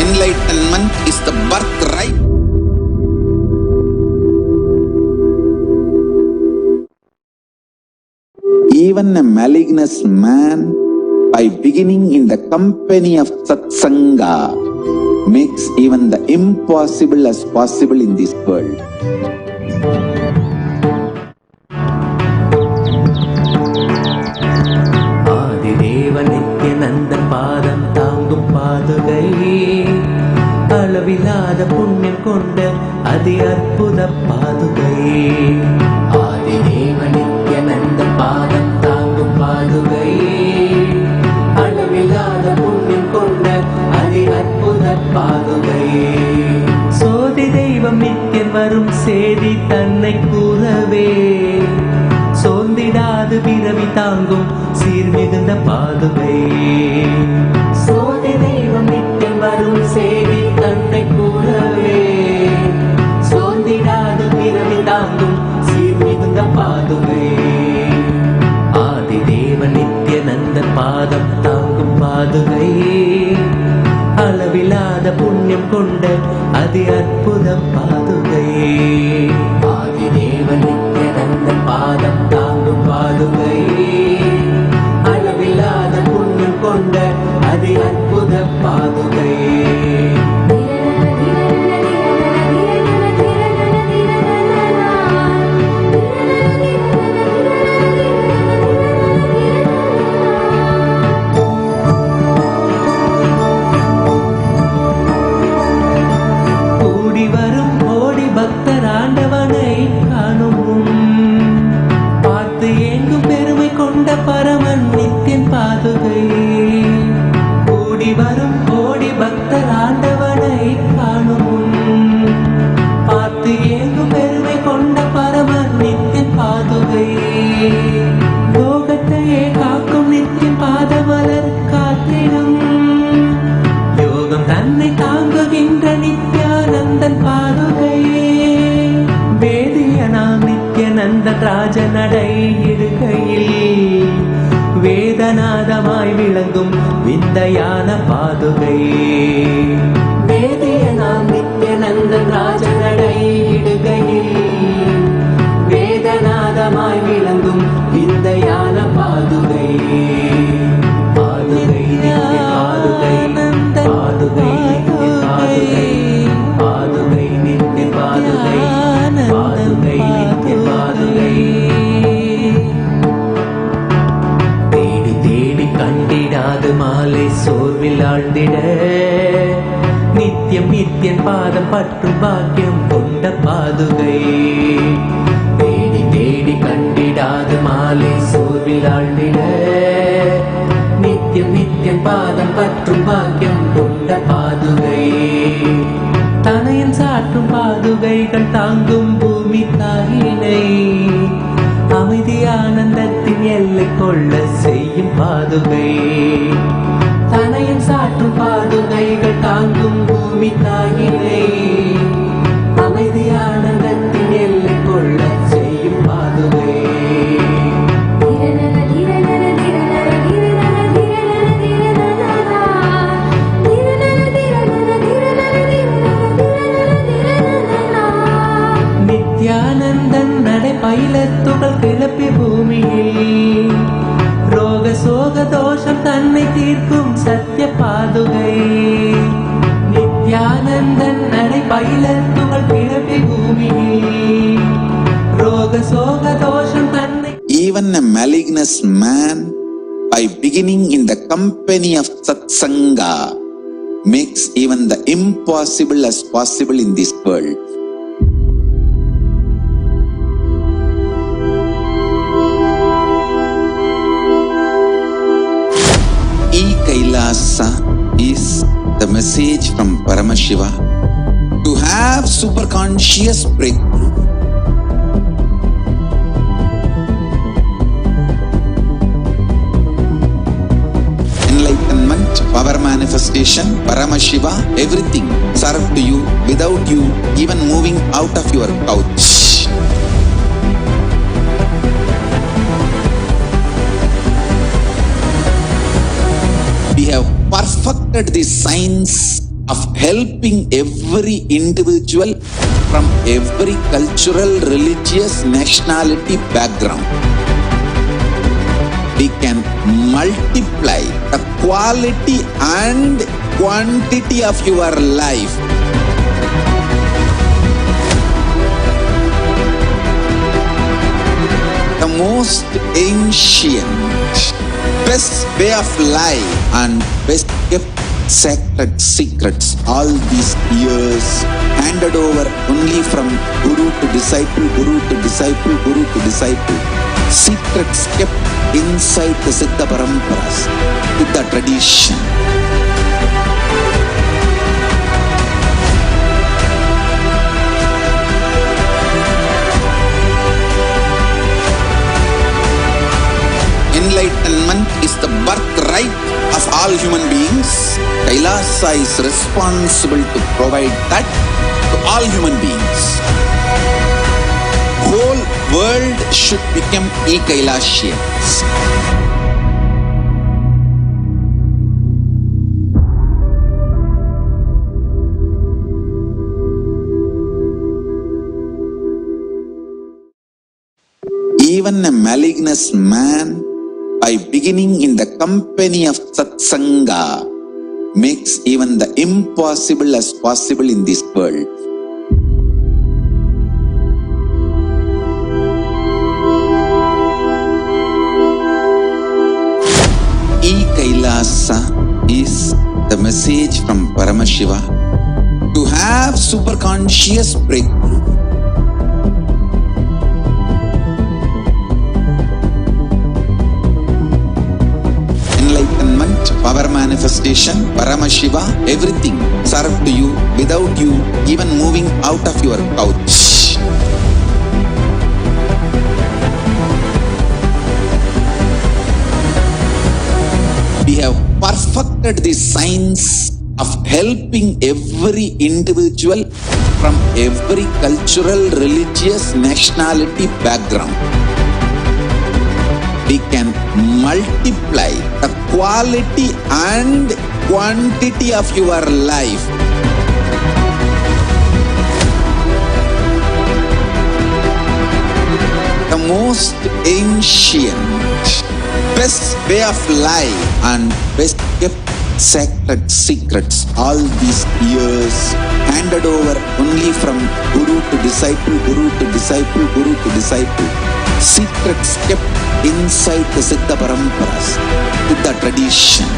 Enlightenment is the birthright. Even a malignous man, by beginning in the company of Satsanga, makes even the impossible as possible in this world. ஆதிதேவ நித்யநந்த பாதம் தாங்கும் பாதுகை அளவில்லாத புண்ணியம் கொண்ட அதி அற்புத பாதுகை. ஆதிதேவ நித்யநந்த பாதம் தாங்கும் பாதுகை அளவில்லாத புண்ணியம் கொண்ட அதி அற்புத பாதுகை. சோதி தெய்வம் நித்தியம் வரும் சேதி தன்னை கூறவே சோர்ந்திடாது பிறவி தாங்கும் சீர்மிகுந்த பாதுகை. சோதி தெய்வம் நித்தியம் வரும் சேதி தன்னை கூறவே சோர்ந்திடாது பிறவி தாங்கும் சீர்மிகுந்த பாதுகை. ஆதிதேவ நித்யநந்த பாதம் தாங்கும் பாதுகை அளவில்லாத புண்ணியம் கொண்ட அதி அற்புத பாதுகை. ஆதிதேவ நித்யநந்த பாதம் தாங்கும் பாதுகை அளவில்லாத புண்ணியம் கொண்ட லோகத்தையே காக்கும் நித்தியம் பாதமலர் காத்திடும் யோகம் தன்னை தாங்குகின்ற நித்யானந்தன் பாதுகை வேதியனாம் நித்யானந்தன் ராஜ நடை இடுகையில் வேதநாதமாய் விளங்கும் விந்தையான பாதுகை வேதியனாம் நித்யானந்தன் ராஜ நடை இடுகையில் வேதநாதமாய் விளங்கும் விந்தையான பாதுகை பாதுகை பாதுகை பாதுகை பாதுகை நித்திய பாதுகை பாதுகை நித்திய பாதுகை தேடி தேடி கண்டிடாது மாலை சோர்வில் ஆழ்ந்திட நித்தியம் நித்தியன் பாதம் பற்றும் பாக்கியம் கொண்ட பாதுகை தேடி தேடி கண்டிடாது மாலை சோர்வில் ஆழ்ந்திட நித்தியம் நித்தியன் பாதம் பற்றும் பாக்கியம் கொண்ட பாதுகை தனையன் சாற்றும் பாதுகைகள் தாங்கும் பூமி தாயினை அமைதி ஆனந்தத்தின் எல்லை கொள்ள செய்யும் பாதுகை தனையன் சாற்றும் பாதுகைகள் தாங்கும் பூமி தாயினை அமைதி ஆனந்தத்தின் எல்லை கொள்ள செய்யும் பாதுகை நித்யானந்தன் நடை பயிலத்துகள் கிளப்பி பூமியில் ரோக சோக தோஷம் தன்னை தீர்க்கும் சத்திய பாதுகை நித்யானந்தன் நடை பயிலத்துகள் கிளப்பி பூமியில் ரோக சோக தோஷம் தன்னை. Even a malignous man, by beginning in the company of Satsanga, makes even the impossible as possible in this world. E-Kailasa is the message from Paramashiva to have superconscious breakthrough. Enlightenment, power manifestation, Paramashiva, everything served to you without you even moving out of your couch. We have perfected the science of helping every individual from every cultural, religious, nationality background. We can multiply the quality and quantity of your life. The most ancient, best way of life and best kept sacred secrets all these years handed over only from guru to disciple, guru to disciple, guru to disciple. Secrets kept inside the Siddha Paramparas, with the tradition. Enlightenment is the birthright of all human beings. Kailasa is responsible to provide that to all human beings. Whole world should become e-Kailasians. Even a malignous man, by beginning in the company of Satsanga, makes even the impossible as possible in this world. E-Kailasa is the message from Paramashiva to have superconscious breakthrough. Enlightenment, power manifestation, Paramashiva, everything served to you without you even moving out of your couch. perfected the science of helping every individual from every cultural, religious, nationality background. We can multiply the quality and quantity of your life. The most ancient, best way of life and best kept sacred secrets all these years handed over only from guru to disciple, guru to disciple, guru to disciple. Secrets kept inside the Siddha Paramparas, with the tradition.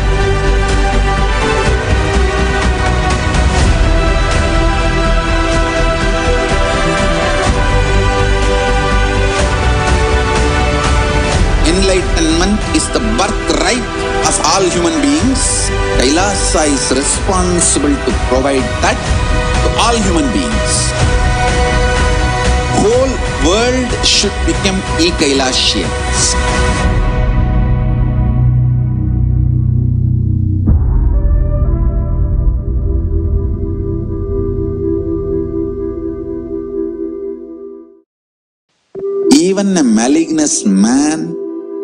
Enlightenment is the birthright of all human beings. Kailasa is responsible to provide that to all human beings. Whole world should become e-Kailasians. Even a malignous man,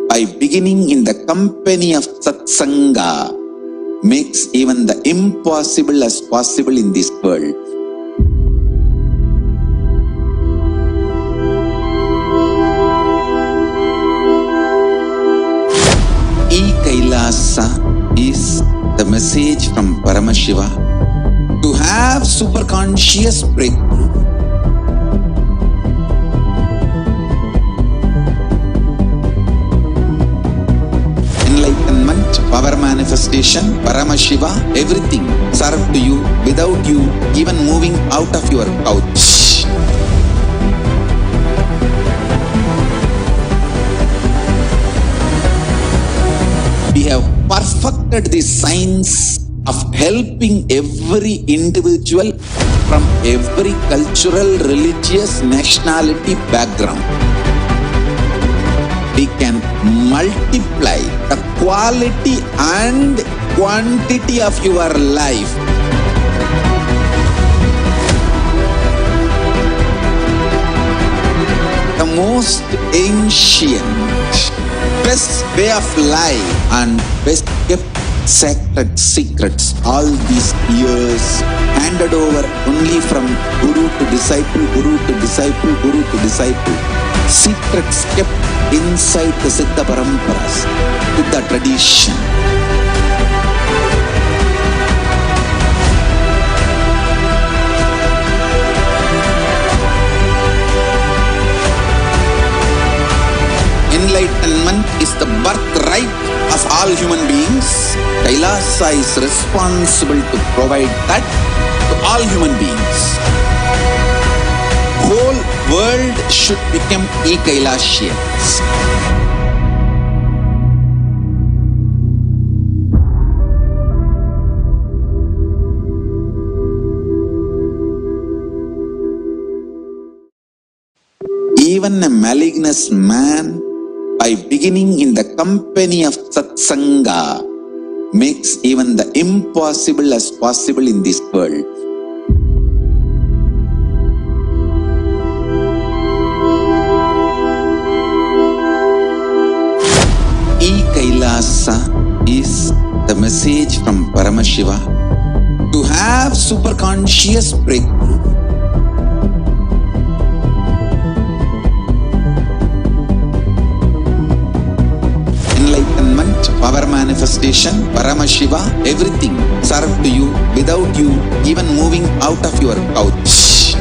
by beginning in the company of Satsanga, makes even the impossible as possible in this world. E-Kailasa is the message from Paramashiva to have superconscious breakthrough. Enlightenment, power manifestation, Paramashiva, everything served to you without you even moving out of your couch. We have perfected the science of helping every individual from every cultural, religious, nationality background. We can multiply the quality and quantity of your life. The most ancient, best way of life and best kept sacred secrets all these years handed over only from guru to disciple, guru to disciple, guru to disciple. Secrets kept inside the Siddha Paramparas, with the tradition. Enlightenment is the birthright of all human beings. Kailasa is responsible to provide that to all human beings. Whole world should become e-Kailasians. Even a malignous man, by beginning in the company of Satsanga, makes even the impossible as possible in this world. E-Kailasa is the message from Paramashiva to have superconscious breakthrough. Enlightenment, power manifestation, Paramashiva, everything served to you without you even moving out of your couch.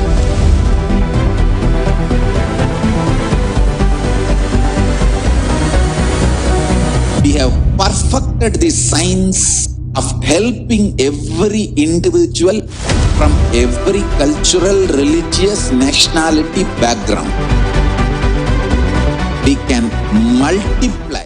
We have perfected the science of helping every individual from every cultural, religious, nationality background. We can multiply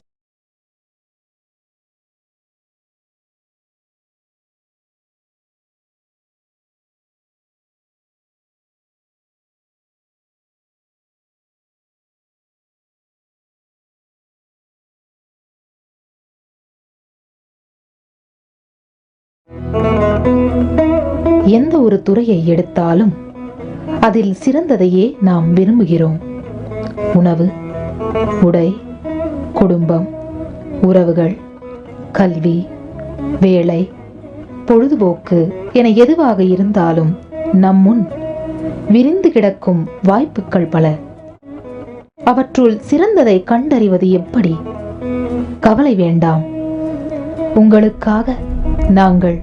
எந்த ஒரு துறையை எடுத்தாலும் அதில் சிறந்ததையே நாம் விரும்புகிறோம். உணவு, உடை, குடும்பம், உறவுகள், கல்வி, வேலை, பொழுதுபோக்கு என எதுவாக இருந்தாலும் நம் முன் விரிந்து கிடக்கும் வாய்ப்புகள் பல. அவற்றுள் சிறந்ததை கண்டறிவது எப்படி? கவலை வேண்டாம். உங்களுக்காக நாங்கள்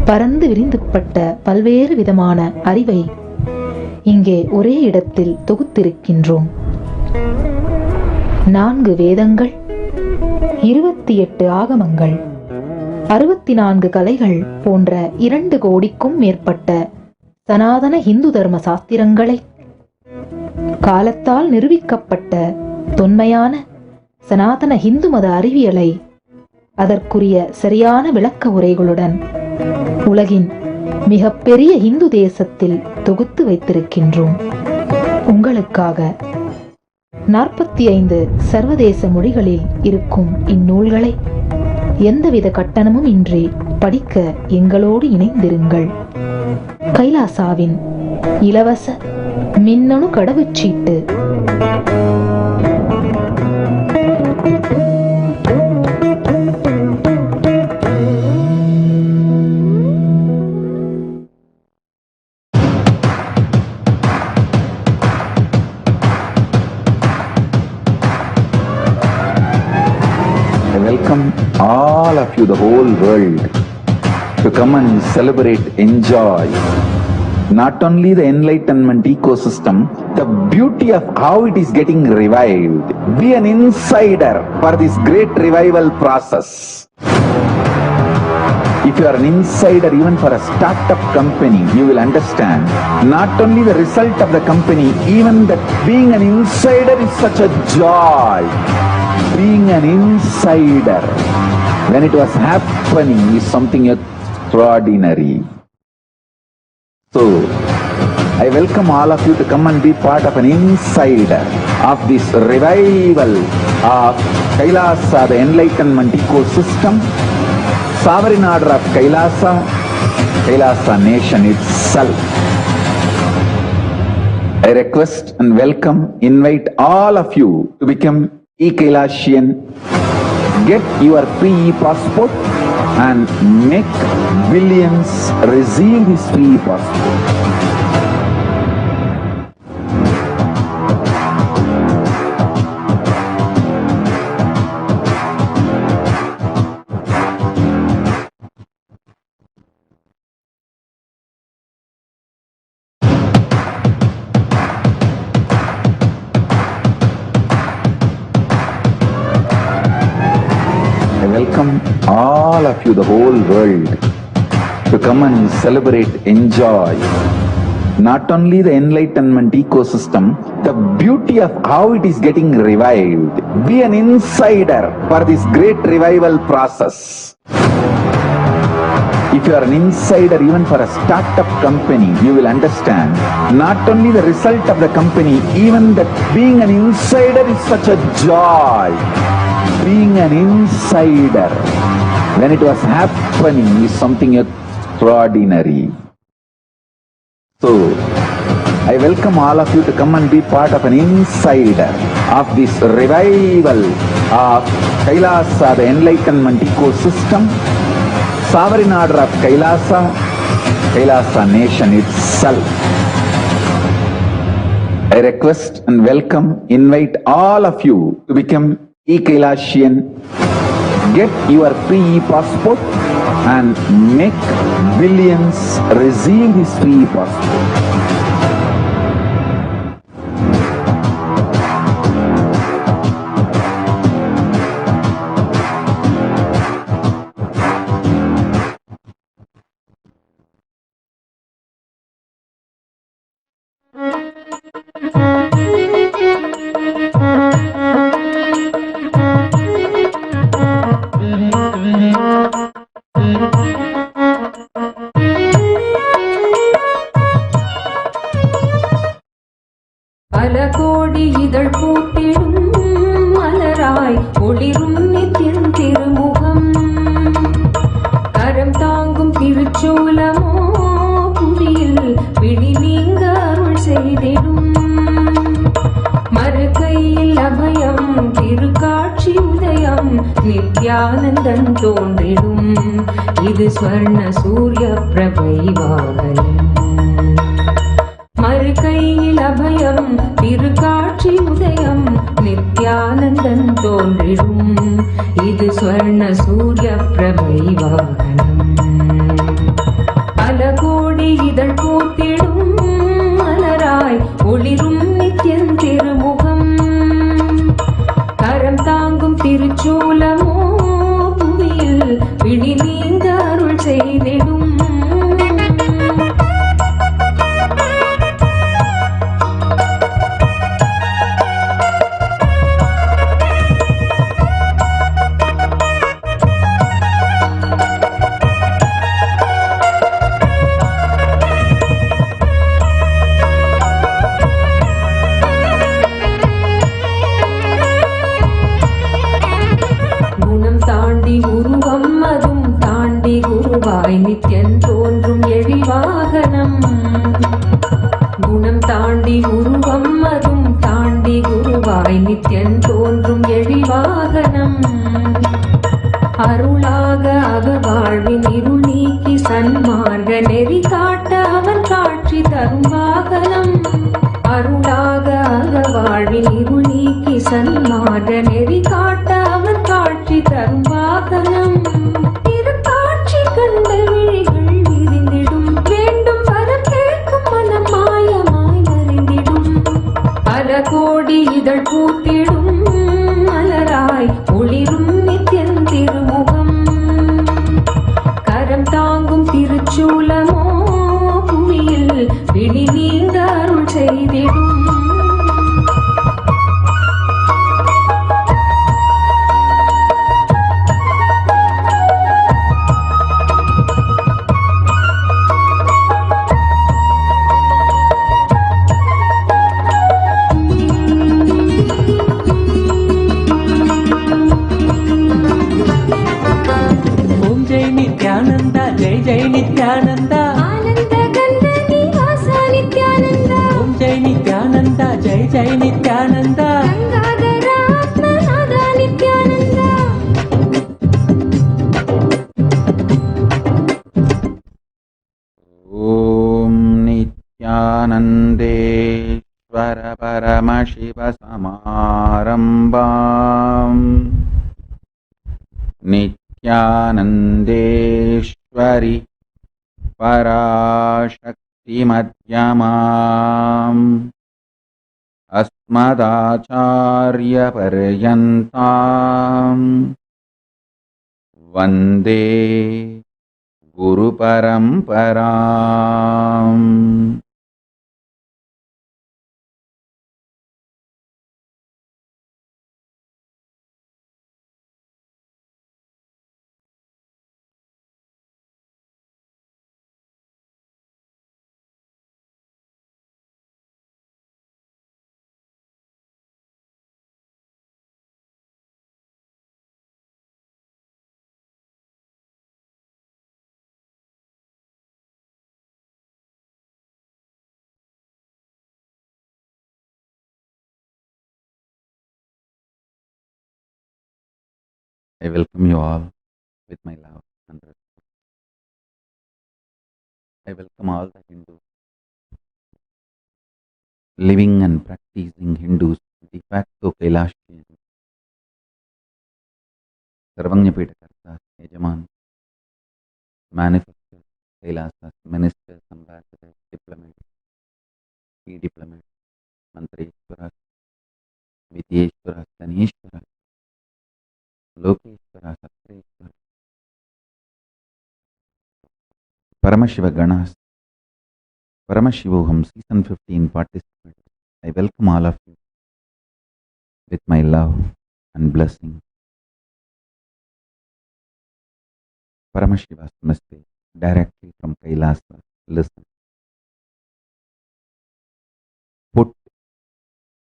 பரந்து விரிந்துபட்ட பல்வேறு விதமான அறிவை இங்கே ஒரே இடத்தில் தொகுத்திருக்கின்றோம். 4 வேதங்கள், 28 ஆகமங்கள், 64 கலைகள் போன்ற 2 கோடிக்கும் மேற்பட்ட சனாதன இந்து தர்ம சாஸ்திரங்களை, காலத்தால் நிரூபிக்கப்பட்ட தொன்மையான சனாதன இந்து மத அறிவியலை அதற்குரிய சரியான விளக்க உரைகளுடன் உலகின் மிகப்பெரிய இந்து தேசத்தில் தொகுத்து வைத்திருக்கின்றோம். உங்களுக்காக 45 சர்வதேச மொழிகளில் இருக்கும் இந்நூல்களை எந்தவித கட்டணமும் இன்றி படிக்க எங்களோடு இணைந்திருங்கள். கைலாசாவின் இலவச மின்னணு கடவுச்சீட்டு. Welcome all of you, the whole world, to come and celebrate, enjoy not only the enlightenment ecosystem, the beauty of how it is getting revived. Be an insider for this great revival process. If you are an insider even for a startup company, you will understand not only the result of the company, even that being an insider is such a joy. Being an insider when it was happening is something extraordinary. So, I welcome all of you to come and be part of an insider of this revival of Kailasa, the enlightenment ecosystem, sovereign order of Kailasa, Kailasa nation itself. I request and welcome, invite all of you to become e-Kailasian. Get your free e-passport and make billions receive this free e-passport. Welcome all of you, the whole world, to come and celebrate, enjoy not only the enlightenment ecosystem, the beauty of how it is getting revived. Be an insider for this great revival process. If you are an insider even for a startup company, you will understand not only the result of the company, even that being an insider is such a joy. Being an insider when it was happening is something extraordinary. So, I welcome all of you to come and be part of an insider of this revival of Kailasa, the enlightenment ecosystem, sovereign order of Kailasa, Kailasa nation itself. I request and welcome, invite all of you to become e-Kailasian. Get your free e-passport and make billions receive this free e-passport. Nithyanandan தோன்றிடும் இது ஸ்வர்ண சூரிய பிரபை வாகனம் மறுகையில் அபயம் திருக்காட்சி உதயம் நித்யானந்தன் தோன்றிடும் இது ஸ்வர்ண சூரிய பிரபை வாகனம் பல கோடி இதழ் பூத்திடும் மலராய் ஒளிரும் நித்யன் திருமுகம் கரம் தாங்கும் திருச்சூலமோ புவியில் விழி நீங்க அருள் செய்திடும் நித்யன் தோன்றும் எழிவாகனம் குணம் தாண்டி உருவம் அதும் தாண்டி குருவாய் நித்யன் தோன்றும் எழிவாகனம் அருளாக அகவாழ்வின் இருள் நீக்கி சன்மார்க்க நெறி காட்ட அவன் காட்சி தரும் வாகனம் அருளாக அகவாழ்வின் இருள் நீக்கி சன்மார்க்க நெறி காட்ட அவன் காட்சி தரும் வாகனம் கண்ட விழிகள் விரிந்திடும் வேண்டும் வரம் கேட்கும் மனம் மாயமாய் மறைந்திடும் பல கோடி இதழ் பூத்திடும் மலராய் ஒளிரும் நித்யன் திருமுகம் கரம் தாங்கும் திருச்சூலமோ புவியில் விழி நீங்க அருள் செய்திடும் जय नित्यानंदा आनंद गंध निवासा नित्यानंदा ओम जय नित्यानंदा जय नित्यानंदा गंगाधरा आत्मनादा नित्यानंदा ओम नित्यानंदेश्वर परमशिव समारंभाम् नित्यानंदेश्वरि पराशक्ति मध्यमाम् अस्मदाचार्य पर्यन्ताम् वन्दे गुरु परम्पराम् I welcome you all with my love and respect. I welcome all the Hindus, living and practicing Hindus, de facto Kailashians, Sarvagnapeetakartas, Yajaman, manifestors, Kailasas, ministers, ambassadors, diplomats, e-diplomats, Mantreshwaras, Vidyeshwaras, Tanishwaras, Lokeshwaras, Satreshwaras, Paramashiva Ganas, Paramashivoham Season 15 participants. I welcome all of you with my love and blessing. Paramashiva's message directly from Kailasa. Listen. Put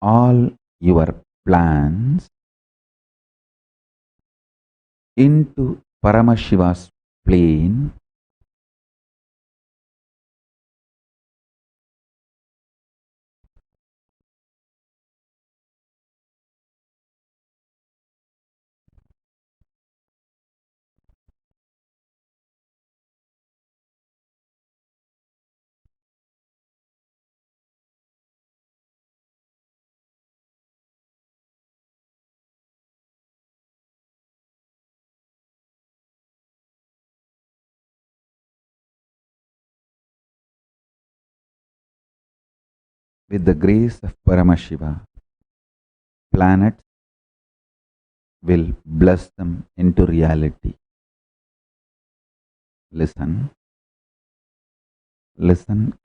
all your plans into Paramashiva's plane with the grace of Paramashiva, planets will bless them into reality. Listen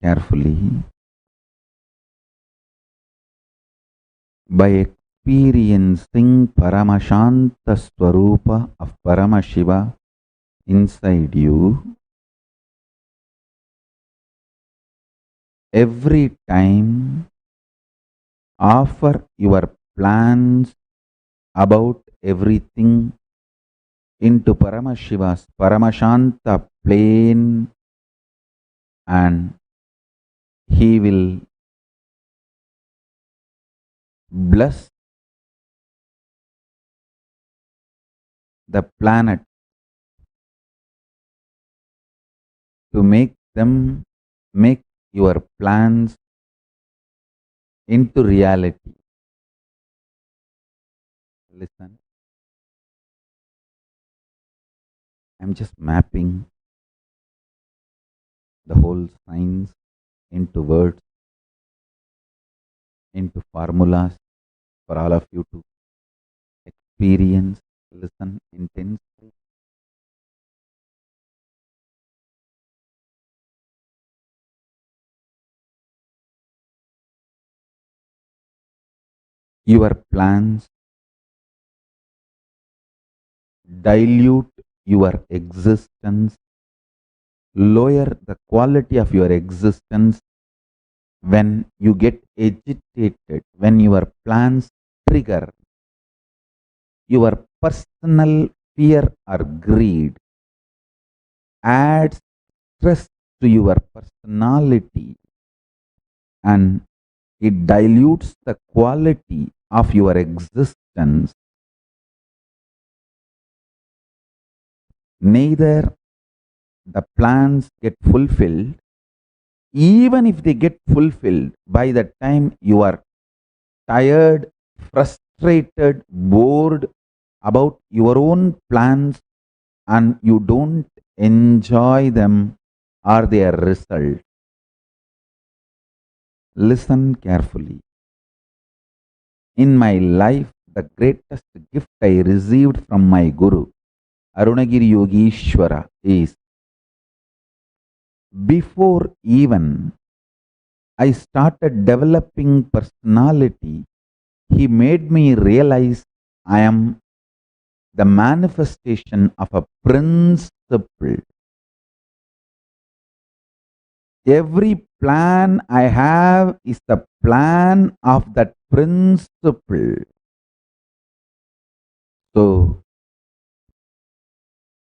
carefully. By experiencing Paramashanta Swarupa of Paramashiva inside you, every time offer your plans about everything into Paramashiva's Paramashanta plane, and he will bless the planet to make your plans into reality. Listen, I'm just mapping the whole science into words, into formulas for all of you to experience, listen intensely. Your plans dilute your existence, lower the quality of your existence when you get agitated, when your plans trigger your personal fear or greed, adds stress to your personality, and it dilutes the quality of your existence. Neither the plans get fulfilled, even if they get fulfilled, by the time you are tired, frustrated, bored about your own plans and you don't enjoy them or their result. Listen carefully. In my life, the greatest gift I received from my Guru, Arunagiri Yogishwara, is before even I started developing personality, he made me realize I am the manifestation of a principle. Every plan I have is the plan of that principle. So,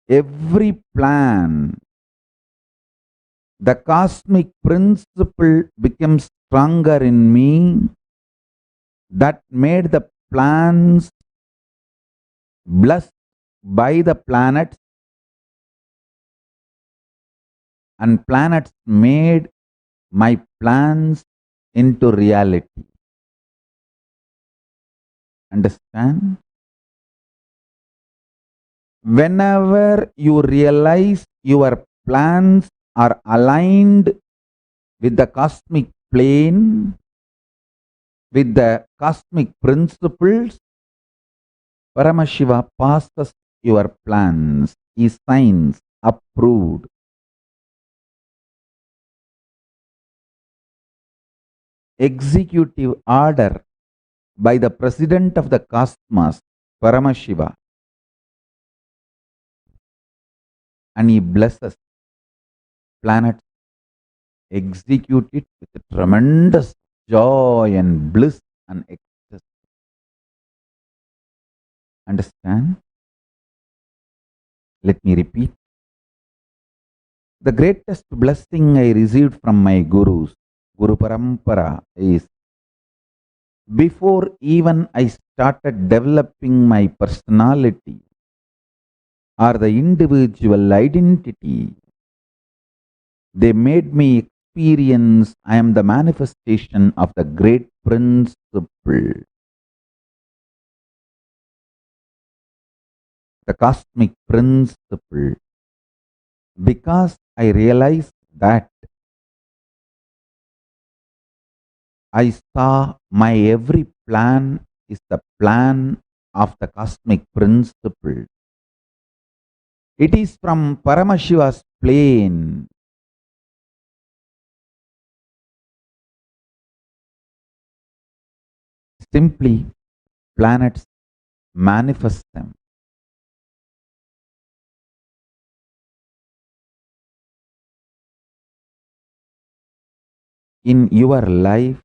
every plan, the cosmic principle becomes stronger in me, that made the plans blessed by the planets, and planets made my plans into reality. Understand? Whenever you realize your plans are aligned with the cosmic plane, with the cosmic principles, Paramashiva passes your plans, he signs, approved. Executive order by the President of the Cosmos, Paramashiva, and he blesses planets, execute it with tremendous joy and bliss and ecstasy. Understand? Let me repeat. The greatest blessing I received from my Gurus, Guru Parampara, is before even I started developing my personality or the individual identity, they made me experience I am the manifestation of the great principle. The cosmic principle. Because I realized that I saw my every plan is the plan of the cosmic principle. It is from Paramashiva's plane. Simply, planets manifest them. In your life,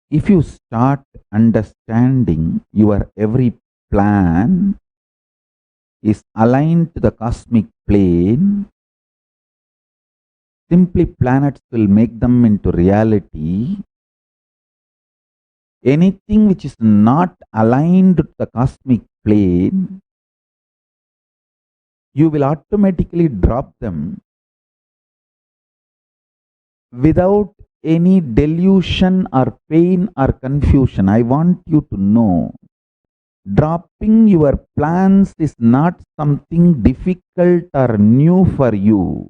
if you start understanding your every plan is aligned to the cosmic plane, simply planets will make them into reality. Anything which is not aligned to the cosmic plane, you will automatically drop them without any delusion or pain or confusion. I want you to know, dropping your plans is not something difficult or new for you.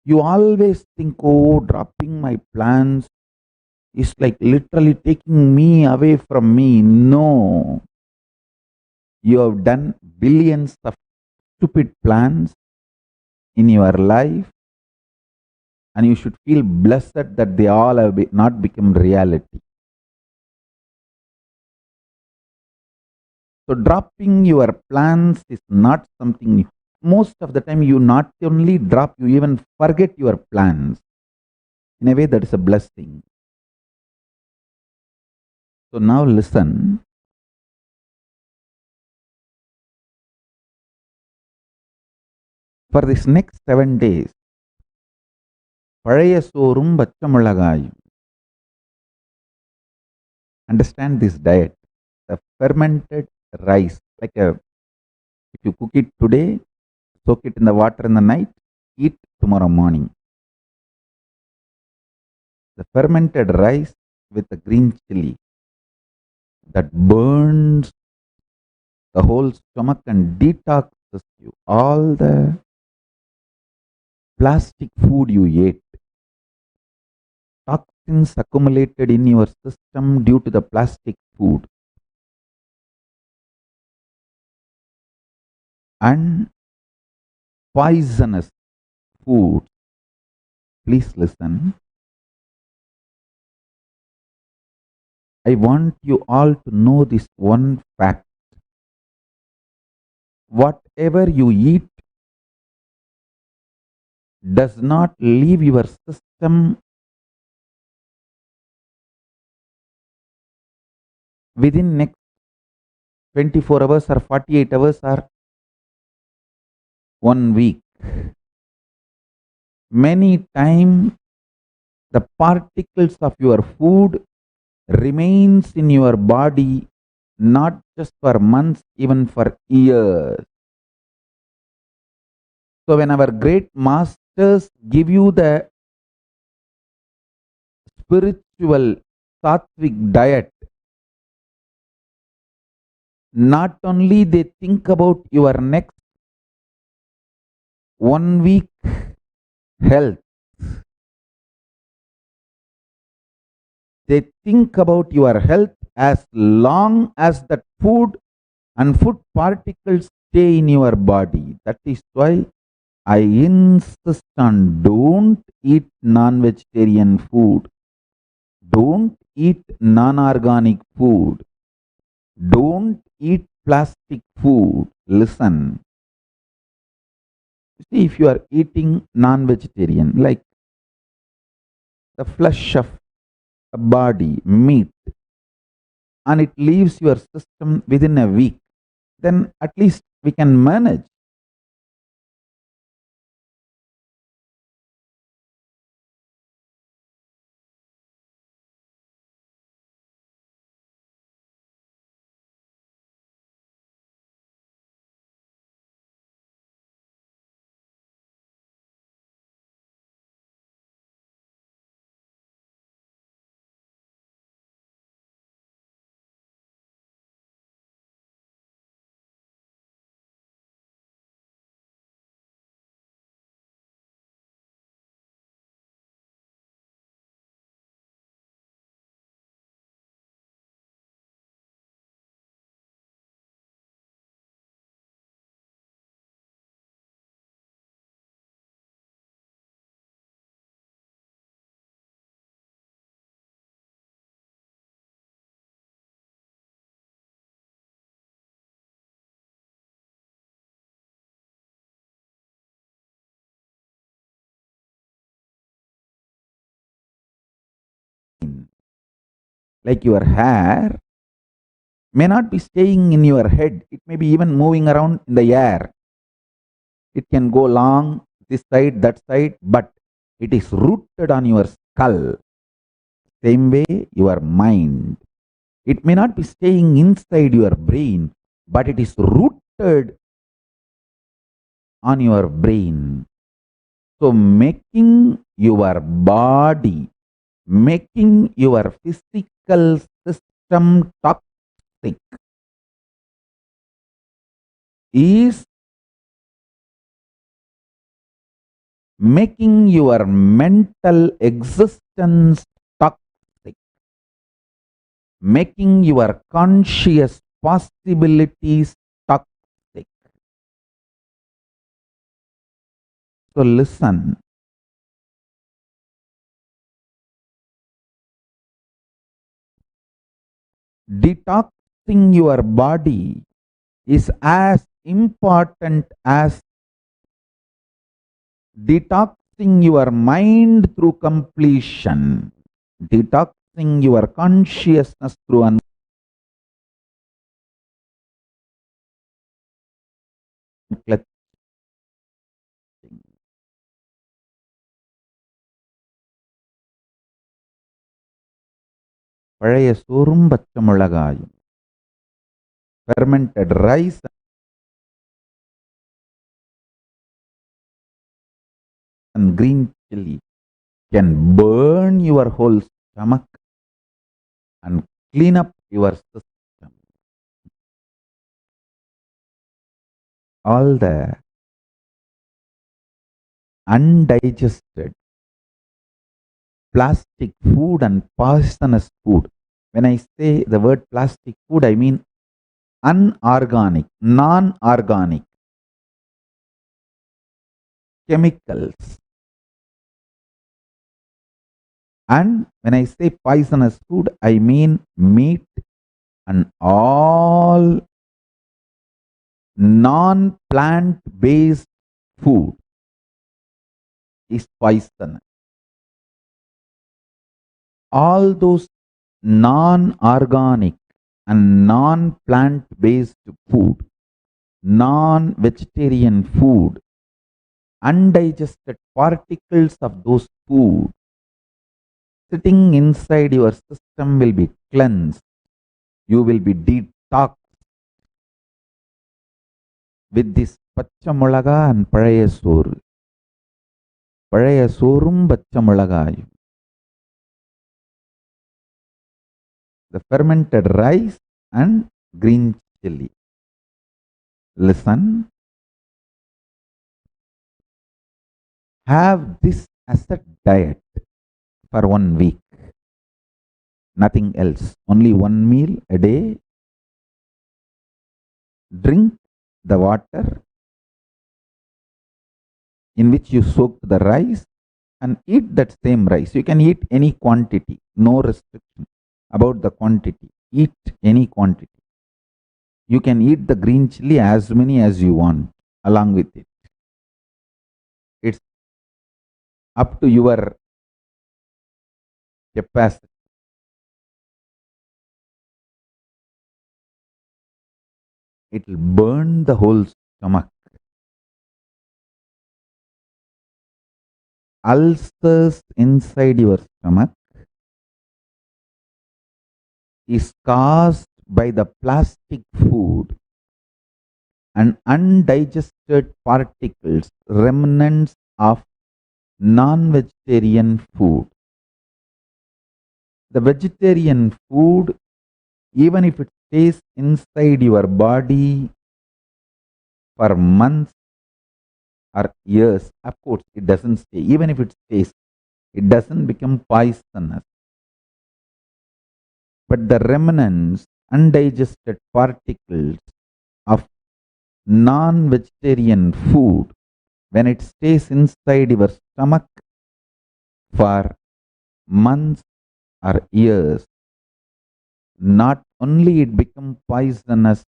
You always think, oh, dropping my plans is like literally taking me away from me. No. You have done billions of stupid plans in your life, and you should feel blessed that they all have not become reality. So dropping your plans is not something new. Most of the time you not only drop, you even forget your plans. In a way, that is a blessing. So now listen. For this next 7 days, பழைய சோறும் பச்சை மிளகாயும். Understand this diet. The fermented rice, like if you cook it today, soak it in the water in the night, eat tomorrow morning. The fermented rice with the green chili that burns the whole stomach and detoxes you. All the plastic food you ate, toxins accumulated in your system due to the plastic food, and poisonous food. Please listen. I want you all to know this one fact. Whatever you eat does not leave your system within next 24 hours or 48 hours or 1 week. Many times the particles of your food remains in your body not just for months, even for years. So when our great masters give you the spiritual sattvic diet, not only they think about your next 1 week health, they think about your health as long as that food and food particles stay in your body. That is why I insist on don't eat non-vegetarian food. Don't eat non-organic food. Don't eat plastic food. Listen. See, if you are eating non-vegetarian, like the flesh of a body, meat, and it leaves your system within a week, then at least we can manage. like your hair, may not be staying in your head. It may be even moving around in the air. It can go long, this side, that side, but it is rooted on your skull. Same way, your mind. It may not be staying inside your brain, but it is rooted on your brain. So making your body, making your physical system toxic is making your mental existence toxic, making your conscious possibilities toxic. So listen. Detoxing your body is as important as detoxing your mind through completion, detoxing your consciousness through unclutching. பழைய சோறும் பச்சை மிளகாயும், fermented rice and green chili can burn your whole stomach and clean up your system. All the undigested plastic food and poisonous food. When I say the word plastic food, I mean unorganic, non-organic chemicals. And when I say poisonous food, I mean meat and all non-plant based food is poisonous. All those non-organic and non-plant based food, non-vegetarian food, undigested particles of those food sitting inside your system will be cleansed. You will be detoxed with this பச்சை மிளகா and பழைய சோறு. பழைய சோறும் பச்சை மிளகாயும். The fermented rice and green chili. Listen. Have this as a diet for 1 week. Nothing else. Only one meal a day. Drink the water in which you soak the rice and eat that same rice. You can eat any quantity, no restriction about the quantity. Eat any quantity. You can eat the green chili as many as you want along with it. It's up to your capacity. It will burn the whole stomach. Ulcers inside your stomach is caused by the plastic food and undigested particles, remnants of non-vegetarian food. The vegetarian food, even if it stays inside your body for months or years, of course it doesn't stay. Even if it stays, it doesn't become poisonous. But the remnants, undigested particles of non-vegetarian food, when it stays inside your stomach for months or years, not only it becomes poisonous,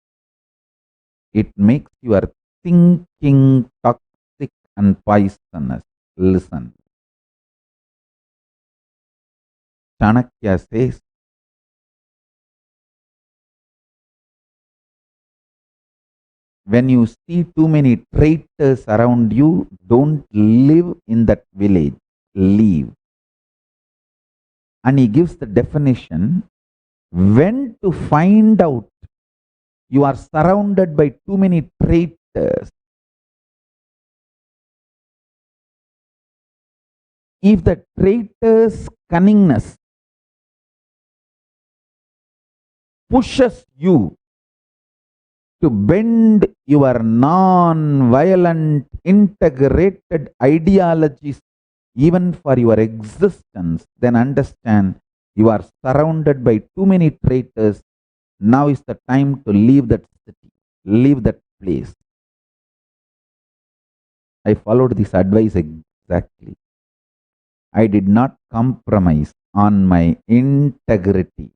it makes your thinking toxic and poisonous. Listen. Chanakya says, When you see too many traitors around you, don't live in that village. Leave. And he gives the definition when to find out you are surrounded by too many traitors. If the traitor's cunningness pushes you to bend your non-violent, integrated ideologies even for your existence, then understand you are surrounded by too many traitors. Now is the time to leave that city, leave that place. I followed this advice exactly. I did not compromise on my integrity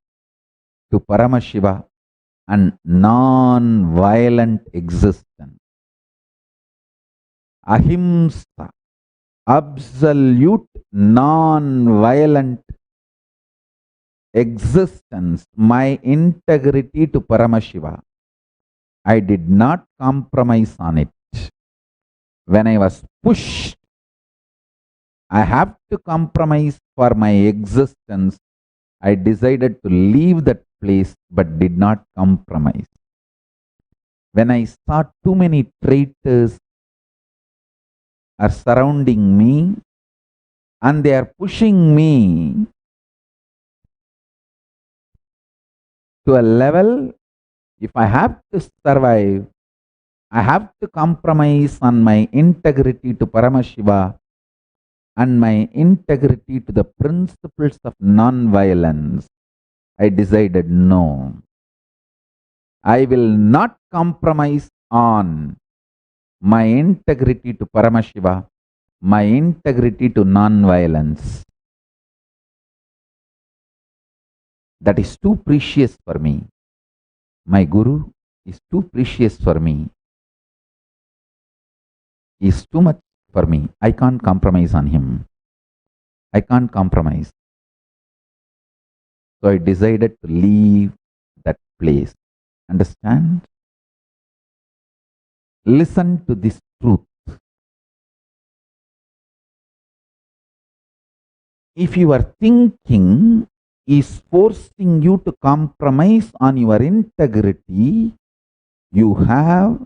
to Paramashiva and non-violent existence. Ahimsa, absolute non-violent existence, my integrity to Paramashiva. I did not compromise on it. When I was pushed, I have to compromise for my existence. I decided to leave that place but did not compromise. When I saw too many traitors are surrounding me and they are pushing me to a level, if I have to survive, I have to compromise on my integrity to Paramashiva and my integrity to the principles of non-violence. I decided no. I will not compromise on my integrity to Paramashiva, my integrity to non-violence. That is too precious for me. My Guru is too precious for me. He is too much for me. I can't compromise on him. I can't compromise. So I decided to leave that place. Understand? Listen to this truth. If your thinking is forcing you to compromise on your integrity, you have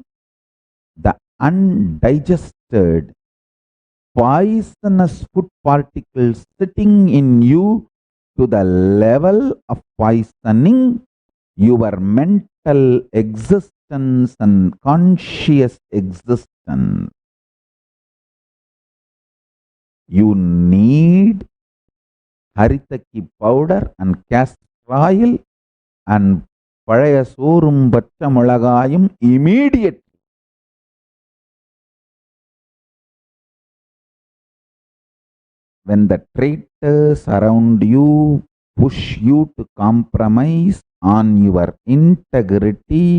the undigested poisonous food particles sitting in you to the level of poisoning your mental existence and conscious existence. You need haritaki powder and castor oil and பழைய சோறும் பச்சை மிளகாயும் immediately. When the traitors around you push you to compromise on your integrity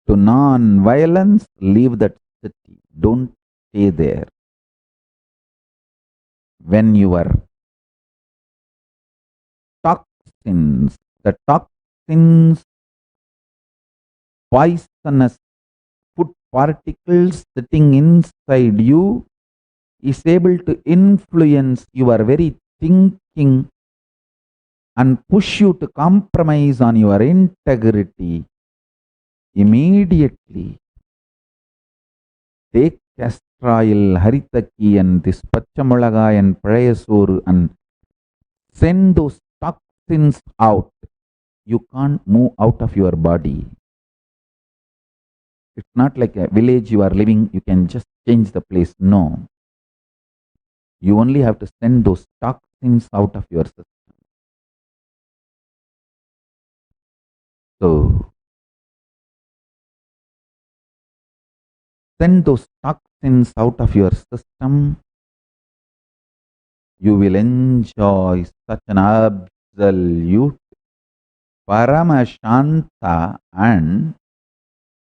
to non-violence, leave that city. Don't stay there. When your toxins, the toxins, poisonous food particles sitting inside you is able to influence your very thinking and push you to compromise on your integrity, immediately take castor oil, haritaki and this pachamulaga and prayasoru and send those toxins out. You can't move out of your body. It's not like a village you are living, you can just change the place. No. You only have to send those toxins out of your system. So, send those toxins out of your system. You will enjoy such an absolute Paramashanta, and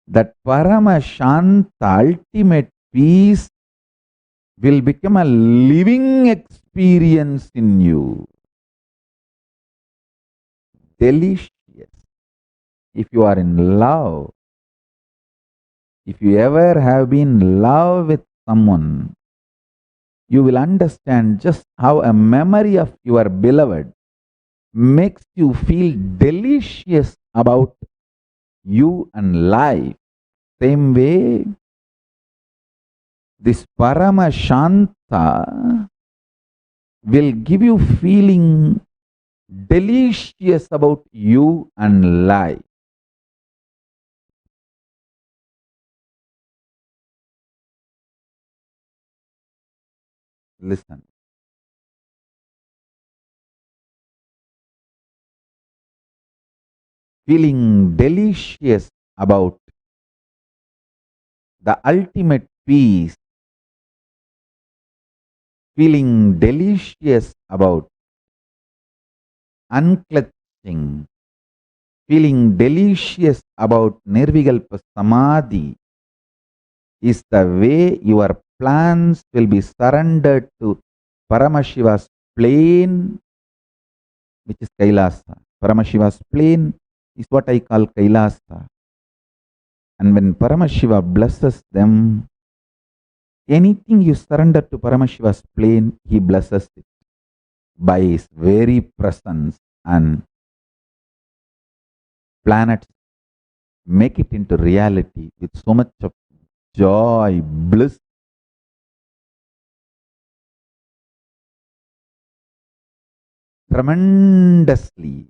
that Paramashanta, ultimate peace, will become a living experience in you. Delicious. If you are in love, If you ever have been in love with someone, you will understand just how a memory of your beloved makes you feel delicious about you and life. Same way, this Paramashanta will give you feeling delicious about you and life. Listen. Feeling delicious about the ultimate peace, feeling delicious about unclutching, feeling delicious about Nirvikalpa Samadhi is the way your plans will be surrendered to Paramashiva's plane, which is Kailasa. Paramashiva's plane is what I call Kailasa. And when Paramashiva blesses them, anything you surrender to Paramashiva's plane, he blesses it by his very presence, and planets make it into reality with so much of joy, bliss. Tremendously.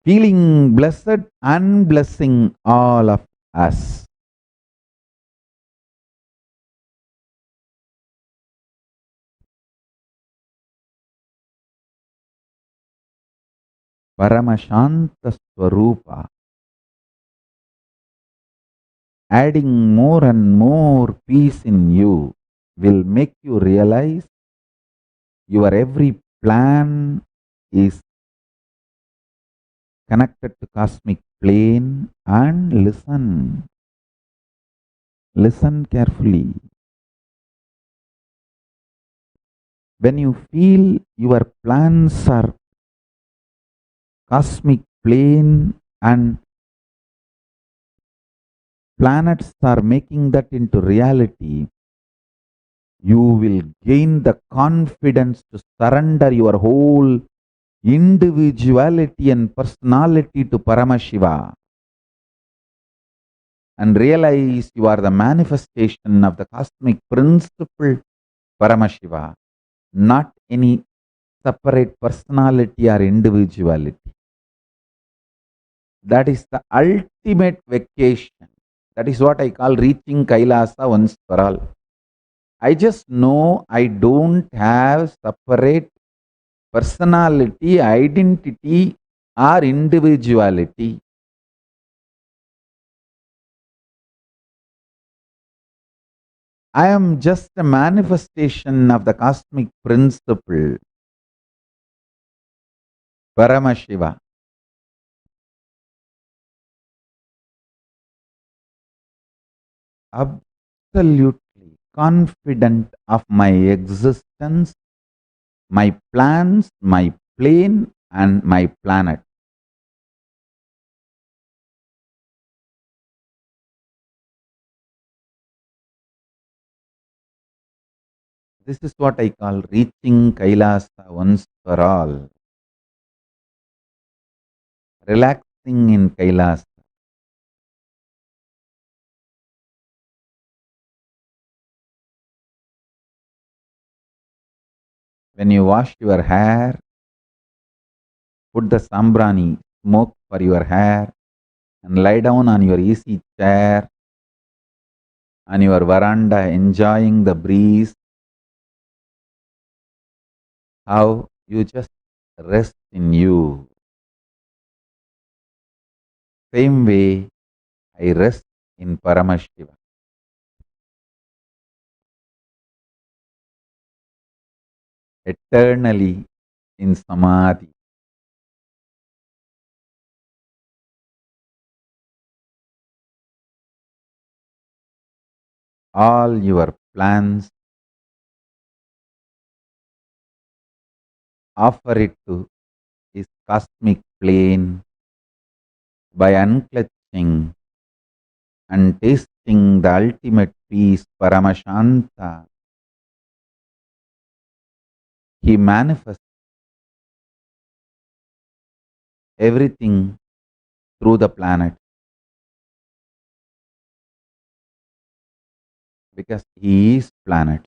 Feeling blessed and blessing all of us. Paramashanta Swarupa. Adding more and more peace in you will make you realize your every plan is connected to cosmic plane, and listen. Listen carefully. When you feel your plans are cosmic plane and planets are making that into reality, you will gain the confidence to surrender your whole individuality and personality to Paramashiva and realize you are the manifestation of the cosmic principle Paramashiva, not any separate personality or individuality. That is the ultimate vacation. That is what I call reaching Kailasa once for all. I just know I don't have separate personality, identity, or individuality. I am just a manifestation of the cosmic principle, Paramashiva. Absolutely confident of my existence, my plans, my plane, and my planet. This is what I call reaching Kailasa once for all. Relaxing in Kailasa. When you wash your hair, put the sambrani smoke for your hair and lie down on your easy chair on your veranda enjoying the breeze. How you just rest in you. Same way I rest in Paramashiva. Eternally in Samadhi. All your plans, offer it to his cosmic plane by unclutching reaching and tasting the ultimate peace, Paramashanta, he manifests everything through the planet because he is planet.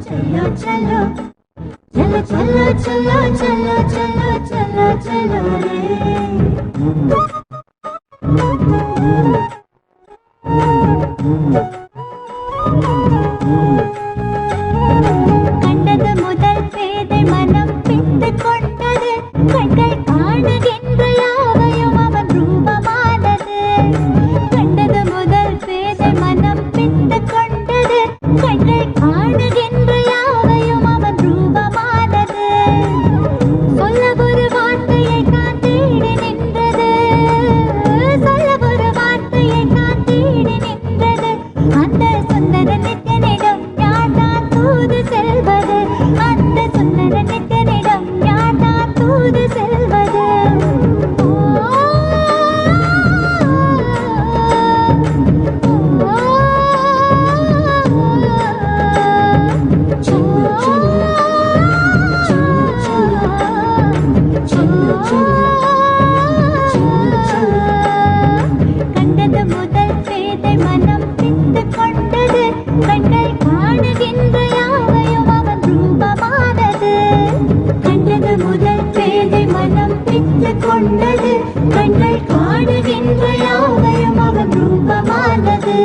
चलो चलो चलो चलो चलो चलो चलो चलो चलो रे கண்டது முதல் பேதை மனம் பித்து கொண்டது கண்கள் காணுகின்ற யாவையும் அவன் ரூபமானது கண்டது முதல் பேதை மனம் பித்து கொண்டது கண்கள் காணுகின்ற யாவையும் அவன் ரூபமானது சொல்ல ஒரு வார்த்தையை தான் தேடி நின்றது சொல்ல ஒரு வார்த்தையை தான் தேடி நின்றது அந்த சுந்தர நித்யனிடம் யார்தான் தூது செல்வது அந்த சுந்தர நித்யனிடம் யார்தான் தூது செல்வது கண்டது முதல் பேதை மனம் பித்து கொண்டது கண்கள் காணுகின்ற யாவையும் அவன் ரூபமானது கண்டது முதல் பேதை மனம் பித்து கொண்டது கண்கள் காணுகின்ற யாவையும் அவன் ரூபமானது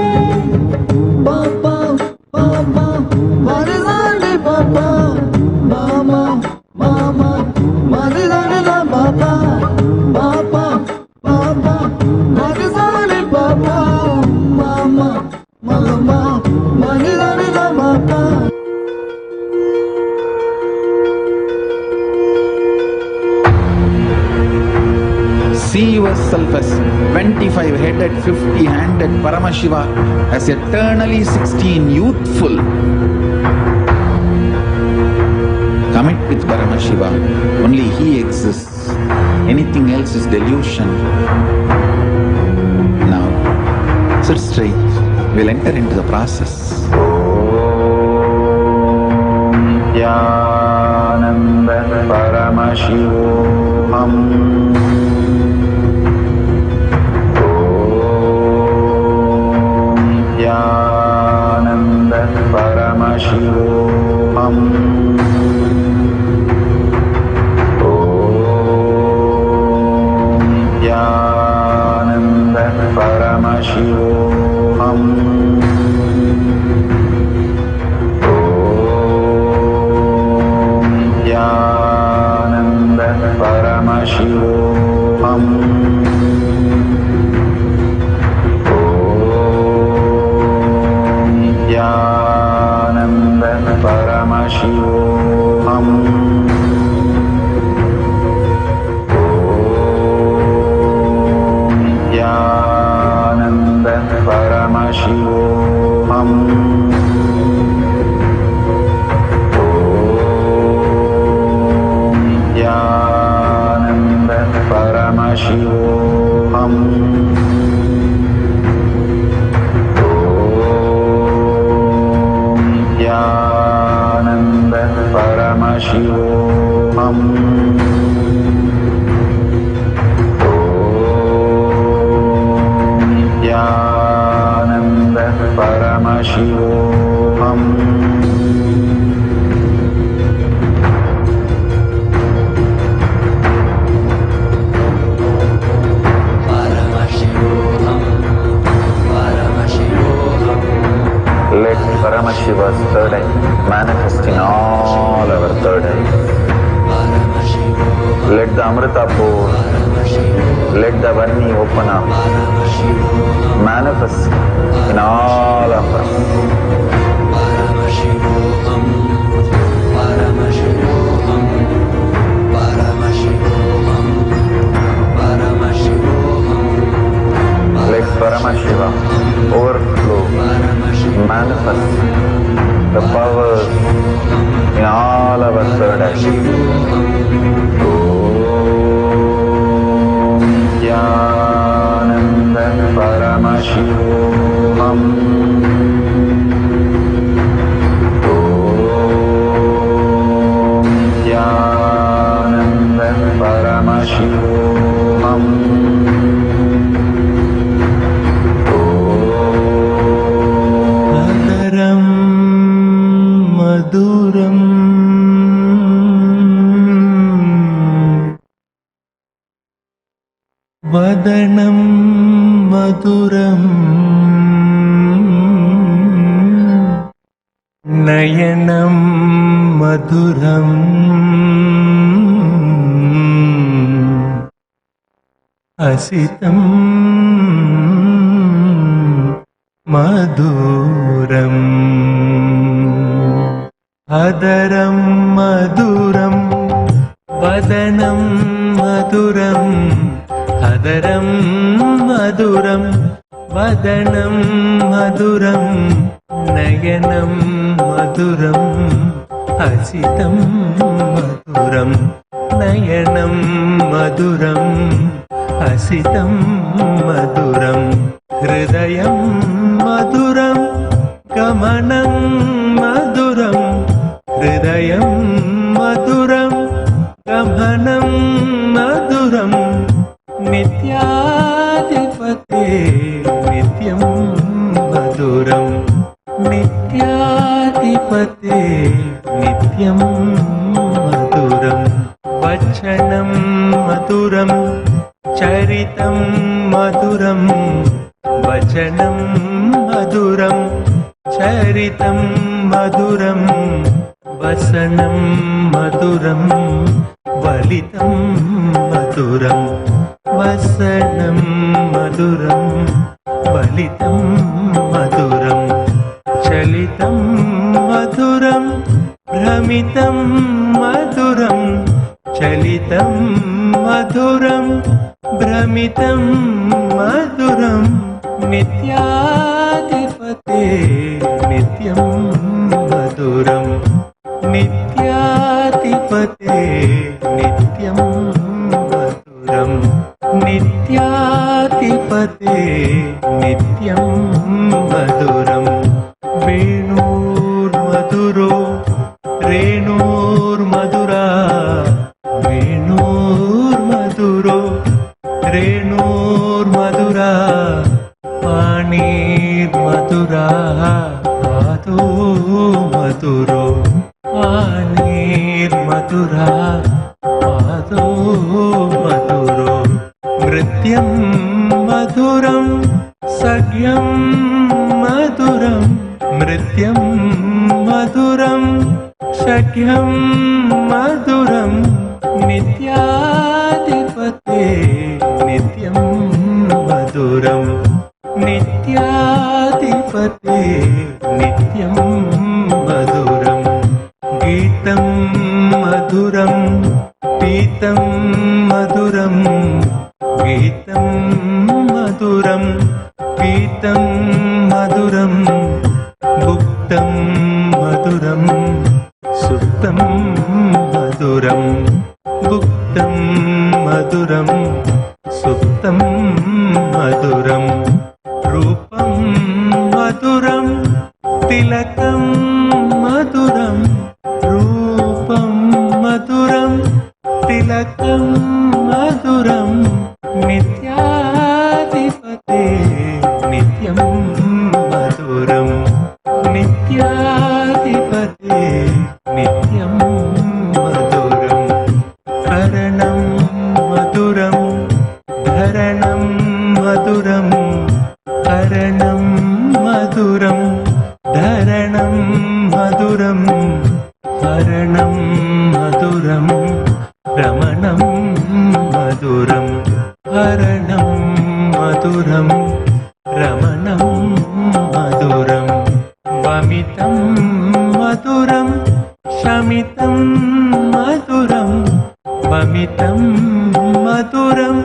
Papa, Papa, what is on the Papa? Mama, Mama, what is on the Papa? Papa, Papa, what is on the Papa? Mama, Mama, what is on the Papa? See yourself as 25-headed, 50-handed Paramashiva, as eternally 16, youthful. Commit with Paramashiva. Only he exists. Anything else is delusion. Now, sit straight. We'll enter into the process. Nithyananda Paramashivoham. Nithyananda Paramashivoham. Nithyananda Paramashivoham. Paramashivoham. Nithyananda Paramashivoham. Nithyananda Paramashivoham. Nithyananda Paramashivoham. Nithyananda Paramashivoham. Let Paramashiva's third eye manifest in all our third eyes. Let the Amrita pour, let the Vanni open up, manifest in all of us. Paramashivoham, Paramashivoham, Paramashivoham, Paramashivoham. Let Paramashiva overflow, manifest the powers in all our third eyes. Nithyananda Paramashivoham. Nithyananda Paramashivoham. Madaram Maduram Vadanam Maduram Nayanam Maduram Asitam Maduram Hadaram Maduram Vadanam Maduram Hadaram Maduram Vadanam Maduram Nayanam Maduram Asitam Maduram Nayanam Maduram Asitam Maduram Hridayam Maduram Gamanam Maduram Hridayam Maduram Gamanam Maduram Nityadipate Nityam Maduram Nityadipate Nityam Maduram Vachanam Maduram Charitam Maduram Vachanam Maduram Charitam Maduram Vasanam Maduram Valitam Maduram Vasanam Maduram Valitam Maduram Chalitam Maduram Brahmitam Maduram Chalitam Maduram Brahmitam Maduram Nityadipate Nityam Maduram Nityadipate Nityam Maduram Nityadipate Nityam Maduram Venur Maduro Renur Madura Venur Maduro Renur Madura Panir Madura Ado Maduro Panir Madura Ado Maduro Mrityam Maduram Sagyam Maduram Mrityam Maduram Sagyam Maduram Nityadipate Nityam Maduram Nityadipate Nityam Maduram मधुरं सुप्तं मधुरं गुप्तं मधुरं सुप्तं मधुरं रूपं मधुरं तिलकं मधुरं रूपं मधुरं तिलकं मधुरं नित्याधिपते नित्यं मधुरं नित्याधिपते नित्यं मधुरं करणं मधुरं धरणं मधुरं करणं मधुरं धरणं मधुरं हरणं मधुरं रमणं मधुरं हरणं मधुरं रमणं मधुरं वमितं मधुरं शमितं मधुरं वमितं मधुरं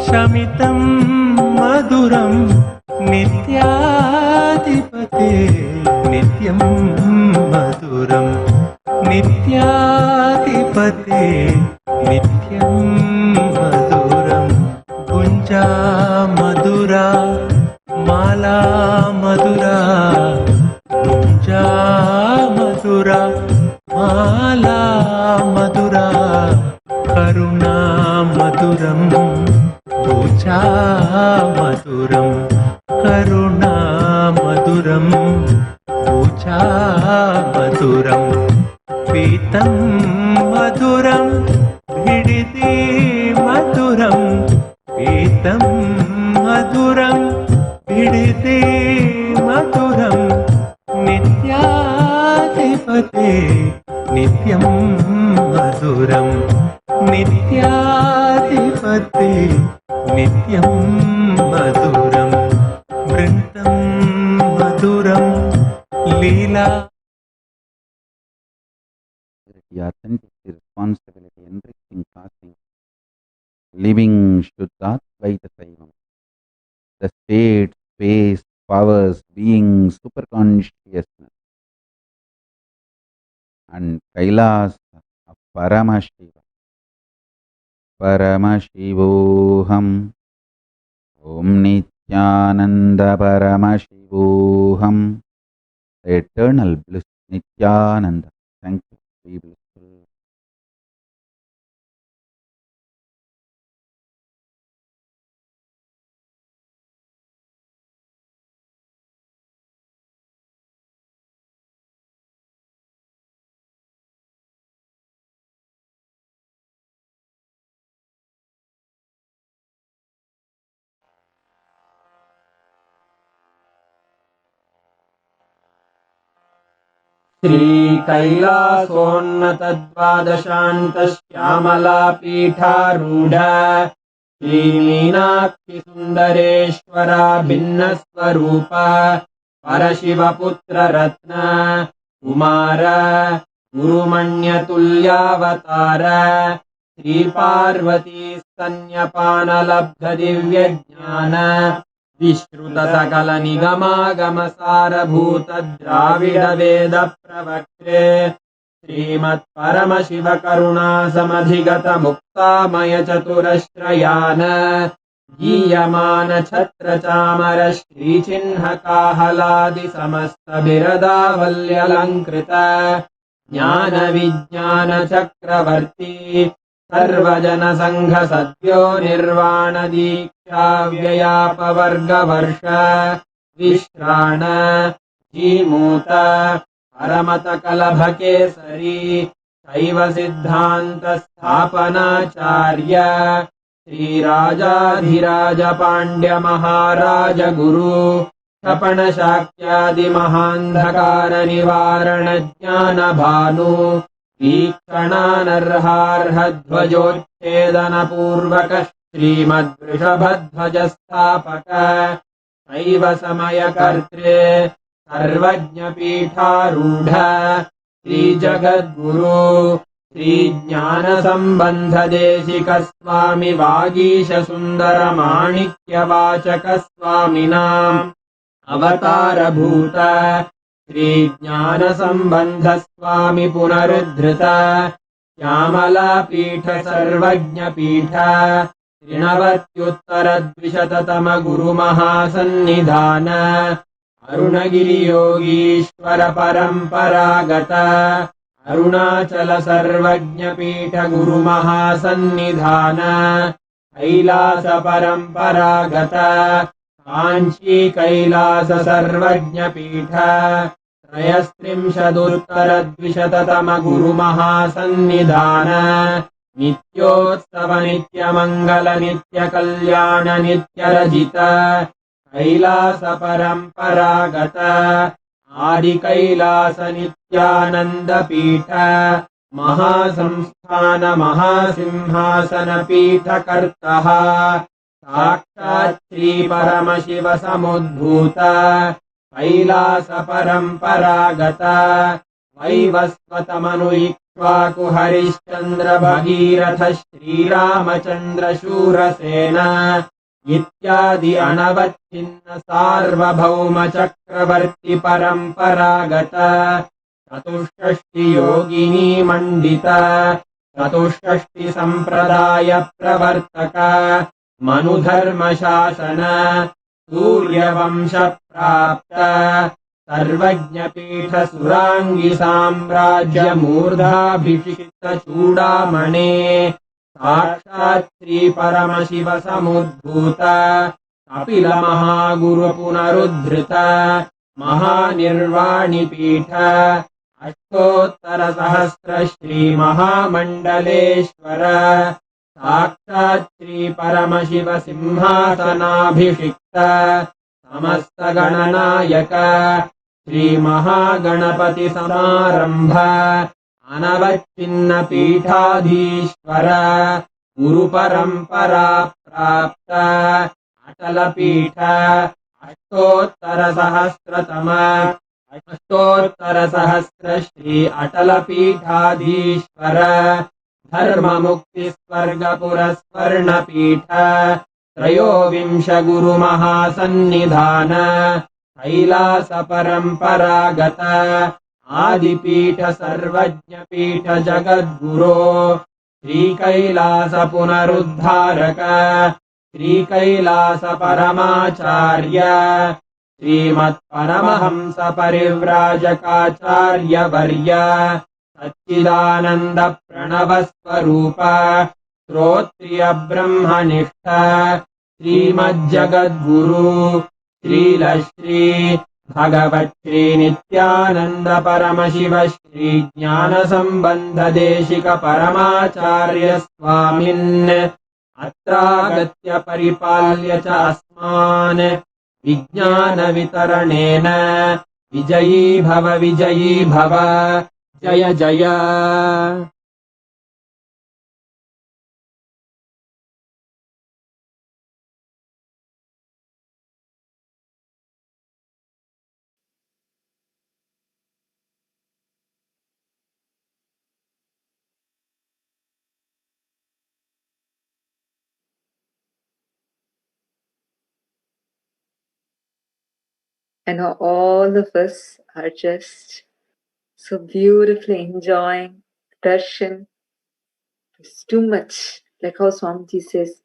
शमितं मधुरं नित्याधिपते नित्यं मधुरं नित्याधिपते नित्यं मधुरं गुञ्जा मधुरा माला मधुरा गुञ्जा मधुरा माला मधुरा करुणा मधुरं पूजा मधुरं करुणा मधुरं पूजा मधुरं पीतं मधुरं भिडिति मधुरं पीतं मधुरं भिडिति मधुरं नित्याधिपते नित्यं मधुरं नित्याधिपते नित्यं मधुरं वृन्तं मधुरं लीला. The authentic responsibility, enriching, passing, living Shuddhadvaita Saivam. The state, space, powers, being, superconsciousness, and Kailas of Paramashiva. Paramashivoham. Om Nithyananda Paramashivoham. The eternal bliss, Nithyananda. Thank you. Be blissful. श्रीकैलासोन्नतद्वादशान्तश्यामलापीठारूढ श्रीमीनाक्षिसुन्दरेश्वरा भिन्नस्वरूप परशिवपुत्ररत्न Kumar गुरुमण्यतुल्यावतार श्रीपार्वतीस्तन्यपानलब्धदिव्यज्ञान विश्रुतसकलनिगमागमसारभूतद्राविडवेदप्रवक्त्रे श्रीमत्परमशिवकरुणासमधिगतमुक्तामयचतुरश्रयान गीयमानछत्रचामर श्रीचिह्नकाहलादिसमस्तबिरदावल्यलङ्कृत ज्ञानविज्ञानचक्रवर्ती सर्वजनसङ्घसद्यो निर्वाणदीक्षाव्ययापवर्गवर्ष विश्राण Jimuta परमतकलभकेसरी शैवसिद्धान्तस्थापनाचार्य श्रीराजाधिराजपाण्ड्यमहाराजगुरु क्षपणशाक्यादिमहान्धकारनिवारणज्ञानभानु वीक्षणानर्हार्हध्वजोच्छेदनपूर्वक श्रीमद्वृषभध्वजस्थापक शैवसमयकर्त्रे सर्वज्ञपीठारूढ श्रीजगद्गुरु श्रीज्ञानसम्बन्धदेशिकस्वामि वागीशसुन्दरमाणिक्यवाचकस्वामिनाम् अवतारभूत श्रीज्ञानसम्बन्धस्वामि पुनरुद्धृत श्यामलापीठ सर्वज्ञपीठ त्रिनवत्युत्तरद्विशततमगुरुमहासन्निधान अरुणगिरियोगीश्वर परम्परागत अरुणाचल सर्वज्ञपीठ गुरुमहासन्निधान कैलास परम्परागत काञ्ची कैलास सर्वज्ञपीठ त्रयस्त्रिंशदुत्तरद्विशततमगुरुमहासन्निधान नित्योत्सव नित्यमङ्गल नित्यकल्याण नित्यरजित कैलास परम्परागत आदिकैलास नित्यानन्दपीठ महासंस्थान महासिंहासनपीठकर्तः साक्षात् श्रीपरमशिव समुद्भूत कैलास परम्परागत वैवस्वतमनुइक्ष्वाकु हरिश्चन्द्र भगीरथ श्रीरामचन्द्र शूरसेन इत्यादि अनवच्छिन्न सार्वभौम चक्रवर्ति परम्परागत चतुष्षष्टि योगिनी मण्डित चतुष्षष्टि सम्प्रदाय प्रवर्तक मनुधर्मशासन सूर्यवंश प्राप्त सर्वज्ञपीठ सुराङ्गि साम्राज्य मूर्धाभिषिक्त चूडामणे साक्षात् श्रीपरमशिव समुद्भूत कपिल महागुरु पुनरुद्धृत महानिर्वाणिपीठ अष्टोत्तरसहस्र श्रीमहामण्डलेश्वर साक्षात् श्रीपरमशिव सिंहासनाभिषिक्त समस्तगणनायक श्रीमहागणपति समारम्भ अनवच्छिन्न पीठाधीश्वर गुरुपरम्परा प्राप्त अटलपीठ अष्टोत्तरसहस्र श्री अटलपीठाधीश्वर धर्ममुक्तिस्वर्गपुरस्वर्णपीठ त्रयोविंश गुरुमहासन्निधान कैलास परम्परागत आदिपीठ सर्वज्ञपीठ जगद्गुरो श्रीकैलास पुनरुद्धारक श्रीकैलास परमाचार्य श्रीमत्परमहंस परिव्राजकाचार्यवर्य सच्चिदानन्द प्रणवस्वरूप श्रोत्रिय ब्रह्मनिष्ठ श्रीमज्जगद्गुरु श्रीलश्री भगवत्श्री नित्यानन्द परमशिव श्री ज्ञानसम्बन्ध देशिक परमाचार्य स्वामिन् अत्रागत्य परिपाल्य च अस्मान् विज्ञानवितरणेन विजयी भव जय जय And now all of us are just so beautifully enjoying darshan. It's too much. Like how Swamiji says,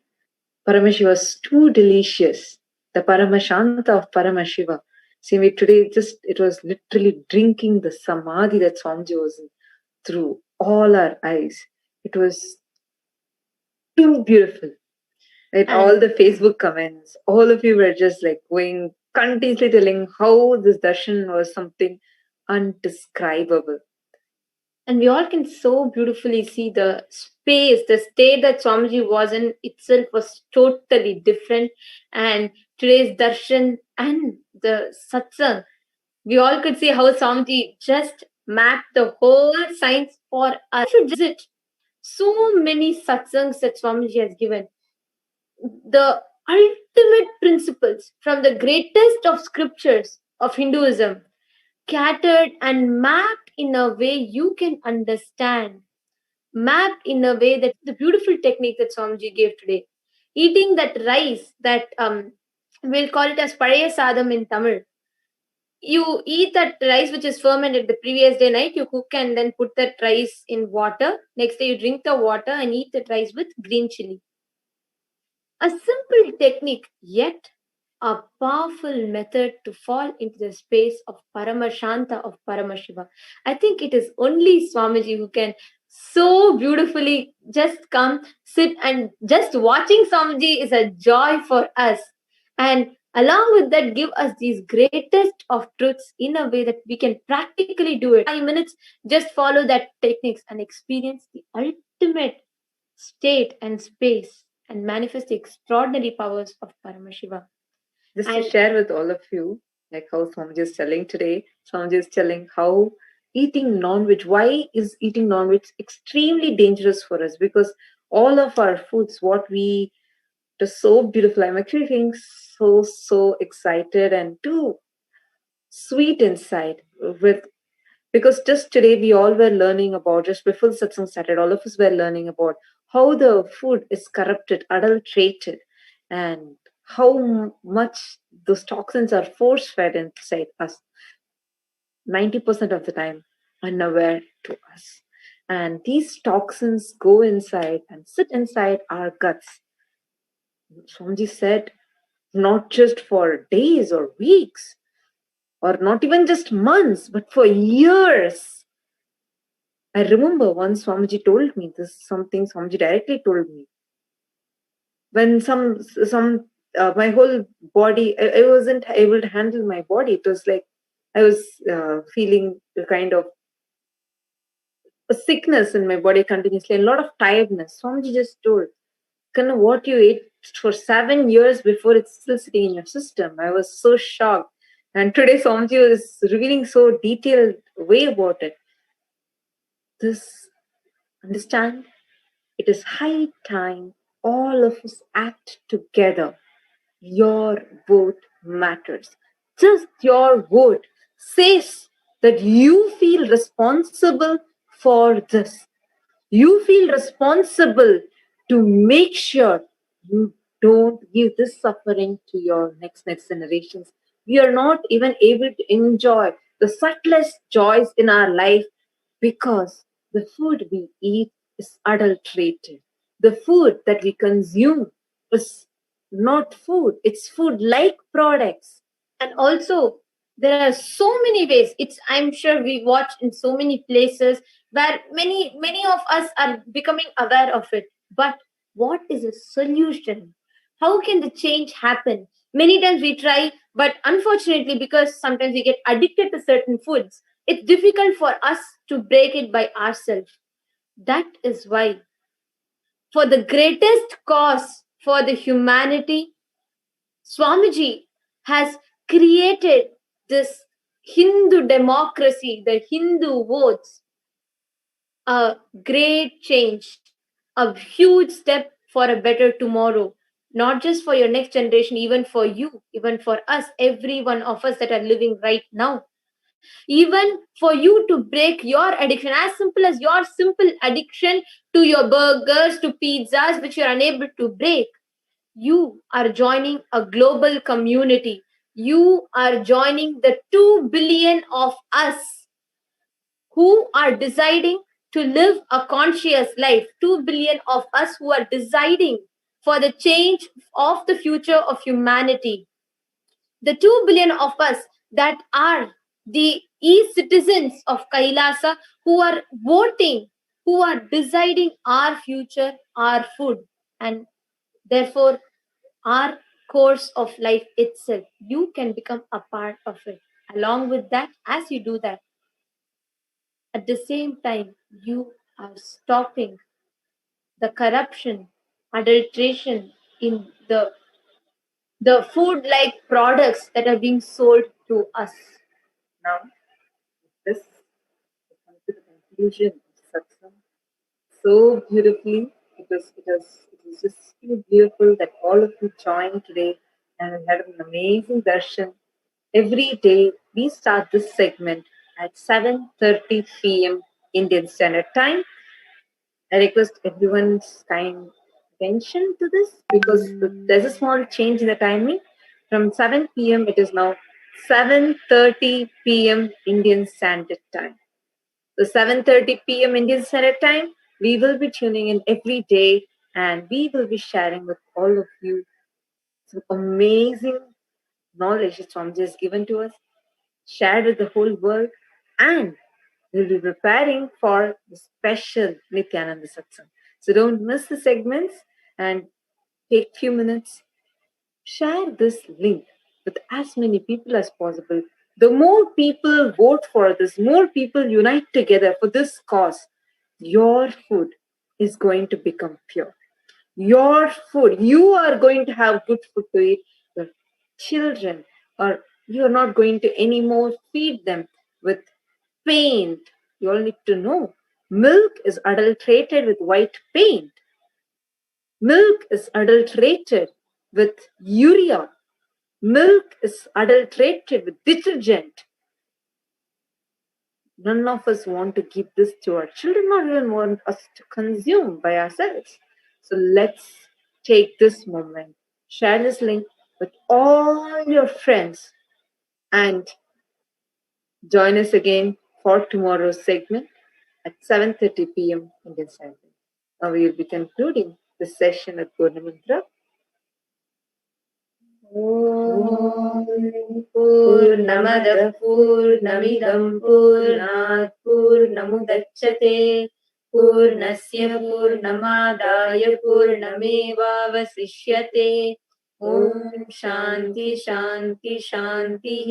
Paramashiva was too delicious. The Paramashanta of Paramashiva. See, me today it was literally drinking the samadhi that Swamiji was in through all our eyes. It was too beautiful. Right? All the Facebook comments, all of you were just like going continuously telling how this darshan was something undescribable. And we all can so beautifully see the space, the state that Swamiji was in itself was totally different. And today's darshan and the satsang, we all could see how Swamiji just mapped the whole science for us. We should visit so many satsangs that Swamiji has given. The ultimate principles from the greatest of scriptures of Hinduism, scattered and mapped in a way you can understand. Mapped in a way that the beautiful technique that Swamiji gave today. Eating that rice that we'll call it as Palaya Sadam in Tamil. you eat that rice which is fermented the previous day night, you cook and then put that rice in water. Next day you drink the water and eat that rice with green chili. A simple technique, yet a powerful method to fall into the space of Paramashanta of Paramashiva. I think it is only Swamiji who can so beautifully just come, sit, and just watching Swamiji is a joy for us. And along with that, give us these greatest of truths in a way that we can practically do it. 5 minutes, just follow that techniques and experience the ultimate state and space and manifest the extraordinary powers of Paramashiva. Just to share with all of you, like how Swamiji is telling today, Swamiji is telling how eating non-veg, why is eating non-veg extremely dangerous for us? Because all of our foods, what we, it is so beautiful. I'm actually feeling so excited and too sweet inside with, because just today we all were learning about, just before the satsang started, all of us were learning about how the food is corrupted, adulterated, and how much those toxins are force fed inside us 90% of the time, unaware to us. And these toxins go inside and sit inside our guts. Swamiji said, not just for days or weeks, or not even just months, but for years. I remember once Swamiji told me this, something Swamiji directly told me. When my whole body, I wasn't able to handle my body. It was like I was feeling a kind of a sickness in my body continuously, a lot of tiredness. Swamiji just told, kind of what you ate for 7 years before it's still sitting in your system. I was so shocked. And today Swamiji was revealing so detailed way about it. This, understand, it is high time all of us act together. Your vote matters. Just your vote says that you feel responsible for this. You feel responsible to make sure you don't give this suffering to your next generations. We are not even able to enjoy the subtlest joys in our life because the food we eat is adulterated. The food that we consume is not food, it's food like products. And also, there are so many ways. I'm sure we watch in so many places where many of us are becoming aware of it. But what is a solution? How can the change happen? Many times we try, but unfortunately, because sometimes we get addicted to certain foods, it's difficult for us to break it by ourselves. That is why, for the greatest cause for the humanity, Swamiji has created this Hindu democracy, the Hindu votes, a great change, a huge step for a better tomorrow, not just for your next generation, even for you, even for us, every one of us that are living right now. Even for you to break your addiction, as simple as your simple addiction to your burgers, to pizzas, which you're unable to break. You are joining a global community. You are joining the 2 billion of us who are deciding to live a conscious life. 2 billion of us who are deciding for the change of the future of humanity. The 2 billion of us that are the e-citizens of Kailasa who are voting, who are deciding our future, our food, and therefore our course of life itself. You can become a part of it. Along with that, as you do that, at the same time, you are stopping the corruption, adulteration in the food-like products that are being sold to us. Now, this comes to the conclusion of Satsang so beautifully. It was just too beautiful that all of you joined today and we had an amazing darshan. Every day we start this segment at 7:30 p.m. Indian Standard Time. I request everyone's kind attention to this because there's a small change in the timing. From 7 p.m. it is now 7:30 p.m. Indian Standard Time. So 7:30 p.m. Indian Standard Time, we will be tuning in every day and we will be sharing with all of you some amazing knowledge that Swamiji has given to us, shared with the whole world, and we'll be preparing for the special Nithyananda Satsang. So don't miss the segments and take few minutes. Share this link with as many people as possible. The more people vote for this, more people unite together for this cause, your food is going to become pure. Your food, you are going to have good food to eat. Your children, or you're not going to anymore feed them with paint. You all need to know milk is adulterated with white paint. Milk is adulterated with urea. Milk is adulterated with detergent. None of us want to give this to our children, or even want us to consume by ourselves. So let's take this moment, share this link with all your friends, and join us again for tomorrow's segment at 7:30 p.m. Indian Standard Time. Now we will be concluding this session at Purna Mantra. पूर्णमदः पूर्णमिदं पूर्णात् पूर्णमुदच्यते पूर्णस्य पूर्णमादाय पूर्णमेवावशिष्यते ॐ शान्ति शान्ति शान्तिः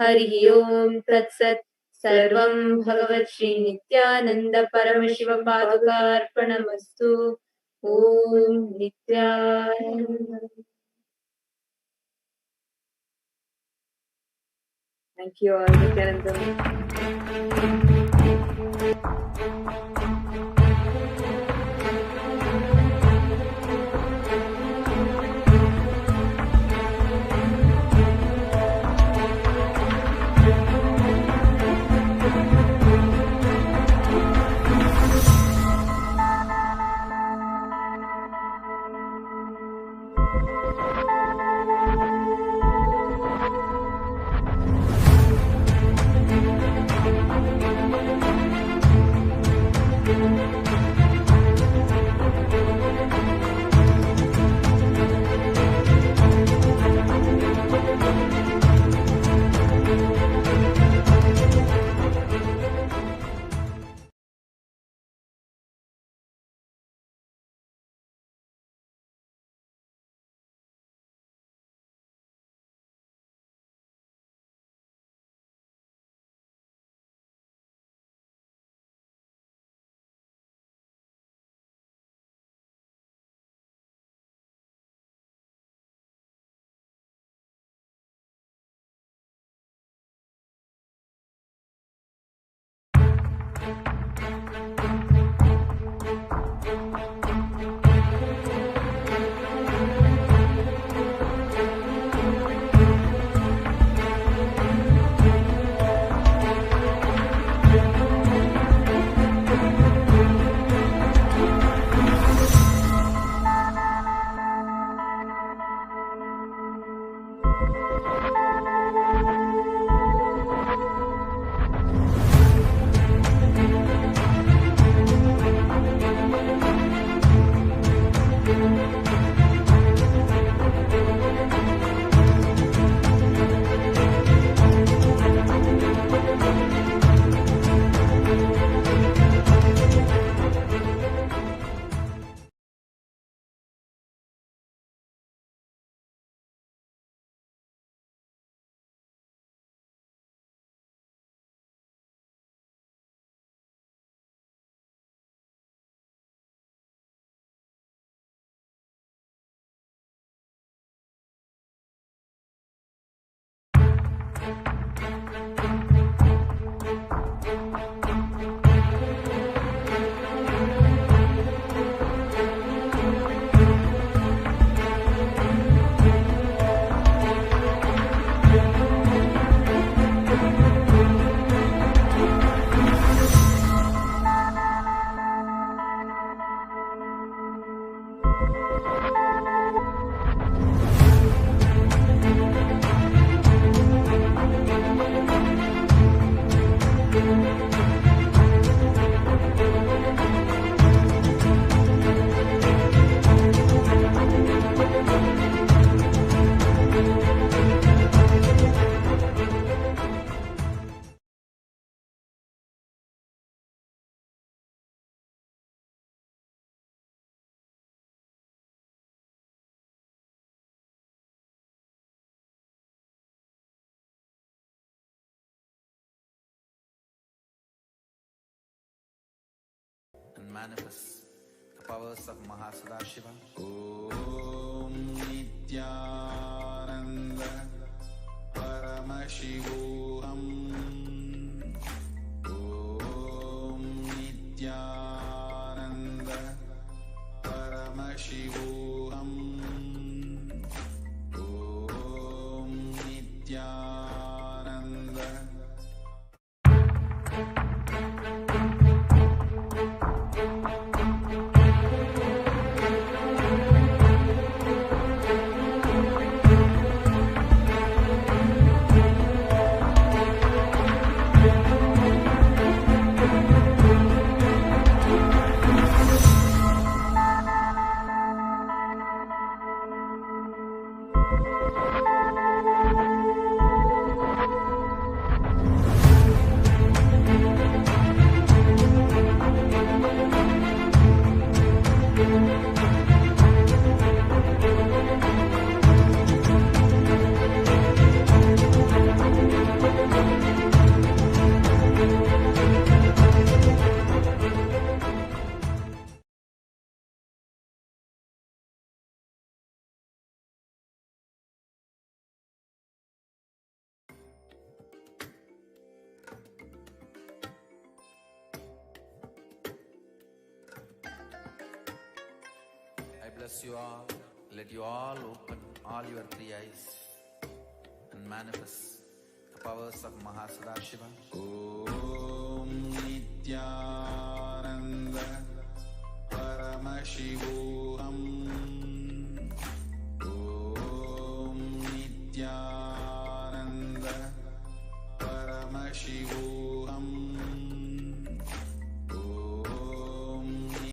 हरिः ओम् तत्सत् सर्वं भगवत् श्री नित्यानन्द परमशिव पादुकार्पणमस्तु ॐ Nityanand. Thank you all, Nithyananda. manifest the powers of Mahasadashiva. Om Nithyananda Paramashivoham. Om Nithyananda Paramashivoham. Om Nithyananda. I bless you all. Let you all open all your three eyes and manifest the powers of Mahasadashiva. Om Nithyananda Paramashivoham.